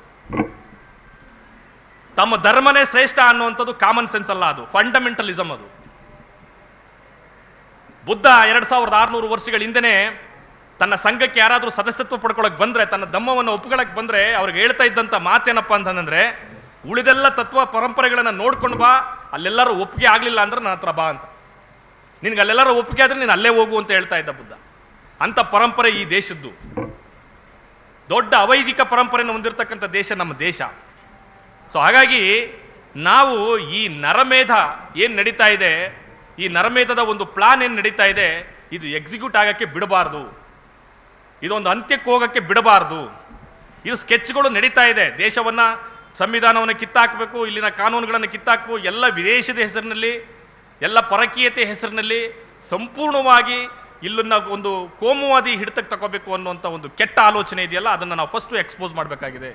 ತಮ್ಮ ಧರ್ಮನೇ ಶ್ರೇಷ್ಠ ಅನ್ನುವಂಥದ್ದು ಕಾಮನ್ ಸೆನ್ಸ್ ಅಲ್ಲ, ಅದು ಫಂಡಮೆಂಟಲಿಸಮ್. ಅದು ಬುದ್ಧ 2600 ವರ್ಷಗಳ ಹಿಂದೆನೇ ತನ್ನ ಸಂಘಕ್ಕೆ ಯಾರಾದರೂ ಸದಸ್ಯತ್ವ ಪಡ್ಕೊಳಕ್ಕೆ ಬಂದರೆ, ತನ್ನ ಧಮ್ಮವನ್ನು ಒಪ್ಕೊಳ್ಳಕ್ಕೆ ಬಂದರೆ ಅವ್ರಿಗೆ ಹೇಳ್ತಾ ಇದ್ದಂಥ ಮಾತೇನಪ್ಪ ಅಂತಂದರೆ, ಉಳಿದೆಲ್ಲ ತತ್ವ ಪರಂಪರೆಗಳನ್ನು ನೋಡ್ಕೊಂಡು ಬಾ, ಅಲ್ಲೆಲ್ಲರೂ ಒಪ್ಪಿಗೆ ಆಗಲಿಲ್ಲ ಅಂದ್ರೆ ನನ್ನ ಹತ್ರ ಬಾ ಅಂತ. ನಿನಗೆ ಅಲ್ಲೆಲ್ಲರೂ ಒಪ್ಪಿಗೆ ಆದರೆ ನೀನು ಅಲ್ಲೇ ಹೋಗು ಅಂತ ಹೇಳ್ತಾ ಇದ್ದ ಬುದ್ಧ. ಅಂಥ ಪರಂಪರೆ ಈ ದೇಶದ್ದು. ದೊಡ್ಡ ಅವೈದಿಕ ಪರಂಪರೆಯನ್ನು ಹೊಂದಿರತಕ್ಕಂಥ ದೇಶ ನಮ್ಮ ದೇಶ. ಸೊ ಹಾಗಾಗಿ ನಾವು ಈ ನರಮೇಧ ಏನು ನಡೀತಾ ಇದೆ, ಈ ನರಮೇಧದ ಒಂದು ಪ್ಲಾನ್ ಏನು ನಡೀತಾ ಇದೆ, ಇದು ಎಕ್ಸಿಕ್ಯೂಟ್ ಆಗೋಕ್ಕೆ ಬಿಡಬಾರ್ದು. ಇದೊಂದು ಅಂತ್ಯಕ್ಕೆ ಹೋಗೋಕ್ಕೆ ಬಿಡಬಾರ್ದು. ಇದು ಸ್ಕೆಚ್ಗಳು ನಡೀತಾ ಇದೆ. ದೇಶವನ್ನು, ಸಂವಿಧಾನವನ್ನು ಕಿತ್ತಾಕಬೇಕು, ಇಲ್ಲಿನ ಕಾನೂನುಗಳನ್ನು ಕಿತ್ತಾಕಬೇಕು, ಎಲ್ಲ ವಿದೇಶದ ಹೆಸರಿನಲ್ಲಿ, ಎಲ್ಲ ಪರಕೀಯತೆ ಹೆಸರಿನಲ್ಲಿ ಸಂಪೂರ್ಣವಾಗಿ ಇಲ್ಲನ್ನ ಒಂದು ಕೋಮುವಾದಿ ಹಿಡಿತಕ್ಕೆ ತಗೋಬೇಕು ಅನ್ನುವಂಥ ಒಂದು ಕೆಟ್ಟ ಆಲೋಚನೆ ಇದೆಯಲ್ಲ, ಅದನ್ನು ನಾವು ಫಸ್ಟು ಎಕ್ಸ್ಪೋಸ್ ಮಾಡಬೇಕಾಗಿದೆ.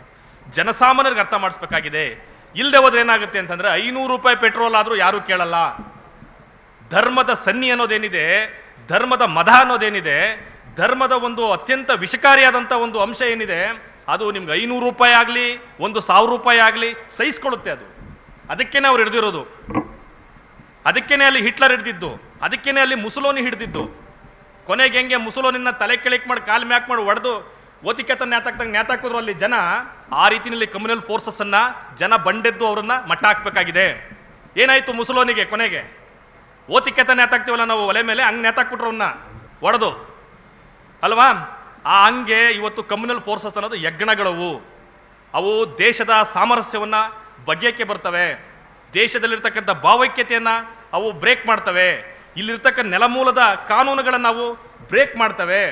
ಜನಸಾಮಾನ್ಯರಿಗೆ ಅರ್ಥ ಮಾಡಿಸ್ಬೇಕಾಗಿದೆ. ಇಲ್ಲದೆ ಹೋದ್ರೆ ಏನಾಗುತ್ತೆ ಅಂತಂದರೆ, 500 ರೂಪಾಯಿ ಪೆಟ್ರೋಲ್ ಆದರೂ ಯಾರೂ ಕೇಳಲ್ಲ. ಧರ್ಮದ ಸನ್ನಿ ಅನ್ನೋದೇನಿದೆ, ಧರ್ಮದ ಮದ ಅನ್ನೋದೇನಿದೆ, ಧರ್ಮದ ಒಂದು ಅತ್ಯಂತ ವಿಷಕಾರಿಯಾದಂಥ ಒಂದು ಅಂಶ ಏನಿದೆ, ಅದು ನಿಮ್ಗೆ 500 ರೂಪಾಯಿ ಆಗಲಿ 1000 ರೂಪಾಯಿ ಆಗಲಿ ಸಹಿಸ್ಕೊಳ್ಳುತ್ತೆ. ಅದು ಅದಕ್ಕೇನೆ ಅವ್ರು ಹಿಡಿದಿರೋದು, ಅದಕ್ಕೇನೆ ಅಲ್ಲಿ ಹಿಟ್ಲರ್ ಹಿಡಿದಿದ್ದು, ಅದಕ್ಕೇನೆ ಅಲ್ಲಿ ಮುಸೋಲಿನಿ ಹಿಡಿದಿದ್ದು. ಕೊನೆಗೆ ಹೆಂಗೆ ಮುಸೋಲಿನಿನ ತಲೆ ಕೆಳಕ್ಕೆ ಮಾಡಿ ಕಾಲು ಮ್ಯಾಕ್ ಮಾಡಿ ಹೊಡೆದು ಓತಿಕೆತ ನೇತಾಕಿದ್ರು ಅಲ್ಲಿ ಜನ. ಆ ರೀತಿಯಲ್ಲಿ ಕಮ್ಯುನಲ್ ಫೋರ್ಸಸ್ಸನ್ನು ಜನ ಬಂಡೆದ್ದು ಅವರನ್ನು ಮಟ್ಟ ಹಾಕಬೇಕಾಗಿದೆ. ಏನಾಯಿತು ಮುಸೋಲಿನಿಗೆ? ಕೊನೆಗೆ ಓತಿಕೆತ ನೇತಾಕ್ತೀವಲ್ಲ ನಾವು ಒಲೆ ಮೇಲೆ, ಹಂಗೆ ನೇತಾಕ್ಬಿಟ್ರು ಅವನ್ನ ಹೊಡೆದು ಅಲ್ವಾ? ಆ ಹಂಗೆ ಇವತ್ತು ಕಮ್ಯುನಲ್ ಫೋರ್ಸಸ್ ಅನ್ನೋದು ಯಜ್ಞಗಳವು. ಅವು ದೇಶದ ಸಾಮರಸ್ಯವನ್ನು ಬಗೆಯಕ್ಕೆ ಬರ್ತವೆ. ದೇಶದಲ್ಲಿರ್ತಕ್ಕಂಥ ಭಾವೈಕ್ಯತೆಯನ್ನು ಅವು ಬ್ರೇಕ್ ಮಾಡ್ತವೆ. ಇಲ್ಲಿರ್ತಕ್ಕಂಥ ನೆಲಮೂಲದ ಕಾನೂನುಗಳನ್ನು ನಾವು ಬ್ರೇಕ್ ಮಾಡ್ತವೆ.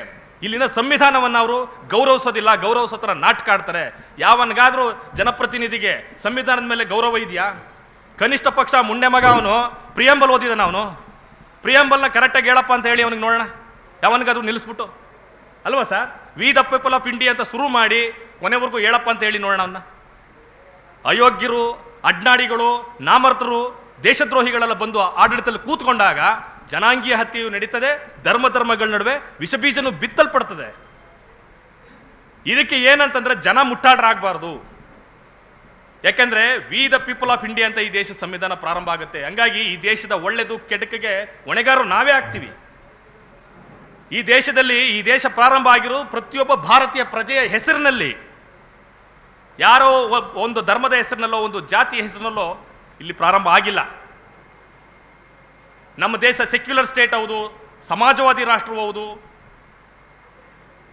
ಇಲ್ಲಿನ ಸಂವಿಧಾನವನ್ನು ಅವರು ಗೌರವಿಸೋದಿಲ್ಲ, ಗೌರವಿಸೋ ಥರ ನಾಟಕ ಆಡ್ತಾರೆ. ಯಾವನಿಗಾದರೂ ಜನಪ್ರತಿನಿಧಿಗೆ ಸಂವಿಧಾನದ ಮೇಲೆ ಗೌರವ ಇದೆಯಾ? ಕನಿಷ್ಠ ಪಕ್ಷ ಮುಂಡೆ ಮಗ ಅವನು ಪ್ರಿಯಂಬಲ್ ಓದಿದಾನ. ಅವನು ಪ್ರಿಯಂಬಲ್ನ ಕರೆಕ್ಟಾಗಿ ಹೇಳಪ್ಪ ಅಂತ ಹೇಳಿ ಅವನಿಗೆ ನೋಡೋಣ, ಯಾವನಿಗಾದ್ರೂ ನಿಲ್ಲಿಸ್ಬಿಟ್ಟು ಅಲ್ವಾ sir? V the people of India ಅಂತ ಶುರು ಮಾಡಿ ಕೊನೆವರೆಗೂ ಹೇಳಪ್ಪ ಅಂತ ಹೇಳಿ ನೋಡೋಣ ಅವನ್ನ. ಅಯೋಗ್ಯರು, ಅಡ್ನಾಡಿಗಳು, ನಾಮರ್ಥರು, ದೇಶದ್ರೋಹಿಗಳೆಲ್ಲ ಬಂದು ಆಡಳಿತದಲ್ಲಿ ಕೂತ್ಕೊಂಡಾಗ ಜನಾಂಗೀಯ ಹತ್ಯೆಯು ನಡೀತದೆ. ಧರ್ಮಗಳ ನಡುವೆ ವಿಷಬೀಜನು ಬಿತ್ತಲ್ಪಡ್ತದೆ. ಇದಕ್ಕೆ ಏನಂತಂದ್ರೆ ಜನ ಮುಟ್ಟಾಡ್ರಾಗಬಾರ್ದು. ಯಾಕೆಂದ್ರೆ V the people of India ಅಂತ ಈ ದೇಶ ಸಂವಿಧಾನ ಪ್ರಾರಂಭ ಆಗುತ್ತೆ. ಹಂಗಾಗಿ ಈ ದೇಶದ ಒಳ್ಳೆದು ಕೆಡಕಿಗೆ ಹೊಣೆಗಾರರು ನಾವೇ ಆಗ್ತೀವಿ. ಈ ದೇಶದಲ್ಲಿ ಈ ದೇಶ ಪ್ರಾರಂಭ ಆಗಿರೋದು ಪ್ರತಿಯೊಬ್ಬ ಭಾರತೀಯ ಪ್ರಜೆಯ ಹೆಸರಿನಲ್ಲಿ. ಯಾರೋ ಒಂದು ಧರ್ಮದ ಹೆಸರಿನಲ್ಲೋ ಒಂದು ಜಾತಿಯ ಹೆಸರಿನಲ್ಲೋ ಇಲ್ಲಿ ಪ್ರಾರಂಭ ಆಗಿಲ್ಲ. ನಮ್ಮ ದೇಶ ಸೆಕ್ಯುಲರ್ ಸ್ಟೇಟ್ ಹೌದು, ಸಮಾಜವಾದಿ ರಾಷ್ಟ್ರವೂ ಹೌದು,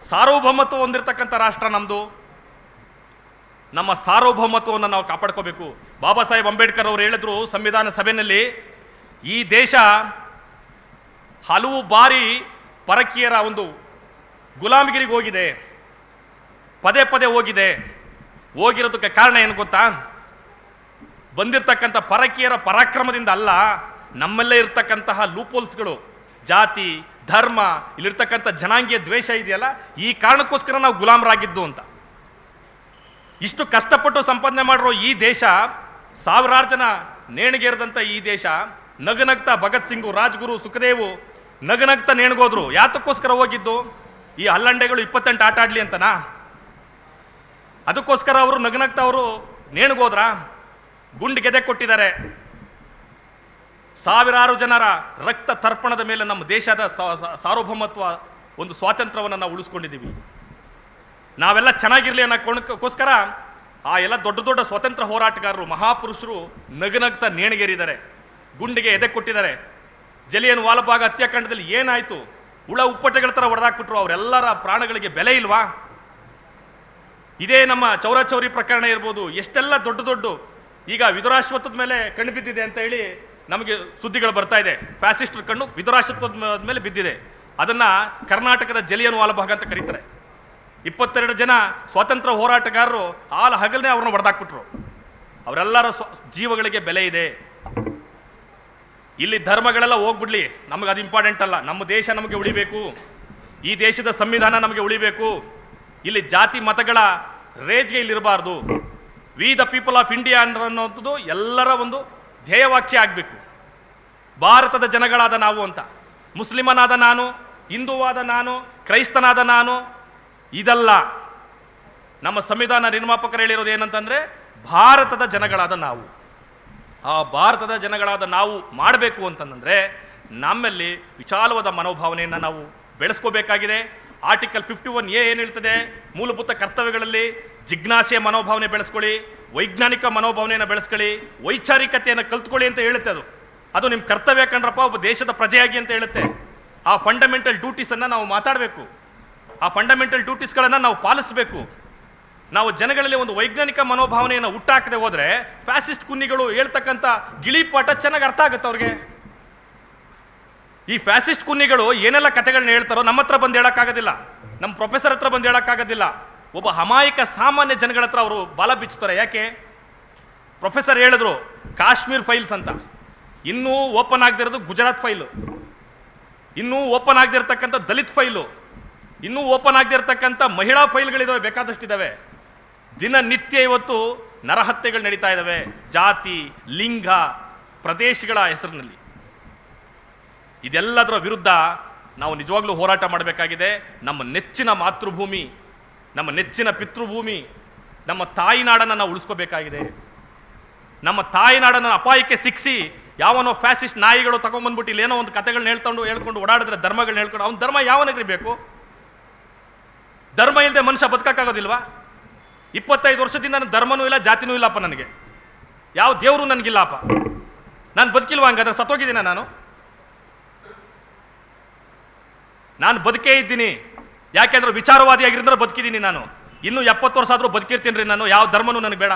ಸಾರ್ವಭೌಮತ್ವ ಹೊಂದಿರತಕ್ಕಂಥ ರಾಷ್ಟ್ರ ನಮ್ಮದು. ನಮ್ಮ ಸಾರ್ವಭೌಮತ್ವವನ್ನು ನಾವು ಕಾಪಾಡ್ಕೋಬೇಕು. ಬಾಬಾ ಸಾಹೇಬ್ ಅಂಬೇಡ್ಕರ್ ಅವರು ಹೇಳಿದ್ರು ಸಂವಿಧಾನ ಸಭೆಯಲ್ಲಿ, ಈ ದೇಶ ಹಲವು ಬಾರಿ ಪರಕೀಯರ ಒಂದು ಗುಲಾಮಗಿರಿಗೆ ಹೋಗಿದೆ, ಪದೇ ಪದೇ ಹೋಗಿದೆ. ಹೋಗಿರೋದಕ್ಕೆ ಕಾರಣ ಏನು ಗೊತ್ತಾ? ಬಂದಿರತಕ್ಕಂಥ ಪರಕೀಯರ ಪರಾಕ್ರಮದಿಂದ ಅಲ್ಲ, ನಮ್ಮಲ್ಲೇ ಇರ್ತಕ್ಕಂತಹ ಲೂಪೋಲ್ಸ್ಗಳು, ಜಾತಿ, ಧರ್ಮ, ಇಲ್ಲಿರ್ತಕ್ಕಂಥ ಜನಾಂಗೀಯ ದ್ವೇಷ ಇದೆಯಲ್ಲ, ಈ ಕಾರಣಕ್ಕೋಸ್ಕರ ನಾವು ಗುಲಾಮರಾಗಿದ್ದು ಅಂತ. ಇಷ್ಟು ಕಷ್ಟಪಟ್ಟು ಸಂಪಾದನೆ ಮಾಡಿರೋ ಈ ದೇಶ, ಸಾವಿರಾರು ಜನ ನೇಣಿಗೇರಿದಂಥ ಈ ದೇಶ, ನಗನಗ್ತಾ ಭಗತ್ ಸಿಂಗು, ರಾಜ್ಗುರು, ಸುಖದೇವು ನಗನಗ್ತಾ ನೇಣಿಗೋದ್ರು. ಯಾತಕ್ಕೋಸ್ಕರ ಹೋಗಿದ್ದು? ಈ ಹಲ್ಲಂಡೆಗಳು 28 ಆಟ ಆಡಲಿ ಅಂತನಾ? ಅದಕ್ಕೋಸ್ಕರ ಅವರು ನಗನಗ್ತಾ ಅವರು ನೇಣಿಗೋದ್ರ? ಗುಂಡು ಗೆದೆ ಕೊಟ್ಟಿದ್ದಾರೆ. ಸಾವಿರಾರು ಜನರ ರಕ್ತ ತರ್ಪಣದ ಮೇಲೆ ನಮ್ಮ ದೇಶದ ಸಾರ್ವಭೌಮತ್ವ, ಒಂದು ಸ್ವಾತಂತ್ರ್ಯವನ್ನು ನಾವು ಉಳಿಸ್ಕೊಂಡಿದ್ದೀವಿ. ನಾವೆಲ್ಲ ಚೆನ್ನಾಗಿರಲಿ ಅನ್ನೋಕ್ಕೋಸ್ಕರ ಆ ಎಲ್ಲ ದೊಡ್ಡ ದೊಡ್ಡ ಸ್ವಾತಂತ್ರ್ಯ ಹೋರಾಟಗಾರರು, ಮಹಾಪುರುಷರು ನಗನಗ್ತಾ ನೇಣಿಗೇರಿದ್ದಾರೆ, ಗುಂಡಿಗೆ ಎದೆ ಕೊಟ್ಟಿದ್ದಾರೆ. ಜಲಿಯನ್ ವಾಲಬಾಗ್ ಹತ್ಯಾಕಾಂಡದಲ್ಲಿ ಏನಾಯಿತು? ಹುಳ ಉಪ್ಪಟೆಗಳ ಥರ ಹೊಡೆದಾಕ್ಬಿಟ್ರು. ಅವರೆಲ್ಲರ ಪ್ರಾಣಗಳಿಗೆ ಬೆಲೆ ಇಲ್ವಾ? ಇದೇ ನಮ್ಮ ಚೌರಾಚೌರಿ ಪ್ರಕರಣ ಇರ್ಬೋದು, ಎಷ್ಟೆಲ್ಲ ದೊಡ್ಡ ದೊಡ್ಡ, ಈಗ ವಿದುರಾಶ್ವತ್ಥದ ಮೇಲೆ ಕಣ್ಣು ಬಿದ್ದಿದೆ ಅಂತ ಹೇಳಿ ನಮಗೆ ಸುದ್ದಿಗಳು ಬರ್ತಾ ಇದೆ. ಫ್ಯಾಸಿಸ್ಟರ್ ಕಣ್ಣು ವಿದುರಾಶ್ವತ್ಥದ ಮೇಲೆ ಬಿದ್ದಿದೆ. ಅದನ್ನು ಕರ್ನಾಟಕದ ಜಲಿಯನ್ ವಾಲಬಾಗ್ ಅಂತ ಕರೀತಾರೆ. 22 ಜನ ಸ್ವಾತಂತ್ರ್ಯ ಹೋರಾಟಗಾರರು ಹಗಲೇ ಅವ್ರನ್ನ ಹೊಡೆದಾಕ್ಬಿಟ್ರು. ಅವರೆಲ್ಲರ ಜೀವಗಳಿಗೆ ಬೆಲೆ ಇದೆ. ಇಲ್ಲಿ ಧರ್ಮಗಳೆಲ್ಲ ಹೋಗ್ಬಿಡ್ಲಿ, ನಮಗೆ ಅದು ಇಂಪಾರ್ಟೆಂಟ್ ಅಲ್ಲ. ನಮ್ಮ ದೇಶ ನಮಗೆ ಉಳಿಬೇಕು, ಈ ದೇಶದ ಸಂವಿಧಾನ ನಮಗೆ ಉಳಿಬೇಕು. ಇಲ್ಲಿ ಜಾತಿ ಮತಗಳ ರೇಜ್ಗೆ ಇಲ್ಲಿರಬಾರ್ದು. We the people of India ಅನ್ನೋಂಥದ್ದು ಎಲ್ಲರ ಒಂದು ಧ್ಯೇಯವಾಕ್ಯ ಆಗಬೇಕು. ಭಾರತದ ಜನಗಳಾದ ನಾವು ಅಂತ. ಮುಸ್ಲಿಮನಾದ ನಾನು, ಹಿಂದೂವಾದ ನಾನು, ಕ್ರೈಸ್ತನಾದ ನಾನು, ಇದಲ್ಲ. ನಮ್ಮ ಸಂವಿಧಾನ ನಿರ್ಮಾಪಕರು ಹೇಳಿರೋದು ಏನಂತಂದರೆ, ಭಾರತದ ಜನಗಳಾದ ನಾವು. ಆ ಭಾರತದ ಜನಗಳಾದ ನಾವು ಮಾಡಬೇಕು ಅಂತಂದರೆ ನಮ್ಮಲ್ಲಿ ವಿಶಾಲವಾದ ಮನೋಭಾವನೆಯನ್ನು ನಾವು ಬೆಳೆಸ್ಕೋಬೇಕಾಗಿದೆ. ಆರ್ಟಿಕಲ್ 51A ಏನು ಹೇಳ್ತದೆ? ಮೂಲಭೂತ ಕರ್ತವ್ಯಗಳಲ್ಲಿ ಜಿಜ್ಞಾಸೆಯ ಮನೋಭಾವನೆ ಬೆಳೆಸ್ಕೊಳ್ಳಿ, ವೈಜ್ಞಾನಿಕ ಮನೋಭಾವನೆಯನ್ನು ಬೆಳೆಸ್ಕೊಳ್ಳಿ, ವೈಚಾರಿಕತೆಯನ್ನು ಕಲ್ತ್ಕೊಳ್ಳಿ ಅಂತ ಹೇಳುತ್ತೆ. ಅದು ನಿಮ್ಮ ಕರ್ತವ್ಯ ಕಂಡ್ರಪ್ಪ, ಒಬ್ಬ ದೇಶದ ಪ್ರಜೆಯಾಗಿ ಅಂತ ಹೇಳುತ್ತೆ. ಆ ಫಂಡಮೆಂಟಲ್ ಡ್ಯೂಟೀಸನ್ನು ನಾವು ಮಾತಾಡಬೇಕು. ಆ ಫಂಡಮೆಂಟಲ್ ಡ್ಯೂಟೀಸ್ಗಳನ್ನು ನಾವು ಪಾಲಿಸಬೇಕು. ನಾವು ಜನಗಳಲ್ಲಿ ಒಂದು ವೈಜ್ಞಾನಿಕ ಮನೋಭಾವನೆಯನ್ನು ಹುಟ್ಟಾಕದೆ ಹೋದರೆ ಫ್ಯಾಸಿಸ್ಟ್ ಕುನ್ನಿಗಳು ಹೇಳ್ತಕ್ಕಂಥ ಗಿಳಿಪಾಠ ಚೆನ್ನಾಗಿ ಅರ್ಥ ಆಗುತ್ತೆ ಅವ್ರಿಗೆ. ಈ ಫ್ಯಾಸಿಸ್ಟ್ ಕುನ್ನಿಗಳು ಏನೆಲ್ಲ ಕಥೆಗಳನ್ನ ಹೇಳ್ತಾರೋ ನಮ್ಮ ಹತ್ರ ಬಂದು ಹೇಳೋಕ್ಕಾಗೋದಿಲ್ಲ, ನಮ್ಮ ಪ್ರೊಫೆಸರ್ ಹತ್ರ ಬಂದು ಹೇಳೋಕ್ಕಾಗೋದಿಲ್ಲ. ಒಬ್ಬ ಅಮಾಯಕ ಸಾಮಾನ್ಯ ಜನಗಳ ಹತ್ರ ಅವರು ಬಾಲ ಬಿಚ್ಚುತ್ತಾರೆ. ಯಾಕೆ? ಪ್ರೊಫೆಸರ್ ಹೇಳಿದ್ರು ಕಾಶ್ಮೀರ್ ಫೈಲ್ಸ್ ಅಂತ. ಇನ್ನೂ ಓಪನ್ ಆಗದಿರೋದು ಗುಜರಾತ್ ಫೈಲು, ಇನ್ನೂ ಓಪನ್ ಆಗದಿರ್ತಕ್ಕಂಥ ದಲಿತ್ ಫೈಲು, ಇನ್ನೂ ಓಪನ್ ಆಗದಿರ್ತಕ್ಕಂಥ ಮಹಿಳಾ ಫೈಲ್ಗಳಿದಾವೆ, ಬೇಕಾದಷ್ಟಿದ್ದಾವೆ. ದಿನನಿತ್ಯ ಇವತ್ತು ನರಹತ್ಯೆಗಳು ನಡೀತಾ ಇದ್ದಾವೆ, ಜಾತಿ, ಲಿಂಗ, ಪ್ರದೇಶಗಳ ಹೆಸರಿನಲ್ಲಿ. ಇದೆಲ್ಲದರ ವಿರುದ್ಧ ನಾವು ನಿಜವಾಗ್ಲೂ ಹೋರಾಟ ಮಾಡಬೇಕಾಗಿದೆ. ನಮ್ಮ ನೆಚ್ಚಿನ ಮಾತೃಭೂಮಿ, ನಮ್ಮ ನೆಚ್ಚಿನ ಪಿತೃಭೂಮಿ, ನಮ್ಮ ತಾಯಿನಾಡನ್ನು ನಾವು ಉಳಿಸ್ಕೋಬೇಕಾಗಿದೆ. ನಮ್ಮ ತಾಯಿನಾಡನ್ನು ಅಪಾಯಕ್ಕೆ ಸಿಕ್ಕಿಸಿ ಯಾವನೋ ಫ್ಯಾಸಿಸ್ಟ್ ನಾಯಿಗಳು ತಗೊಂಡ್ಬಂದ್ಬಿಟ್ಟು ಇಲ್ಲೇನೋ ಒಂದು ಕಥೆಗಳನ್ನ ಹೇಳ್ಕೊಂಡು ಓಡಾಡಿದ್ರೆ, ಧರ್ಮಗಳನ್ನ ಹೇಳ್ಕೊಂಡು, ಅವನ ಧರ್ಮ ಯಾವನಿಗೆ ಬೇಕು? ಧರ್ಮ ಇಲ್ಲದೆ ಮನುಷ್ಯ ಬದುಕಕ್ಕಾಗೋದಿಲ್ವಾ? 25 ವರ್ಷದಿಂದ ನನ್ನ ಧರ್ಮನೂ ಇಲ್ಲ, ಜಾತಿನೂ ಇಲ್ಲಪ್ಪ, ನನಗೆ ಯಾವ ದೇವರು ನನಗಿಲ್ಲಪ್ಪ, ನಾನು ಬದುಕಿಲ್ವ? ಹಂಗಾದ್ರೆ ಸತ್ತೋಗಿದ್ದೀನ ನಾನು ಬದುಕೇ ಇದ್ದೀನಿ. ಯಾಕೆಂದ್ರೆ ವಿಚಾರವಾದಿಯಾಗಿರಿದ್ರೆ ಬದುಕಿದ್ದೀನಿ ನಾನು. ಇನ್ನೂ 70 ವರ್ಷ ಆದರೂ ಬದುಕಿರ್ತೀನಿ ರೀ ನಾನು. ಯಾವ ಧರ್ಮನೂ ನನಗೆ ಬೇಡ,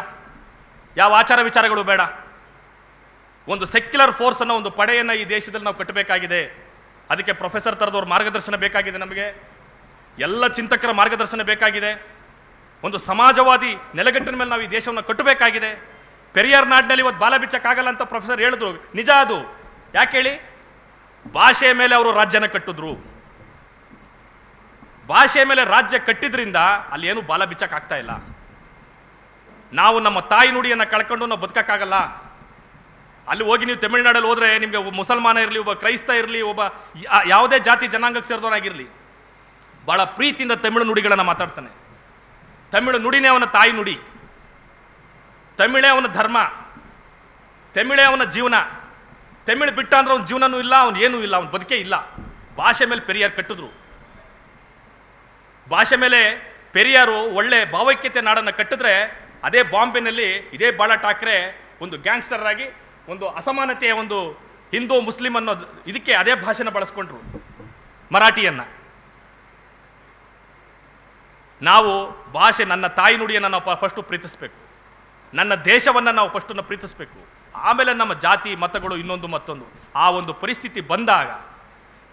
ಯಾವ ಆಚಾರ ವಿಚಾರಗಳು ಬೇಡ. ಒಂದು ಸೆಕ್ಯುಲರ್ ಫೋರ್ಸನ್ನು, ಒಂದು ಪಡೆಯನ್ನು ಈ ದೇಶದಲ್ಲಿ ನಾವು ಕಟ್ಟಬೇಕಾಗಿದೆ. ಅದಕ್ಕೆ ಪ್ರೊಫೆಸರ್ ಥರದವ್ರ ಮಾರ್ಗದರ್ಶನ ಬೇಕಾಗಿದೆ. ನಮಗೆ ಎಲ್ಲ ಚಿಂತಕರ ಮಾರ್ಗದರ್ಶನ ಬೇಕಾಗಿದೆ. ಒಂದು ಸಮಾಜವಾದಿ ನೆಲೆಗಟ್ಟಿನ ಮೇಲೆ ನಾವು ಈ ದೇಶವನ್ನು ಕಟ್ಟಬೇಕಾಗಿದೆ. ಪೆರಿಯಾರ್ ನಾಡಿನಲ್ಲಿ ಇವತ್ತು ಬಾಲ ಬಿಚ್ಚಕ್ಕಾಗಲ್ಲ ಅಂತ ಪ್ರೊಫೆಸರ್ ಹೇಳಿದ್ರು. ನಿಜ ಅದು. ಯಾಕೆ ಹೇಳಿ? ಭಾಷೆಯ ಮೇಲೆ ಅವರು ರಾಜ್ಯನ ಕಟ್ಟಿದ್ರು. ಭಾಷೆಯ ಮೇಲೆ ರಾಜ್ಯ ಕಟ್ಟಿದ್ರಿಂದ ಅಲ್ಲಿ ಏನು ಬಾಲ ಬಿಚ್ಚಕ್ಕಾಗ್ತಾ ಇಲ್ಲ. ನಾವು ನಮ್ಮ ತಾಯಿ ನುಡಿಯನ್ನು ಕಳ್ಕೊಂಡು ನಾವು ಬದುಕಕ್ಕಾಗಲ್ಲ. ಅಲ್ಲಿ ಹೋಗಿ ನೀವು ತಮಿಳುನಾಡಲ್ಲಿ ಹೋದರೆ ನಿಮಗೆ ಒಬ್ಬ ಮುಸಲ್ಮಾನ ಇರಲಿ, ಒಬ್ಬ ಕ್ರೈಸ್ತ ಇರಲಿ, ಒಬ್ಬ ಯಾವುದೇ ಜಾತಿ ಜನಾಂಗಕ್ಕೆ ಸೇರಿದವನಾಗಿರಲಿ, ಭಾಳ ಪ್ರೀತಿಯಿಂದ ತಮಿಳು ನುಡಿಗಳನ್ನು ಮಾತಾಡ್ತಾನೆ. ತಮಿಳು ನುಡಿನೇ ಅವನ ತಾಯಿ ನುಡಿ, ತಮಿಳೇ ಅವನ ಧರ್ಮ, ತಮಿಳೇ ಅವನ ಜೀವನ. ತಮಿಳು ಬಿಟ್ಟ ಅಂದ್ರೆ ಅವನ ಜೀವನನೂ ಇಲ್ಲ, ಅವನು ಏನೂ ಇಲ್ಲ, ಅವನ ಬದುಕೇ ಇಲ್ಲ. ಭಾಷೆ ಮೇಲೆ ಪೆರಿಯಾರ್ ಕಟ್ಟಿದ್ರು. ಭಾಷೆ ಮೇಲೆ ಪೆರಿಯಾರು ಒಳ್ಳೆ ಭಾವೈಕ್ಯತೆ ನಾಡನ್ನು ಕಟ್ಟಿದ್ರೆ, ಅದೇ ಬಾಂಬೆನಲ್ಲಿ ಇದೇ ಬಾಳ ಠಾಕ್ರೆ ಒಂದು ಗ್ಯಾಂಗ್ಸ್ಟರ್ ಆಗಿ ಒಂದು ಅಸಮಾನತೆಯ ಒಂದು ಹಿಂದೂ ಮುಸ್ಲಿಂ ಅನ್ನೋದು ಇದಕ್ಕೆ ಅದೇ ಭಾಷೆನ ಬಳಸ್ಕೊಂಡ್ರು, ಮರಾಠಿಯನ್ನು. ನಾವು ಭಾಷೆ, ನನ್ನ ತಾಯಿ ನುಡಿಯನ್ನು ನಾವು ಫಸ್ಟು ಪ್ರೀತಿಸಬೇಕು, ನನ್ನ ದೇಶವನ್ನು ನಾವು ಫಸ್ಟನ್ನು ಪ್ರೀತಿಸಬೇಕು. ಆಮೇಲೆ ನಮ್ಮ ಜಾತಿ ಮತಗಳು ಇನ್ನೊಂದು ಮತ್ತೊಂದು. ಆ ಒಂದು ಪರಿಸ್ಥಿತಿ ಬಂದಾಗ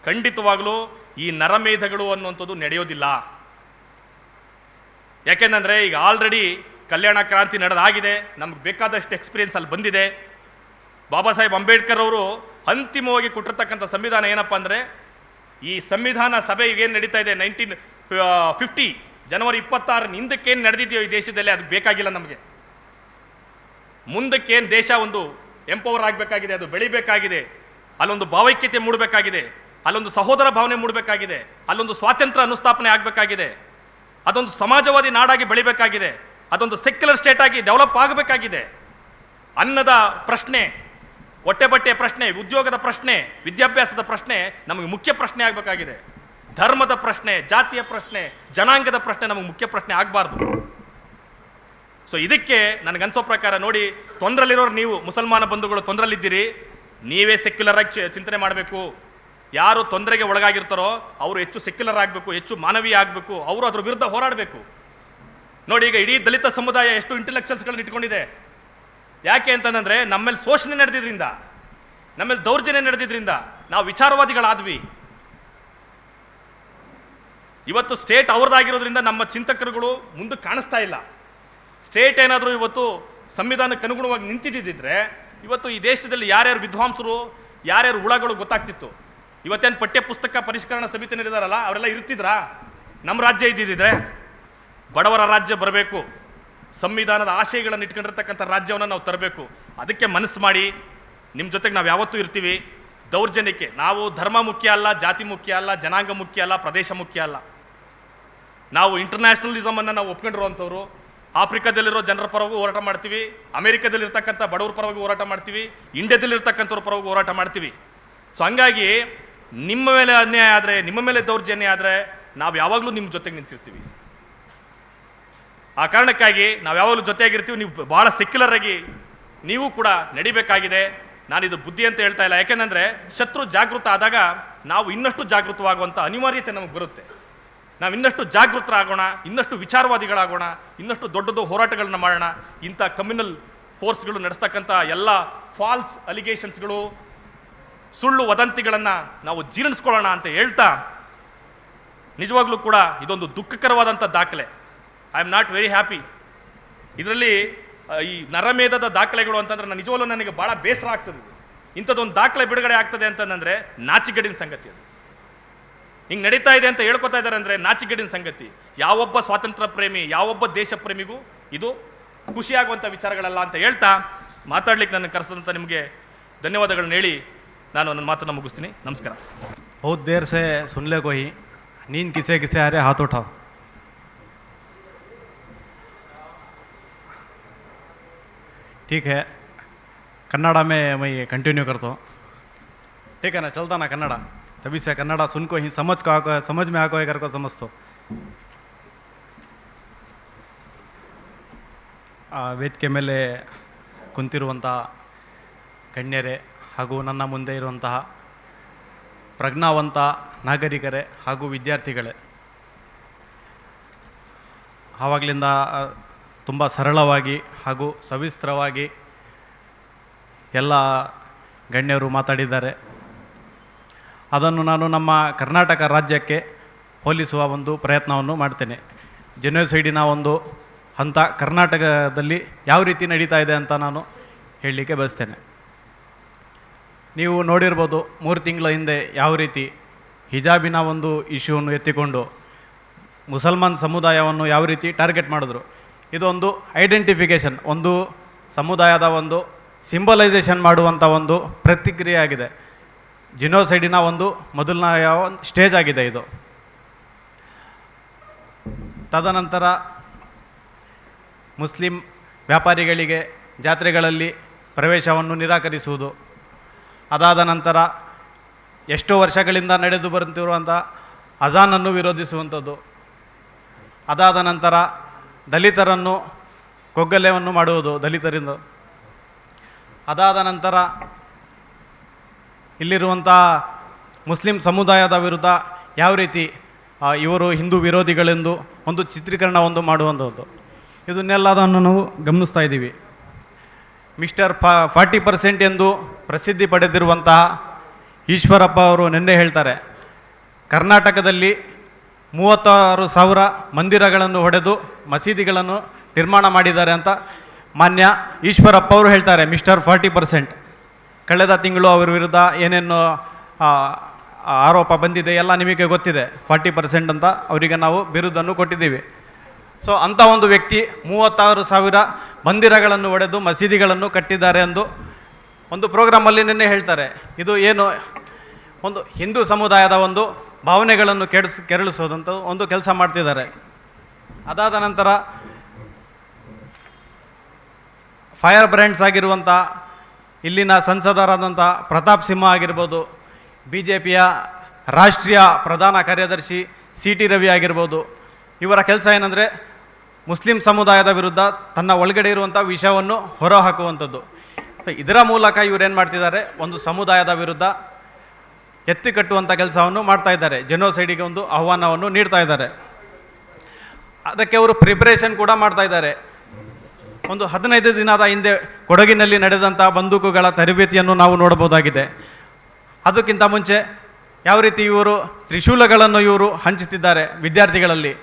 ಖಂಡಿತವಾಗಲೂ ಈ ನರಮೇಧಗಳು ಅನ್ನುವಂಥದ್ದು ನಡೆಯೋದಿಲ್ಲ. ಯಾಕೆಂದರೆ ಈಗ ಆಲ್ರೆಡಿ ಕಲ್ಯಾಣ ಕ್ರಾಂತಿ ನಡೆದಾಗಿದೆ, ನಮ್ಗೆ ಬೇಕಾದಷ್ಟು ಎಕ್ಸ್ಪೀರಿಯನ್ಸ್ ಅಲ್ಲಿ ಬಂದಿದೆ. ಬಾಬಾ ಸಾಹೇಬ್ ಅಂಬೇಡ್ಕರ್ ಅವರು ಅಂತಿಮವಾಗಿ ಕೊಟ್ಟಿರ್ತಕ್ಕಂಥ ಸಂವಿಧಾನ ಏನಪ್ಪ ಅಂದರೆ, ಈ ಸಂವಿಧಾನ ಸಭೆ ಏನು ನಡೀತಾ ಇದೆ 1950 ಜನವರಿ 26 ಹಿಂದಕ್ಕೇನು ನಡೆದಿದೆಯೋ ಈ ದೇಶದಲ್ಲಿ ಅದು ಬೇಕಾಗಿಲ್ಲ ನಮಗೆ. ಮುಂದಕ್ಕೇನು ದೇಶ ಒಂದು ಎಂಪವರ್ ಆಗಬೇಕಾಗಿದೆ, ಅದು ಬೆಳಿಬೇಕಾಗಿದೆ, ಅಲ್ಲೊಂದು ಭಾವೈಕ್ಯತೆ ಮೂಡಬೇಕಾಗಿದೆ, ಅಲ್ಲೊಂದು ಸಹೋದರ ಭಾವನೆ ಮೂಡಬೇಕಾಗಿದೆ, ಅಲ್ಲೊಂದು ಸ್ವಾತಂತ್ರ್ಯ ಅನುಸ್ಥಾಪನೆ ಆಗಬೇಕಾಗಿದೆ, ಅದೊಂದು ಸಮಾಜವಾದಿ ನಾಡಾಗಿ ಬೆಳಿಬೇಕಾಗಿದೆ, ಅದೊಂದು ಸೆಕ್ಯುಲರ್ ಸ್ಟೇಟ್ ಆಗಿ ಡೆವಲಪ್ ಆಗಬೇಕಾಗಿದೆ. ಅನ್ನದ ಪ್ರಶ್ನೆ, ಹೊಟ್ಟೆ ಬಟ್ಟೆಯ ಪ್ರಶ್ನೆ, ಉದ್ಯೋಗದ ಪ್ರಶ್ನೆ, ವಿದ್ಯಾಭ್ಯಾಸದ ಪ್ರಶ್ನೆ ನಮಗೆ ಮುಖ್ಯ ಪ್ರಶ್ನೆ ಆಗಬೇಕಾಗಿದೆ. ಧರ್ಮದ ಪ್ರಶ್ನೆ, ಜಾತಿಯ ಪ್ರಶ್ನೆ, ಜನಾಂಗದ ಪ್ರಶ್ನೆ ನಮಗೆ ಮುಖ್ಯ ಪ್ರಶ್ನೆ ಆಗಬಾರ್ದು. ಸೊ ಇದಕ್ಕೆ ನನಗನ್ಸೋ ಪ್ರಕಾರ ನೋಡಿ, ತೊಂದರೆಲಿರೋರು ನೀವು ಮುಸಲ್ಮಾನ ಬಂಧುಗಳು ತೊಂದರೆಲಿದ್ದೀರಿ, ನೀವೇ ಸೆಕ್ಯುಲರ್ ಆಗಿ ಚಿಂತನೆ ಮಾಡಬೇಕು. ಯಾರು ತೊಂದರೆಗೆ ಒಳಗಾಗಿರ್ತಾರೋ ಅವರು ಹೆಚ್ಚು ಸೆಕ್ಯುಲರ್ ಆಗಬೇಕು, ಹೆಚ್ಚು ಮಾನವೀಯ ಆಗಬೇಕು, ಅವರು ಅದ್ರ ವಿರುದ್ಧ ಹೋರಾಡಬೇಕು. ನೋಡಿ, ಈಗ ಇಡೀ ದಲಿತ ಸಮುದಾಯ ಎಷ್ಟು ಇಂಟೆಲೆಕ್ಚುಯಲ್ಸ್ಗಳನ್ನ ಇಟ್ಕೊಂಡಿದೆ. ಯಾಕೆ ಅಂತಂದರೆ ನಮ್ಮಲ್ಲಿ ಶೋಷಣೆ ನಡೆದಿದ್ರಿಂದ, ನಮ್ಮಲ್ಲಿ ದೌರ್ಜನ್ಯ ನಡೆದಿದ್ರಿಂದ ನಾವು ವಿಚಾರವಾದಿಗಳಾದ್ವಿ. ಇವತ್ತು ಸ್ಟೇಟ್ ಅವ್ರದ್ದಾಗಿರೋದ್ರಿಂದ ನಮ್ಮ ಚಿಂತಕರುಗಳು ಮುಂದೆ ಕಾಣಿಸ್ತಾ ಇಲ್ಲ. ಸ್ಟೇಟ್ ಏನಾದರೂ ಇವತ್ತು ಸಂವಿಧಾನಕ್ಕೆ ಅನುಗುಣವಾಗಿ ನಿಂತಿದ್ದಿದ್ರೆ ಇವತ್ತು ಈ ದೇಶದಲ್ಲಿ ಯಾರ್ಯಾರು ವಿದ್ವಾಂಸರು, ಯಾರ್ಯಾರು ಹುಳಗಳು ಗೊತ್ತಾಗ್ತಿತ್ತು. ಇವತ್ತೇನು ಪಠ್ಯ ಪುಸ್ತಕ ಪರಿಷ್ಕರಣಾ ಸಮಿತಿ ನಡೆದಾರಲ್ಲ, ಅವರೆಲ್ಲ ಇರ್ತಿದ್ರಾ? ನಮ್ಮ ರಾಜ್ಯ ಇದ್ದಿದ್ದರೆ ಬಡವರ ರಾಜ್ಯ ಬರಬೇಕು, ಸಂವಿಧಾನದ ಆಶಯಗಳನ್ನು ಇಟ್ಕೊಂಡಿರ್ತಕ್ಕಂಥ ರಾಜ್ಯವನ್ನು ನಾವು ತರಬೇಕು. ಅದಕ್ಕೆ ಮನಸ್ಸು ಮಾಡಿ ನಿಮ್ಮ ಜೊತೆಗೆ ನಾವು ಯಾವತ್ತೂ ಇರ್ತೀವಿ. ದೌರ್ಜನ್ಯಕ್ಕೆ ನಾವು ಧರ್ಮ ಮುಖ್ಯ ಅಲ್ಲ, ಜಾತಿ ಮುಖ್ಯ ಅಲ್ಲ, ಜನಾಂಗ ಮುಖ್ಯ ಅಲ್ಲ, ಪ್ರದೇಶ ಮುಖ್ಯ ಅಲ್ಲ. ನಾವು ಇಂಟರ್ನ್ಯಾಷನಲಿಸಮನ್ನು ನಾವು ಒಪ್ಕೊಂಡಿರುವಂಥವ್ರು. ಆಫ್ರಿಕಾದಲ್ಲಿರೋ ಜನರ ಪರವಾಗಿ ಹೋರಾಟ ಮಾಡ್ತೀವಿ, ಅಮೆರಿಕದಲ್ಲಿರ್ತಕ್ಕಂಥ ಬಡವರ ಪರವಾಗಿ ಹೋರಾಟ ಮಾಡ್ತೀವಿ, ಇಂಡಿಯಾದಲ್ಲಿರ್ತಕ್ಕಂಥವ್ರ ಪರವಾಗಿ ಹೋರಾಟ ಮಾಡ್ತೀವಿ. ಸೊ ಹಂಗಾಗಿ ನಿಮ್ಮ ಮೇಲೆ ಅನ್ಯಾಯ ಆದರೆ, ನಿಮ್ಮ ಮೇಲೆ ದೌರ್ಜನ್ಯ ಆದರೆ ನಾವು ಯಾವಾಗಲೂ ನಿಮ್ಮ ಜೊತೆಗೆ ನಿಂತಿರ್ತೀವಿ. ಆ ಕಾರಣಕ್ಕಾಗಿ ನಾವು ಯಾವಾಗಲೂ ಜೊತೆಯಾಗಿರ್ತೀವಿ. ನೀವು ಭಾಳ ಸೆಕ್ಯುಲರ್ ಆಗಿ ನೀವು ಕೂಡ ನಡಿಬೇಕಾಗಿದೆ. ನಾನಿದು ಬುದ್ಧಿ ಅಂತ ಹೇಳ್ತಾ ಇಲ್ಲ, ಯಾಕೆಂದರೆ ಶತ್ರು ಜಾಗೃತ ಆದಾಗ ನಾವು ಇನ್ನಷ್ಟು ಜಾಗೃತವಾಗುವಂಥ ಅನಿವಾರ್ಯತೆ ನಮಗೆ ಬರುತ್ತೆ. ನಾವು ಇನ್ನಷ್ಟು ಜಾಗೃತರಾಗೋಣ, ಇನ್ನಷ್ಟು ವಿಚಾರವಾದಿಗಳಾಗೋಣ, ಇನ್ನಷ್ಟು ದೊಡ್ಡದು ಹೋರಾಟಗಳನ್ನ ಮಾಡೋಣ. ಇಂಥ ಕಮ್ಯುನಲ್ ಫೋರ್ಸ್ಗಳು ನಡೆಸ್ತಕ್ಕಂಥ ಎಲ್ಲ ಫಾಲ್ಸ್ ಅಲಿಗೇಷನ್ಸ್ಗಳು, ಸುಳ್ಳು ವದಂತಿಗಳನ್ನು ನಾವು ಜೀರ್ಣಿಸ್ಕೊಳ್ಳೋಣ ಅಂತ ಹೇಳ್ತಾ, ನಿಜವಾಗ್ಲೂ ಕೂಡ ಇದೊಂದು ದುಃಖಕರವಾದಂಥ ದಾಖಲೆ. I am not very happy. ಇದರಲ್ಲಿ ಈ ನರಮೇಧದ ದಾಖಲೆಗಳು ಅಂತಂದ್ರೆ ನಿಜವಾಗ್ಲೂ ನನಗೆ ಭಾಳ ಬೇಸರ ಆಗ್ತದೆ. ಇಂಥದ್ದೊಂದು ದಾಖಲೆ ಬಿಡುಗಡೆ ಆಗ್ತದೆ ಅಂತಂದರೆ ನಾಚಿಗೇಡಿನ ಸಂಗತಿ. ಅದು ಹಿಂಗೆ ನಡೀತಾ ಇದೆ ಅಂತ ಹೇಳ್ಕೊತಾ ಇದ್ದಾರೆ ಅಂದರೆ ನಾಚಿಗೇಡಿನ ಸಂಗತಿ. ಯಾವೊಬ್ಬ ಸ್ವಾತಂತ್ರ್ಯ ಪ್ರೇಮಿ, ಯಾವೊಬ್ಬ ದೇಶ ಪ್ರೇಮಿಗೂ ಇದು ಖುಷಿಯಾಗುವಂಥ ವಿಚಾರಗಳಲ್ಲ ಅಂತ ಹೇಳ್ತಾ, ಮಾತಾಡ್ಲಿಕ್ಕೆ ನನ್ನ ಕರೆಸಿದಂಥ ನಿಮಗೆ ಧನ್ಯವಾದಗಳನ್ನ ಹೇಳಿ ನಾನು ನನ್ನ ಮಾತನ್ನು ಮುಗಿಸ್ತೀನಿ. ನಮಸ್ಕಾರ. बहुत देर से सुन ले कोई, नींद किसे किसे आ रहे हाथ उठाओ. ठीक है, कन्नड़ा में मैं कंटिन्यू करता हूँ. ठीक है ना, चलता ना कन्नड़ा. तभी से कन्नड़ा सुन को ही समझ में आको कर को समझतो. ವೇದಿಕೆ ಮೇಲೆ ಕುಂತಿರುವಂಥ ಗಣ್ಯರೇ ಹಾಗೂ ನನ್ನ ಮುಂದೆ ಇರುವಂತಹ ಪ್ರಜ್ಞಾವಂತ ನಾಗರಿಕರೇ ಹಾಗೂ ವಿದ್ಯಾರ್ಥಿಗಳೇ, ಆವಾಗಲಿಂದ ತುಂಬ ಸರಳವಾಗಿ ಹಾಗೂ ಸವಿಸ್ತ್ರವಾಗಿ ಎಲ್ಲ ಗಣ್ಯರು ಮಾತಾಡಿದ್ದಾರೆ. ಅದನ್ನು ನಾನು ನಮ್ಮ ಕರ್ನಾಟಕ ರಾಜ್ಯಕ್ಕೆ ಹೋಲಿಸುವ ಒಂದು ಪ್ರಯತ್ನವನ್ನು ಮಾಡ್ತೇನೆ. ಜೆನೋಸೈಡಿನ ಒಂದು ಹಂತ ಕರ್ನಾಟಕದಲ್ಲಿ ಯಾವ ರೀತಿ ನಡೀತಾ ಇದೆ ಅಂತ ನಾನು ಹೇಳಲಿಕ್ಕೆ ಬಯಸ್ತೇನೆ. ನೀವು ನೋಡಿರ್ಬೋದು, 3 ತಿಂಗಳ ಹಿಂದೆ ಯಾವ ರೀತಿ ಹಿಜಾಬಿನ ಒಂದು ಇಶ್ಯೂವನ್ನು ಎತ್ತಿಕೊಂಡು ಮುಸಲ್ಮಾನ್ ಸಮುದಾಯವನ್ನು ಯಾವ ರೀತಿ ಟಾರ್ಗೆಟ್ ಮಾಡಿದ್ರು. ಇದೊಂದು ಐಡೆಂಟಿಫಿಕೇಷನ್, ಒಂದು ಸಮುದಾಯದ ಒಂದು ಸಿಂಬಲೈಸೇಷನ್ ಮಾಡುವಂಥ ಒಂದು ಪ್ರತಿಕ್ರಿಯೆ ಆಗಿದೆ. ಜಿನೋಸೈಡಿನ ಒಂದು ಮೊದಲನೆಯ ಒಂದು ಸ್ಟೇಜ್ ಆಗಿದೆ ಇದು. ತದನಂತರ ಮುಸ್ಲಿಂ ವ್ಯಾಪಾರಿಗಳಿಗೆ ಜಾತ್ರೆಗಳಲ್ಲಿ ಪ್ರವೇಶವನ್ನು ನಿರಾಕರಿಸುವುದು, ಅದಾದ ನಂತರ ಎಷ್ಟೋ ವರ್ಷಗಳಿಂದ ನಡೆದು ಬರುತ್ತಿರುವಂಥ ಅಜಾನನ್ನು ವಿರೋಧಿಸುವಂಥದ್ದು, ಅದಾದ ನಂತರ ದಲಿತರನ್ನು ಕೊಗ್ಗಲೆಯನ್ನು ಮಾಡುವುದು ದಲಿತರಿಂದ, ಅದಾದ ನಂತರ ಇಲ್ಲಿರುವಂಥ ಮುಸ್ಲಿಂ ಸಮುದಾಯದ ವಿರುದ್ಧ ಯಾವ ರೀತಿ ಇವರು ಹಿಂದೂ ವಿರೋಧಿಗಳೆಂದು ಒಂದು ಚಿತ್ರೀಕರಣ ಒಂದು ಮಾಡುವಂಥದ್ದು, ಇದನ್ನೆಲ್ಲದನ್ನು ನಾವು ಗಮನಿಸ್ತಾ ಇದ್ದೀವಿ. ಮಿಸ್ಟರ್ 40% ಎಂದು ಪ್ರಸಿದ್ಧಿ ಪಡೆದಿರುವಂತಹ ಈಶ್ವರಪ್ಪ ಅವರು ನಿನ್ನೆ ಹೇಳ್ತಾರೆ, ಕರ್ನಾಟಕದಲ್ಲಿ 36,000 ಮಂದಿರಗಳನ್ನು ಹೊಡೆದು ಮಸೀದಿಗಳನ್ನು ನಿರ್ಮಾಣ ಮಾಡಿದ್ದಾರೆ ಅಂತ ಮಾನ್ಯ ಈಶ್ವರಪ್ಪ ಅವರು ಹೇಳ್ತಾರೆ, ಮಿಸ್ಟರ್ 40%. ಕಳೆದ ತಿಂಗಳು ಅವರ ವಿರುದ್ಧ ಏನೇನು ಆರೋಪ ಬಂದಿದೆ ಎಲ್ಲ ನಿಮಗೆ ಗೊತ್ತಿದೆ. 40% ಅಂತ ಅವರಿಗೆ ನಾವು ಬಿರುದನ್ನು ಕೊಟ್ಟಿದ್ದೀವಿ. ಸೊ ಅಂಥ ಒಂದು ವ್ಯಕ್ತಿ 36,000 ಮಂದಿರಗಳನ್ನು ಹೊಡೆದು ಮಸೀದಿಗಳನ್ನು ಕಟ್ಟಿದ್ದಾರೆ ಎಂದು ಒಂದು ಪ್ರೋಗ್ರಾಮಲ್ಲಿ ನಿನ್ನೆ ಹೇಳ್ತಾರೆ. ಇದು ಏನು ಒಂದು ಹಿಂದೂ ಸಮುದಾಯದ ಒಂದು ಭಾವನೆಗಳನ್ನು ಕೆರಳಿಸೋದಂತ ಒಂದು ಕೆಲಸ ಮಾಡ್ತಿದ್ದಾರೆ. ಅದಾದ ನಂತರ ಫೈರ್ ಬ್ರ್ಯಾಂಡ್ಸ್ ಆಗಿರುವಂಥ ಇಲ್ಲಿನ ಸಂಸದರಾದಂಥ ಪ್ರತಾಪ್ ಸಿಂಹ ಆಗಿರ್ಬೋದು, ಬಿ ಜೆ ಪಿಯ ರಾಷ್ಟ್ರೀಯ ಪ್ರಧಾನ ಕಾರ್ಯದರ್ಶಿ CT ರವಿ ಆಗಿರ್ಬೋದು, ಇವರ ಕೆಲಸ ಏನಂದರೆ ಮುಸ್ಲಿಂ ಸಮುದಾಯದ ವಿರುದ್ಧ ತನ್ನ ಒಳಗಡೆ ಇರುವಂಥ ವಿಷಯವನ್ನು ಹೊರಹಾಕುವಂಥದ್ದು. ಇದರ ಮೂಲಕ ಇವರೇನು ಮಾಡ್ತಿದ್ದಾರೆ, ಒಂದು ಸಮುದಾಯದ ವಿರುದ್ಧ ಎತ್ತಿ ಕಟ್ಟುವಂಥ ಕೆಲಸವನ್ನು ಮಾಡ್ತಾ ಇದ್ದಾರೆ. ಜೆನೋಸೈಡಿಗೆ ಒಂದು ಆಹ್ವಾನವನ್ನು ನೀಡ್ತಾ ಇದ್ದಾರೆ. ಅದಕ್ಕೆ ಅವರು ಪ್ರಿಪ್ರೇಷನ್ ಕೂಡ ಮಾಡ್ತಾ ಇದ್ದಾರೆ. ಒಂದು 15 ದಿನದ ಹಿಂದೆ ಕೊಡಗಿನಲ್ಲಿ ನಡೆದಂಥ ಬಂದೂಕುಗಳ ತರಬೇತಿಯನ್ನು ನಾವು ನೋಡಬಹುದಾಗಿದೆ. ಅದಕ್ಕಿಂತ ಮುಂಚೆ ಯಾವ ರೀತಿ ಇವರು ತ್ರಿಶೂಲಗಳನ್ನು ಇವರು ಹಂಚುತ್ತಿದ್ದಾರೆ ವಿದ್ಯಾರ್ಥಿಗಳಲ್ಲಿ,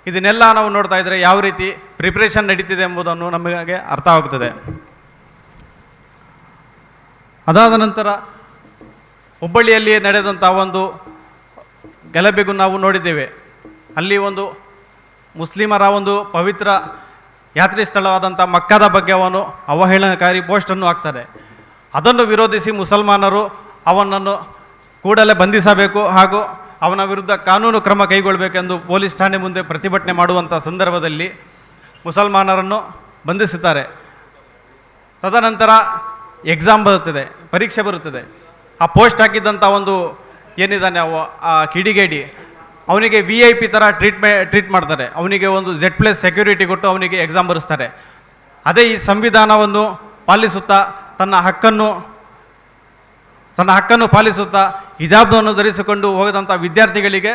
ಇದನ್ನೆಲ್ಲ ನಾವು ನೋಡ್ತಾ ಇದ್ದರೆ ಯಾವ ರೀತಿ ಪ್ರಿಪ್ರೇಷನ್ ನಡೀತಿದೆ ಎಂಬುದನ್ನು ನಮಗೆ ಅರ್ಥ ಆಗುತ್ತದೆ. ಅದಾದ ನಂತರ ಹುಬ್ಬಳ್ಳಿಯಲ್ಲಿ ನಡೆದಂಥ ಒಂದು ಗಲಭೆಗೂ ನಾವು ನೋಡಿದ್ದೇವೆ. ಅಲ್ಲಿ ಒಂದು ಮುಸ್ಲಿಮರ ಒಂದು ಪವಿತ್ರ ಯಾತ್ರೆ ಸ್ಥಳವಾದಂಥ ಮಕ್ಕದ ಬಗ್ಗೆ ಅವನು ಅವಹೇಳನಕಾರಿ ಪೋಸ್ಟನ್ನು ಹಾಕ್ತಾರೆ. ಅದನ್ನು ವಿರೋಧಿಸಿ ಮುಸಲ್ಮಾನರು ಅವನನ್ನು ಕೂಡಲೇ ಬಂಧಿಸಬೇಕು ಹಾಗೂ ಅವನ ವಿರುದ್ಧ ಕಾನೂನು ಕ್ರಮ ಕೈಗೊಳ್ಳಬೇಕೆಂದು ಪೊಲೀಸ್ ಠಾಣೆ ಮುಂದೆ ಪ್ರತಿಭಟನೆ ಮಾಡುವಂಥ ಸಂದರ್ಭದಲ್ಲಿ ಮುಸಲ್ಮಾನರನ್ನು ಬಂಧಿಸುತ್ತಾರೆ. ತದನಂತರ ಎಕ್ಸಾಮ್ ಬರುತ್ತದೆ, ಪರೀಕ್ಷೆ ಬರುತ್ತದೆ. ಆ ಪೋಸ್ಟ್ ಹಾಕಿದ್ದಂಥ ಒಂದು ಏನಿದ್ದಾನೆ ಆ ಕಿಡಿಗೇಡಿ ಅವನಿಗೆ VIP ಥರ ಟ್ರೀಟ್ ಮಾಡ್ತಾರೆ. ಅವನಿಗೆ ಒಂದು Z+ ಸೆಕ್ಯೂರಿಟಿ ಕೊಟ್ಟು ಅವನಿಗೆ ಎಕ್ಸಾಮ್ ಬರೆಸ್ತಾರೆ. ಅದೇ ಈ ಸಂವಿಧಾನವನ್ನು ಪಾಲಿಸುತ್ತಾ ತನ್ನ ಹಕ್ಕನ್ನು ಪಾಲಿಸುತ್ತಾ ಹಿಜಾಬನ್ನು ಧರಿಸಿಕೊಂಡು ಹೋಗದಂಥ ವಿದ್ಯಾರ್ಥಿಗಳಿಗೆ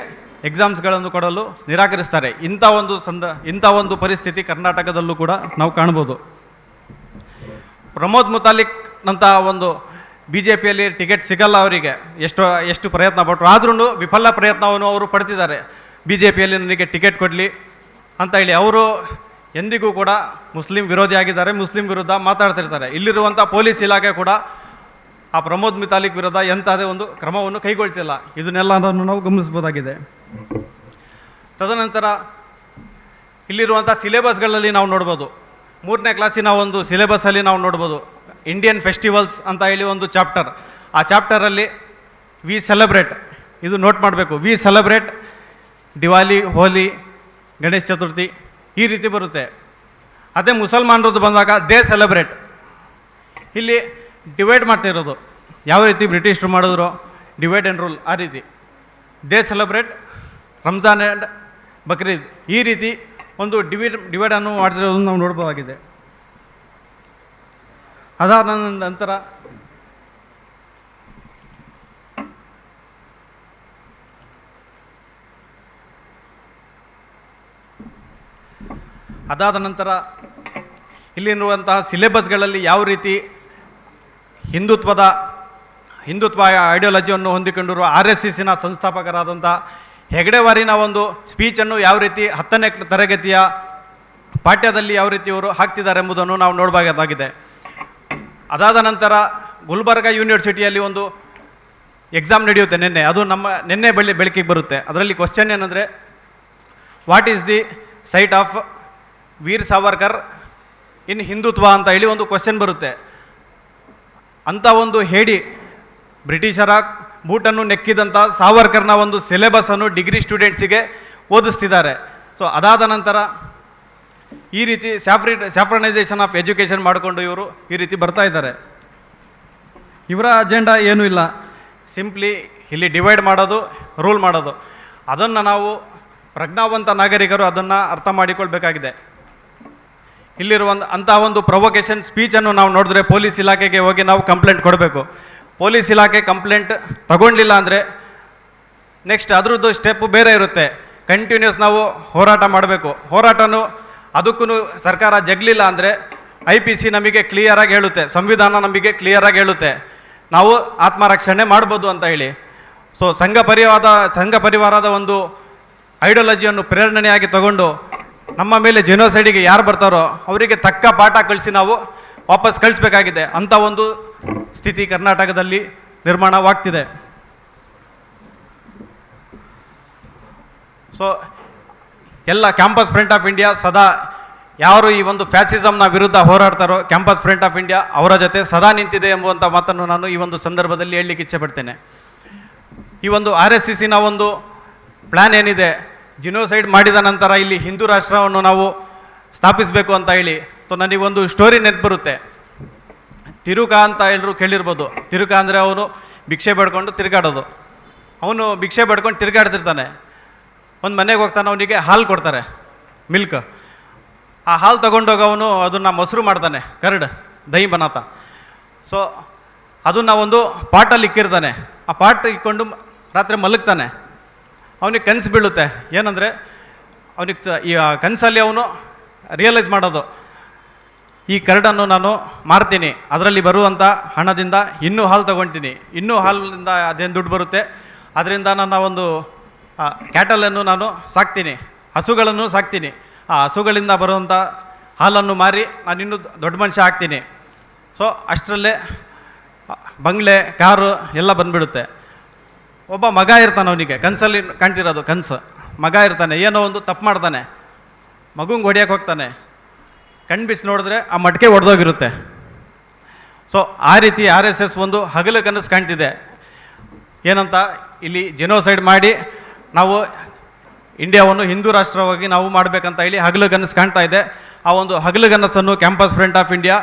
ಎಕ್ಸಾಮ್ಸ್ಗಳನ್ನು ಕೊಡಲು ನಿರಾಕರಿಸ್ತಾರೆ. ಇಂಥ ಒಂದು ಪರಿಸ್ಥಿತಿ ಕರ್ನಾಟಕದಲ್ಲೂ ಕೂಡ ನಾವು ಕಾಣ್ಬೋದು. ಪ್ರಮೋದ್ ಮುತಾಲಿಕ್ ನಂಥ ಒಂದು BJPಯಲ್ಲಿ ಟಿಕೆಟ್ ಸಿಗಲ್ಲ ಅವರಿಗೆ, ಎಷ್ಟು ಪ್ರಯತ್ನ ಪಟ್ಟರು ಆದ್ರೂ ವಿಫಲ ಪ್ರಯತ್ನವನ್ನು ಅವರು ಪಡ್ತಿದ್ದಾರೆ. BJPಯಲ್ಲಿ ನನಗೆ ಟಿಕೆಟ್ ಕೊಡಲಿ ಅಂತ ಹೇಳಿ ಅವರು ಎಂದಿಗೂ ಕೂಡ ಮುಸ್ಲಿಂ ವಿರೋಧಿ ಆಗಿದ್ದಾರೆ, ಮುಸ್ಲಿಂ ವಿರುದ್ಧ ಮಾತಾಡ್ತಿರ್ತಾರೆ. ಇಲ್ಲಿರುವಂಥ ಪೊಲೀಸ್ ಇಲಾಖೆ ಕೂಡ ಆ ಪ್ರಮೋದ್ ಮುತಾಲಿಕ್ ವಿರುದ್ಧ ಎಂಥದೇ ಒಂದು ಕ್ರಮವನ್ನು ಕೈಗೊಳ್ತಿಲ್ಲ. ಇದನ್ನೆಲ್ಲ ನಾವು ಗಮನಿಸ್ಬೋದಾಗಿದೆ. ತದನಂತರ ಇಲ್ಲಿರುವಂಥ ಸಿಲೆಬಸ್ಗಳಲ್ಲಿ ನಾವು ನೋಡ್ಬೋದು, 3ನೇ ಕ್ಲಾಸಿನ ಒಂದು ಸಿಲೆಬಸ್ಸಲ್ಲಿ ನಾವು ನೋಡ್ಬೋದು ಇಂಡಿಯನ್ ಫೆಸ್ಟಿವಲ್ಸ್ ಅಂತ ಹೇಳಿ ಒಂದು ಚಾಪ್ಟರ್. ಆ ಚಾಪ್ಟರಲ್ಲಿ ವಿ ಸೆಲೆಬ್ರೇಟ್, ಇದು ನೋಟ್ ಮಾಡಬೇಕು, ವಿ ಸೆಲೆಬ್ರೇಟ್ ದಿವಾಲಿ, ಹೋಲಿ, ಗಣೇಶ ಚತುರ್ಥಿ ಈ ರೀತಿ ಬರುತ್ತೆ. ಅದೇ ಮುಸಲ್ಮಾನರದ್ದು ಬಂದಾಗ ದೇ ಸೆಲೆಬ್ರೇಟ್. ಇಲ್ಲಿ ಡಿವೈಡ್ ಮಾಡ್ತಾ ಇರೋದು ಯಾವ ರೀತಿ ಬ್ರಿಟಿಷರು ಮಾಡಿದ್ರು, ಡಿವೈಡ್ ಆ್ಯಂಡ್ ರೂಲ್, ಆ ರೀತಿ they celebrate Ramzan and Bakrid ಈ ರೀತಿ ಒಂದು ಡಿವೈಡನ್ನು ಮಾಡ್ತಿರೋದನ್ನು ನಾವು ನೋಡ್ಬೋದಾಗಿದೆ. ಅದಾದ ನಂತರ ಇಲ್ಲಿರುವಂತಹ ಸಿಲೆಬಸ್ಗಳಲ್ಲಿ ಯಾವ ರೀತಿ ಹಿಂದುತ್ವ ಐಡಿಯಾಲಜಿಯನ್ನು ಹೊಂದಿಕೊಂಡಿರುವ RSSನ ಸಂಸ್ಥಾಪಕರಾದಂಥ ಹೆಗಡೆವಾರಿನ ಒಂದು ಸ್ಪೀಚನ್ನು ಯಾವ ರೀತಿ 10ನೇ ತರಗತಿಯ ಪಾಠ್ಯದಲ್ಲಿ ಯಾವ ರೀತಿ ಇವರು ಹಾಕ್ತಿದ್ದಾರೆ ಎಂಬುದನ್ನು ನಾವು ನೋಡಬೇಕಾಗಿದೆ. ಅದಾದ ನಂತರ ಗುಲ್ಬರ್ಗ ಯೂನಿವರ್ಸಿಟಿಯಲ್ಲಿ ಒಂದು ಎಕ್ಸಾಮ್ ನಡೆಯುತ್ತೆ ನಿನ್ನೆ, ಅದು ನಿನ್ನೆ ಬೆಳಕಿಗೆ ಬರುತ್ತೆ. ಅದರಲ್ಲಿ ಕ್ವಶನ್ ಏನಂದರೆ, what is the site of Veer Savarkar in Hindutva ಅಂತ ಹೇಳಿ ಒಂದು ಕ್ವಶನ್ ಬರುತ್ತೆ. ಅಂಥ ಒಂದು ಹೇಳಿ ಬ್ರಿಟಿಷರ ಬೂಟನ್ನು ನೆಕ್ಕಿದಂಥ ಸಾವರ್ಕರ್ನ ಒಂದು ಸಿಲೆಬಸನ್ನು ಡಿಗ್ರಿ ಸ್ಟೂಡೆಂಟ್ಸಿಗೆ ಓದಿಸ್ತಿದ್ದಾರೆ. ಸೊ ಅದಾದ ನಂತರ ಈ ರೀತಿ ಸ್ಯಾಫ್ರನೈಸೇಷನ್ ಆಫ್ ಎಜುಕೇಷನ್ ಮಾಡಿಕೊಂಡು ಇವರು ಈ ರೀತಿ ಬರ್ತಾ ಇದ್ದಾರೆ. ಇವರ ಅಜೆಂಡಾ ಏನೂ ಇಲ್ಲ, ಸಿಂಪ್ಲಿ ಇಲ್ಲಿ ಡಿವೈಡ್ ಮಾಡೋದು, ರೂಲ್ ಮಾಡೋದು. ಅದನ್ನು ನಾವು ಪ್ರಜ್ಞಾವಂತ ನಾಗರಿಕರು ಅದನ್ನು ಅರ್ಥ ಮಾಡಿಕೊಳ್ಬೇಕಾಗಿದೆ. ಅಂಥ ಒಂದು ಪ್ರೊವೊಕೇಶನ್ ಸ್ಪೀಚನ್ನು ನಾವು ನೋಡಿದ್ರೆ ಪೊಲೀಸ್ ಇಲಾಖೆಗೆ ಹೋಗಿ ನಾವು ಕಂಪ್ಲೇಂಟ್ ಕೊಡಬೇಕು. ಪೊಲೀಸ್ ಇಲಾಖೆ ಕಂಪ್ಲೇಂಟ್ ತಗೊಂಡಿಲ್ಲ ಅಂದರೆ ನೆಕ್ಸ್ಟ್ ಅದರದ್ದು ಸ್ಟೆಪ್ ಬೇರೆ ಇರುತ್ತೆ. ಕಂಟಿನ್ಯೂಸ್ ನಾವು ಹೋರಾಟ ಮಾಡಬೇಕು. ಹೋರಾಟನೂ ಅದಕ್ಕೂ ಸರ್ಕಾರ ಜಗ್ಲಿಲ್ಲ ಅಂದರೆ IPC ನಮಗೆ ಕ್ಲಿಯರಾಗಿ ಹೇಳುತ್ತೆ, ಸಂವಿಧಾನ ನಮಗೆ ಕ್ಲಿಯರಾಗಿ ಹೇಳುತ್ತೆ ನಾವು ಆತ್ಮರಕ್ಷಣೆ ಮಾಡ್ಬೋದು ಅಂತ ಹೇಳಿ. ಸೊ ಸಂಘ ಪರಿವಾರದ ಒಂದು ಐಡಿಯಾಲಜಿಯನ್ನು ಪ್ರೇರಣೆಯಾಗಿ ತಗೊಂಡು ನಮ್ಮ ಮೇಲೆ ಜೆನೋಸೈಡಿಗೆ ಯಾರು ಬರ್ತಾರೋ ಅವರಿಗೆ ತಕ್ಕ ಪಾಠ ಕಳಿಸಿ ನಾವು ವಾಪಸ್ ಕಳಿಸ್ಬೇಕಾಗಿದೆ ಅಂಥ ಒಂದು ಸ್ಥಿತಿ ಕರ್ನಾಟಕದಲ್ಲಿ ನಿರ್ಮಾಣವಾಗ್ತಿದೆ. ಸೊ ಎಲ್ಲ ಕ್ಯಾಂಪಸ್ ಫ್ರಂಟ್ ಆಫ್ ಇಂಡಿಯಾ ಸದಾ ಯಾರು ಈ ಒಂದು ಫ್ಯಾಸಿಸಮ್ನ ವಿರುದ್ಧ ಹೋರಾಡ್ತಾರೋ ಕ್ಯಾಂಪಸ್ ಫ್ರಂಟ್ ಆಫ್ ಇಂಡಿಯಾ ಅವರ ಜೊತೆ ಸದಾ ನಿಂತಿದೆ ಎಂಬುವಂಥ ಮಾತನ್ನು ನಾನು ಈ ಒಂದು ಸಂದರ್ಭದಲ್ಲಿ ಹೇಳಲಿಕ್ಕೆ ಇಚ್ಛೆಪಡ್ತೇನೆ. ಈ ಒಂದು RSCCನ ಒಂದು ಪ್ಲ್ಯಾನ್ ಏನಿದೆ, ಜಿನೋಸೈಡ್ ಮಾಡಿದ ನಂತರ ಇಲ್ಲಿ ಹಿಂದೂ ರಾಷ್ಟ್ರವನ್ನು ನಾವು ಸ್ಥಾಪಿಸಬೇಕು ಅಂತ ಹೇಳಿ, ಸೊ ನನಗೊಂದು ಸ್ಟೋರಿ ನೆನಪು ಬರುತ್ತೆ. ತಿರುಕ ಅಂತ ಎಲ್ಲರೂ ಕೇಳಿರ್ಬೋದು. ತಿರುಕ ಅಂದರೆ ಅವನು ಭಿಕ್ಷೆ ಬೇಡ್ಕೊಂಡು ತಿರುಗಾಡೋದು. ಅವನು ಭಿಕ್ಷೆ ಬೇಡ್ಕೊಂಡು ತಿರುಗಾಡ್ತಿರ್ತಾನೆ. ಒಂದು ಮನೆಗೆ ಹೋಗ್ತಾನೆ, ಅವನಿಗೆ ಹಾಲು ಕೊಡ್ತಾರೆ, ಮಿಲ್ಕ್. ಆ ಹಾಲು ತೊಗೊಂಡೋಗಿ ಅವನು ಅದನ್ನು ಮೊಸರು ಮಾಡ್ತಾನೆ, ಕರ್ಡ್ ದಹಿ ಬನಾತ. ಸೊ ಅದನ್ನು ಒಂದು ಪಾಟಲ್ಲಿ ಇಕ್ಕಿರ್ತಾನೆ. ಆ ಪಾಟ್ ಇಕ್ಕೊಂಡು ರಾತ್ರಿ ಮಲಗ್ತಾನೆ. ಅವನಿಗೆ ಕನಸು ಬೀಳುತ್ತೆ. ಏನಂದರೆ ಅವನಿಗೆ ಈ ಕನಸಲ್ಲಿ ಅವನು ರಿಯಲೈಸ್ ಮಾಡೋದು, ಈ ಕರಡನ್ನು ನಾನು ಮಾರ್ತೀನಿ, ಅದರಲ್ಲಿ ಬರುವಂಥ ಹಣದಿಂದ ಇನ್ನೂ ಹಾಲು ತೊಗೊಳ್ತೀನಿ, ಇನ್ನೂ ಹಾಲಿಂದ ಅದೇನು ದುಡ್ಡು ಬರುತ್ತೆ ಅದರಿಂದ ನನ್ನ ಒಂದು ಕ್ಯಾಟಲನ್ನು ನಾನು ಸಾಕ್ತೀನಿ, ಹಸುಗಳನ್ನು ಸಾಕ್ತೀನಿ. ಆ ಹಸುಗಳಿಂದ ಬರುವಂಥ ಹಾಲನ್ನು ಮಾರಿ ನಾನು ಇನ್ನೂ ದೊಡ್ಡ ಮನುಷ್ಯ ಆಗ್ತೀನಿ. ಸೊ ಅಷ್ಟರಲ್ಲೇ ಬಂಗ್ಲೆ, ಕಾರು ಎಲ್ಲ ಬಂದುಬಿಡುತ್ತೆ. ಒಬ್ಬ ಮಗ ಇರ್ತಾನೆ, ಅವನಿಗೆ ಕನಸಲ್ಲಿ ಕಾಣ್ತಿರೋದು ಕನಸು. ಮಗ ಇರ್ತಾನೆ, ಏನೋ ಒಂದು ತಪ್ಪು ಮಾಡ್ತಾನೆ, ಮಗುಂಗೆ ಹೊಡಿಯೋಕೆ ಹೋಗ್ತಾನೆ. ಕಣ್ಣು ಬಿಸಿ ನೋಡಿದ್ರೆ ಆ ಮಟ್ಕೆ ಒಡೆದೋಗಿರುತ್ತೆ. ಸೊ ಆ ರೀತಿ RSS ಒಂದು ಹಗಲು ಕನಸು ಕಾಣ್ತಿದೆ. ಏನಂತ, ಇಲ್ಲಿ ಜೆನೋಸೈಡ್ ಮಾಡಿ ನಾವು ಇಂಡಿಯಾವನ್ನು ಹಿಂದೂ ರಾಷ್ಟ್ರವಾಗಿ ನಾವು ಮಾಡಬೇಕಂತ ಹೇಳಿ ಹಗಲು ಕನಸು ಕಾಣ್ತಾ ಇದೆ. ಆ ಒಂದು ಹಗಲು ಕನಸನ್ನು ಕ್ಯಾಂಪಸ್ ಫ್ರಂಟ್ ಆಫ್ ಇಂಡಿಯಾ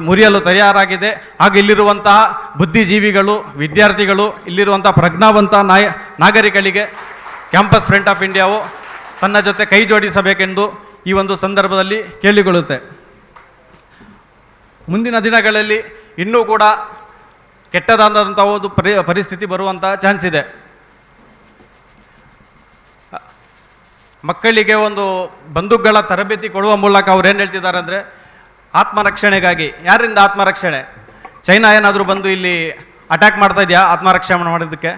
ಮುರಿಯಲು ತಯಾರಾಗಿದೆ. ಹಾಗೂ ಇಲ್ಲಿರುವಂತಹ ಬುದ್ಧಿಜೀವಿಗಳು, ವಿದ್ಯಾರ್ಥಿಗಳು, ಇಲ್ಲಿರುವಂಥ ಪ್ರಜ್ಞಾವಂತ ನಾಗರಿಕರಿಗೆ ಕ್ಯಾಂಪಸ್ ಫ್ರಂಟ್ ಆಫ್ ಇಂಡಿಯಾವು ತನ್ನ ಜೊತೆ ಕೈ ಜೋಡಿಸಬೇಕೆಂದು ಈ ಒಂದು ಸಂದರ್ಭದಲ್ಲಿ ಕೇಳಿಕೊಳ್ಳುತ್ತೆ. ಮುಂದಿನ ದಿನಗಳಲ್ಲಿ ಇನ್ನೂ ಕೂಡ ಕೆಟ್ಟದಾದಂಥ ಒಂದು ಪರಿಸ್ಥಿತಿ ಬರುವಂಥ ಚಾನ್ಸ್ ಇದೆ. ಮಕ್ಕಳಿಗೆ ಒಂದು ಬಂದೂಕುಗಳ ತರಬೇತಿ ಕೊಡುವ ಮೂಲಕ ಅವ್ರು ಏನು ಹೇಳ್ತಿದ್ದಾರೆ ಅಂದರೆ, ಆತ್ಮರಕ್ಷಣೆಗಾಗಿ. ಯಾರಿಂದ ಆತ್ಮರಕ್ಷಣೆ? ಚೈನಾ ಏನಾದರೂ ಬಂದು ಇಲ್ಲಿ ಅಟ್ಯಾಕ್ ಮಾಡ್ತಾ ಇದೆಯಾ ಆತ್ಮರಕ್ಷಣೆ ಮಾಡೋದಕ್ಕೆ?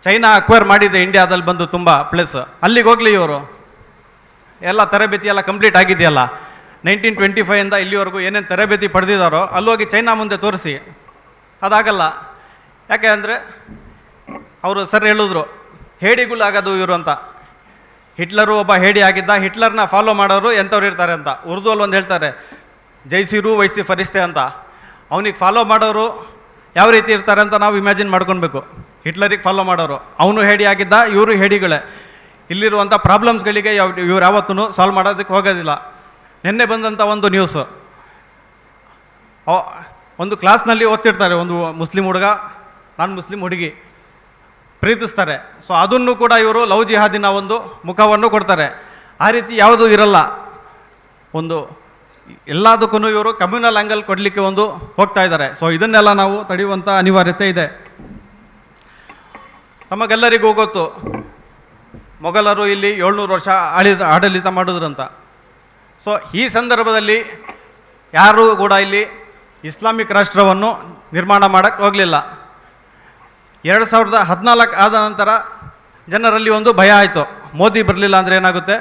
ಚೈನಾ ಅಕ್ವೈರ್ ಮಾಡಿದೆ ಇಂಡಿಯಾದಲ್ಲಿ ಬಂದು ತುಂಬ ಪ್ಲೇಸ್. ಅಲ್ಲಿಗೆ ಹೋಗಲಿ ಇವರು, ಎಲ್ಲ ತರಬೇತಿ ಎಲ್ಲ ಕಂಪ್ಲೀಟ್ ಆಗಿದೆಯಲ್ಲ. 1925ಇಂದ ಇಲ್ಲಿವರೆಗೂ ಏನೇನು ತರಬೇತಿ ಪಡೆದಿದ್ದಾರೋ ಅಲ್ಲೋಗಿ ಚೈನಾ ಮುಂದೆ ತೋರಿಸಿ. ಅದಾಗಲ್ಲ. ಯಾಕೆ ಅಂದರೆ ಅವರು ಸರ್ ಹೇಳಿದ್ರು, ಹೇಡಿಗಳಾಗೋದು ಇವರು ಅಂತ. ಹಿಟ್ಲರು ಒಬ್ಬ ಹೇಡಿ ಆಗಿದ್ದ. ಹಿಟ್ಲರ್ನ ಫಾಲೋ ಮಾಡೋರು ಎಂಥವ್ರು ಇರ್ತಾರೆ ಅಂತ ಉರ್ದುವಲ್ಲಿ ಒಂದು ಹೇಳ್ತಾರೆ, ಜೈಸಿರು ವೈಸಿ ಫರಿಸ್ತೆ ಅಂತ. ಅವನಿಗೆ ಫಾಲೋ ಮಾಡೋರು ಯಾವ ರೀತಿ ಇರ್ತಾರೆ ಅಂತ ನಾವು ಇಮ್ಯಾಜಿನ್ ಮಾಡ್ಕೊಳ್ಬೇಕು. ಹಿಟ್ಲರಿಗೆ ಫಾಲೋ ಮಾಡೋರು, ಅವನು ಹೇಡಿ ಆಗಿದ್ದ, ಇವರು ಹೇಡಿಗಳೇ. ಇಲ್ಲಿರುವಂಥ ಪ್ರಾಬ್ಲಮ್ಸ್ಗಳಿಗೆ ಇವ್ರು ಯಾವತ್ತೂ ಸಾಲ್ವ್ ಮಾಡೋದಕ್ಕೆ ಹೋಗೋದಿಲ್ಲ. ನಿನ್ನೆ ಬಂದಂಥ ಒಂದು ನ್ಯೂಸು, ಒಂದು ಕ್ಲಾಸ್ನಲ್ಲಿ ಓದ್ತಿರ್ತಾರೆ, ಒಂದು ಮುಸ್ಲಿಂ ಹುಡುಗ, ನಾನ್ ಮುಸ್ಲಿಂ ಹುಡುಗಿ ಪ್ರೀತಿಸ್ತಾರೆ. ಸೊ ಅದನ್ನು ಕೂಡ ಇವರು ಲವ್ ಜಿಹಾದಿನ ಒಂದು ಮುಖವನ್ನು ಕೊಡ್ತಾರೆ. ಆ ರೀತಿ ಯಾವುದೂ ಇರಲ್ಲ. ಒಂದು ಎಲ್ಲದಕ್ಕೂ ಇವರು ಕಮ್ಯುನಲ್ ಆ್ಯಂಗಲ್ ಕೊಡಲಿಕ್ಕೆ ಒಂದು ಹೋಗ್ತಾ ಇದ್ದಾರೆ. ಸೊ ಇದನ್ನೆಲ್ಲ ನಾವು ತಡೆಯುವಂಥ ಅನಿವಾರ್ಯತೆ ಇದೆ. ನಮಗೆಲ್ಲರಿಗೂ ಗೊತ್ತು, ಮೊಘಲರು ಇಲ್ಲಿ 700 ವರ್ಷ ಆಡಳಿತ ಮಾಡಿದ್ರಂತ. ಸೊ ಈ ಸಂದರ್ಭದಲ್ಲಿ ಯಾರೂ ಕೂಡ ಇಲ್ಲಿ ಇಸ್ಲಾಮಿಕ್ ರಾಷ್ಟ್ರವನ್ನು ನಿರ್ಮಾಣ ಮಾಡೋಕ್ಕೆ ಹೋಗಲಿಲ್ಲ. 2014 ಆದ ನಂತರ ಜನರಲ್ಲಿ ಒಂದು ಭಯ ಆಯಿತು, ಮೋದಿ ಬರಲಿಲ್ಲ ಅಂದರೆ ಏನಾಗುತ್ತೆ,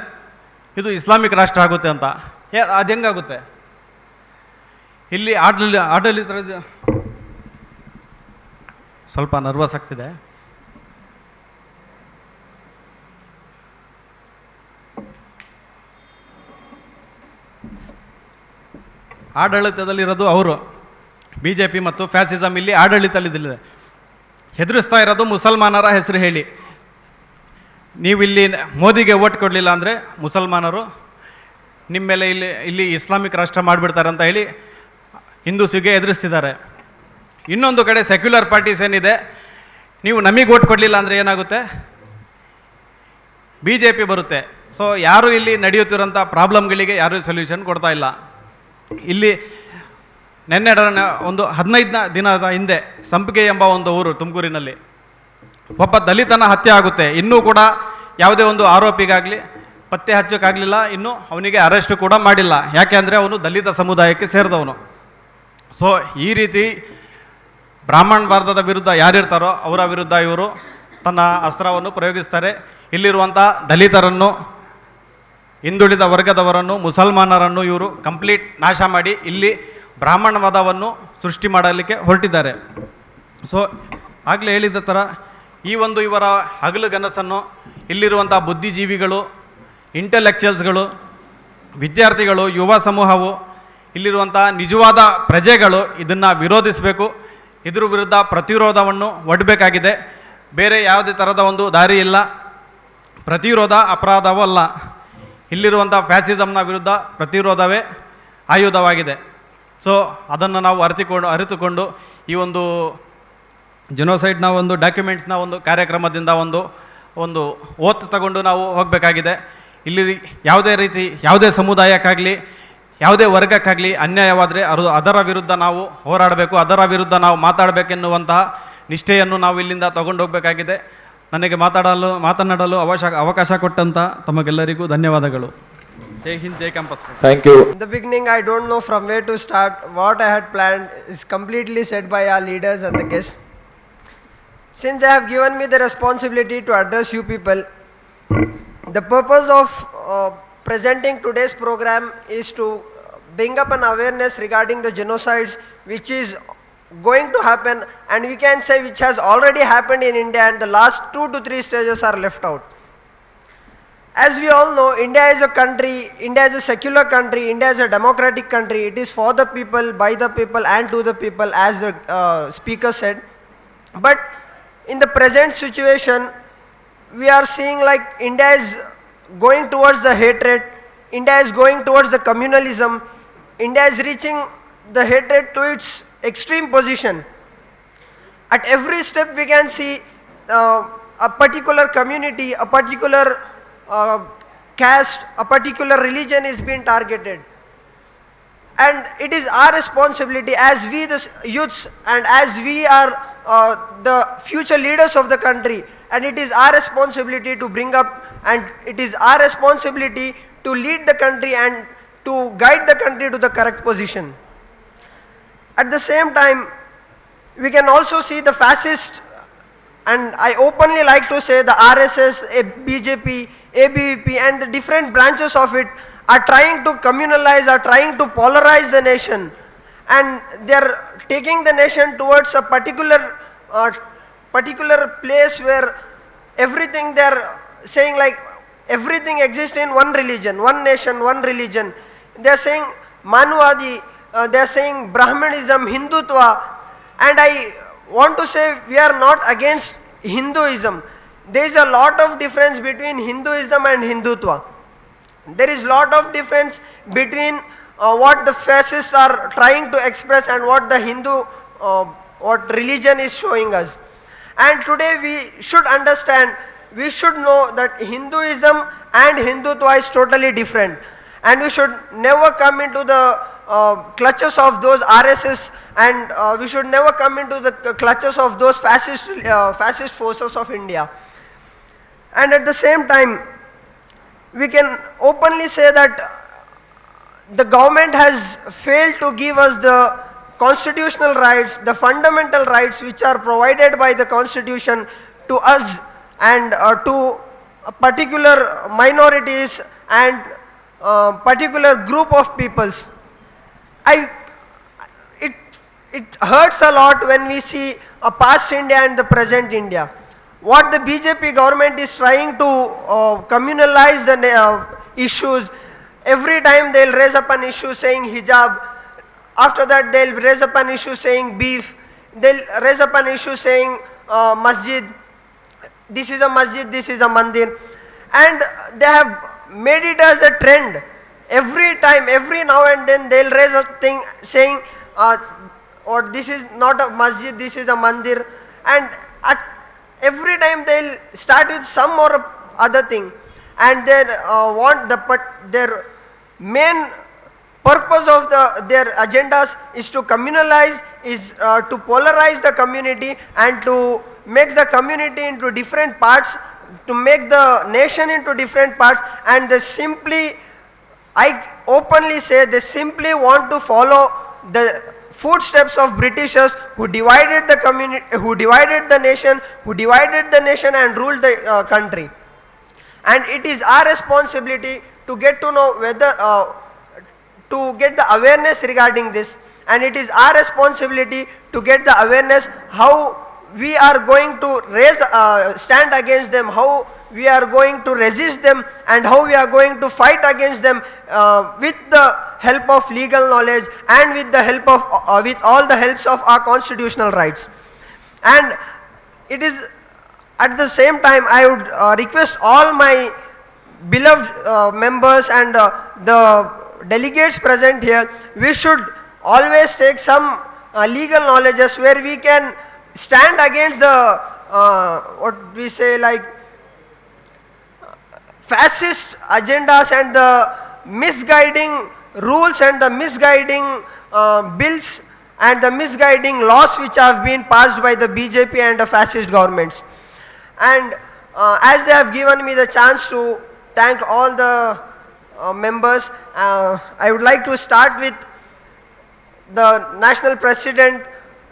ಇದು ಇಸ್ಲಾಮಿಕ್ ರಾಷ್ಟ್ರ ಆಗುತ್ತೆ ಅಂತ. ಅದು ಹೆಂಗಾಗುತ್ತೆ? ಇಲ್ಲಿ ಆಡಳಿತ ಸ್ವಲ್ಪ ನರ್ವಸ್ ಆಗ್ತಿದೆ. ಆಡಳಿತದಲ್ಲಿರೋದು ಅವರು, BJP ಮತ್ತು ಫ್ಯಾಸಿಸಮ್ ಇಲ್ಲಿ ಆಡಳಿತದಲ್ಲಿದೆ. ಹೆದರಿಸ್ತಾ ಇರೋದು ಮುಸಲ್ಮಾನರ ಹೆಸರು ಹೇಳಿ. ನೀವು ಇಲ್ಲಿ ಮೋದಿಗೆ ಓಟ್ ಕೊಡಲಿಲ್ಲ ಅಂದರೆ ಮುಸಲ್ಮಾನರು ನಿಮ್ಮ ಮೇಲೆ ಇಲ್ಲಿ ಇಸ್ಲಾಮಿಕ್ ರಾಷ್ಟ್ರ ಮಾಡಿಬಿಡ್ತಾರೆ ಅಂತ ಹೇಳಿ ಹಿಂದೂಸಿಗೆ ಎದುರಿಸ್ತಿದ್ದಾರೆ. ಇನ್ನೊಂದು ಕಡೆ ಸೆಕ್ಯುಲರ್ ಪಾರ್ಟೀಸ್ ಏನಿದೆ, ನೀವು ನಮಗೆ ಓಟ್ ಕೊಡಲಿಲ್ಲ ಅಂದರೆ ಏನಾಗುತ್ತೆ, BJP ಬರುತ್ತೆ. ಸೊ ಯಾರು ಇಲ್ಲಿ ನಡೆಯುತ್ತಿರೋಂಥ ಪ್ರಾಬ್ಲಮ್ಗಳಿಗೆ ಯಾರೂ ಸೊಲ್ಯೂಷನ್ ಕೊಡ್ತಾ ಇಲ್ಲ. ಇಲ್ಲಿ ನಿನ್ನೆ ಒಂದು 15 ದಿನದ ಹಿಂದೆ ಸಂಪಿಗೆ ಎಂಬ ಒಂದು ಊರು ತುಮಕೂರಿನಲ್ಲಿ ಒಬ್ಬ ದಲಿತನ ಹತ್ಯೆ ಆಗುತ್ತೆ. ಇನ್ನೂ ಕೂಡ ಯಾವುದೇ ಒಂದು ಆರೋಪಿಗಾಗಲಿ ಪತ್ತೆ ಹಚ್ಚೋಕ್ಕಾಗಲಿಲ್ಲ. ಇನ್ನೂ ಅವನಿಗೆ ಅರೆಸ್ಟ್ ಕೂಡ ಮಾಡಿಲ್ಲ. ಯಾಕೆ ಅಂದರೆ ಅವನು ದಲಿತ ಸಮುದಾಯಕ್ಕೆ ಸೇರಿದವನು. ಸೊ ಈ ರೀತಿ ಬ್ರಾಹ್ಮಣವಾದದ ವಿರುದ್ಧ ಯಾರಿರ್ತಾರೋ ಅವರ ವಿರುದ್ಧ ಇವರು ತನ್ನ ಅಸ್ತ್ರವನ್ನು ಪ್ರಯೋಗಿಸ್ತಾರೆ. ಇಲ್ಲಿರುವಂಥ ದಲಿತರನ್ನು, ಹಿಂದುಳಿದ ವರ್ಗದವರನ್ನು, ಮುಸಲ್ಮಾನರನ್ನು ಇವರು ಕಂಪ್ಲೀಟ್ ನಾಶ ಮಾಡಿ ಇಲ್ಲಿ ಬ್ರಾಹ್ಮಣವಾದವನ್ನು ಸೃಷ್ಟಿ ಮಾಡಲಿಕ್ಕೆ ಹೊರಟಿದ್ದಾರೆ. ಸೊ ಆಗಲೇ ಹೇಳಿದ ಥರ ಈ ಒಂದು ಇವರ ಹಗಲುಗನಸನ್ನು ಇಲ್ಲಿರುವಂಥ ಬುದ್ಧಿಜೀವಿಗಳು, ಇಂಟೆಲೆಕ್ಚುಯಲ್ಸ್ಗಳು, ವಿದ್ಯಾರ್ಥಿಗಳು, ಯುವ ಸಮೂಹವು, ಇಲ್ಲಿರುವಂಥ ನಿಜವಾದ ಪ್ರಜೆಗಳು ಇದನ್ನು ವಿರೋಧಿಸಬೇಕು. ಇದ್ರ ವಿರುದ್ಧ ಪ್ರತಿರೋಧವನ್ನು ಒಡ್ಡಬೇಕಾಗಿದೆ. ಬೇರೆ ಯಾವುದೇ ಥರದ ಒಂದು ದಾರಿ ಇಲ್ಲ. ಪ್ರತಿರೋಧ ಅಪರಾಧವಲ್ಲ. ಇಲ್ಲಿರುವಂಥ ಫ್ಯಾಸಿಸಮ್ನ ವಿರುದ್ಧ ಪ್ರತಿರೋಧವೇ ಆಯುಧವಾಗಿದೆ. ಸೊ ಅದನ್ನು ನಾವು ಅರಿತುಕೊಂಡು ಈ ಒಂದು ಜೆನೋಸೈಡ್ನ ಒಂದು ಡಾಕ್ಯುಮೆಂಟ್ಸ್ನ ಒಂದು ಕಾರ್ಯಕ್ರಮದಿಂದ ಒಂದು ಓತ್ ತಗೊಂಡು ನಾವು ಹೋಗಬೇಕಾಗಿದೆ. ಇಲ್ಲಿ ಯಾವುದೇ ರೀತಿ ಯಾವುದೇ ಸಮುದಾಯಕ್ಕಾಗಲಿ ಯಾವುದೇ ವರ್ಗಕ್ಕಾಗಲಿ ಅನ್ಯಾಯವಾದರೆ ಅದರ ವಿರುದ್ಧ ನಾವು ಹೋರಾಡಬೇಕು, ಅದರ ವಿರುದ್ಧ ನಾವು ಮಾತಾಡಬೇಕೆನ್ನುವಂತಹ ನಿಷ್ಠೆಯನ್ನು ನಾವು ಇಲ್ಲಿಂದ ತಗೊಂಡು ಹೋಗಬೇಕಾಗಿದೆ. ನನಗೆ ಮಾತನಾಡಲು ಅವಕಾಶ ಕೊಟ್ಟಂಥ ತಮಗೆಲ್ಲರಿಗೂ ಧನ್ಯವಾದಗಳು. ಜೈ ಹಿಂದ್, ಜೈ campus. Thank you. In the beginning, I don't know from where to start. What I had planned is completely said by our leaders and the guests. Since they have given me the responsibility to address you people, the purpose of presenting today's program is to bring up an awareness regarding the genocides which is going to happen, and we can say which has already happened in India, and the last 2 to 3 stages are left out. As we all know, India is a country, India is a secular country, India is a democratic country. It is for the people, by the people and to the people, as the speaker said. But in the present situation, we are seeing like India is going towards the hatred, India is going towards the communalism, India is reaching the hatred to its extreme position. At every step we can see a particular community, a particular caste, a particular religion is being targeted. And it is our responsibility as we the youths and as we are the future leaders of the country, and it is our responsibility to bring up, and it is our responsibility to lead the country and to guide the country to the correct position. At the same time, we can also see the fascist, and I openly like to say the RSS, BJP, ABVP and the different branches of it are trying to communalize, are trying to polarize the nation, and they are taking the nation towards a particular place where everything they are saying like everything exists in one religion, one nation, one religion. They are saying Manuvadi, they are saying Brahmanism, Hindutva, and I want to say we are not against Hinduism. There is a lot of difference between Hinduism and Hindutva. There is lot of difference between what the fascists are trying to express and what the what religion is showing us. And today we should understand, we should know that Hinduism and Hindutva is totally different, and we should never come into the clutches of those RSS, and we should never come into the clutches of those fascist forces of India. And at the same time, we can openly say that the government has failed to give us the constitutional rights, the fundamental rights which are provided by the constitution to us and to particular minorities and particular group of peoples. It hurts a lot when we see a past India and the present India. What the BJP government is trying to communalize the issues. Every time they'll raise up an issue saying hijab, after that they'll raise up an issue saying beef, they'll raise up an issue saying masjid, this is a masjid, this is a mandir, and they have made it as a trend. Every time, every now and then they'll raise a thing saying or this is not a masjid, this is a mandir, and at every time they'll start with some or other thing, and they want their main purpose of their agendas is to communalize, is to polarize the community and to make the community into different parts, to make the nation into different parts, and they simply, I openly say, they simply want to follow the footsteps of Britishers who divided the community, who divided the nation, and ruled the country. And it is our responsibility to get to know whether, to get the awareness regarding this, and it is our responsibility to get the awareness how we are going to stand against them, how we are going to resist them, and how we are going to fight against them with the help of legal knowledge and with the help of with all the helps of our constitutional rights. And it is at the same time I would request all my beloved members and the delegates present here, we should always take some legal knowledges where we can stand against the what we say like fascist agendas and the misguiding rules and the misguiding bills and the misguiding laws which have been passed by the BJP and the fascist governments. And as they have given me the chance to thank all the members, I would like to start with the National President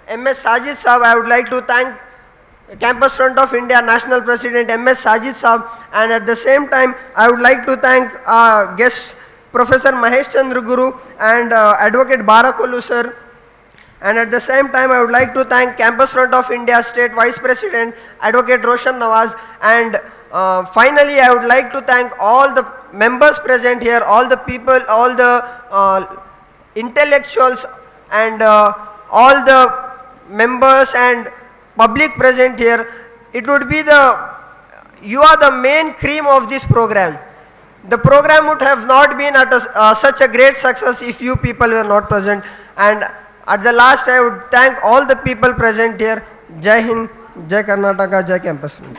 MS Sajid Saab. I would like to thank Campus Front of India National President MS Sajid Saab, and at the same time I would like to thank our guest Professor Mahesh Chandra Guru and Advocate Barakolu sir, and at the same time I would like to thank Campus Front of India State Vice President Advocate Roshan Nawaz, and finally I would like to thank all the members present here, all the people, all the intellectuals and all the members and public present here. It would be you are the main cream of this program. The program would have not been at such a great success if you people were not present. And at the last I would thank all the people present here. Jai Hind, Jai Karnataka, Jai Campus Front.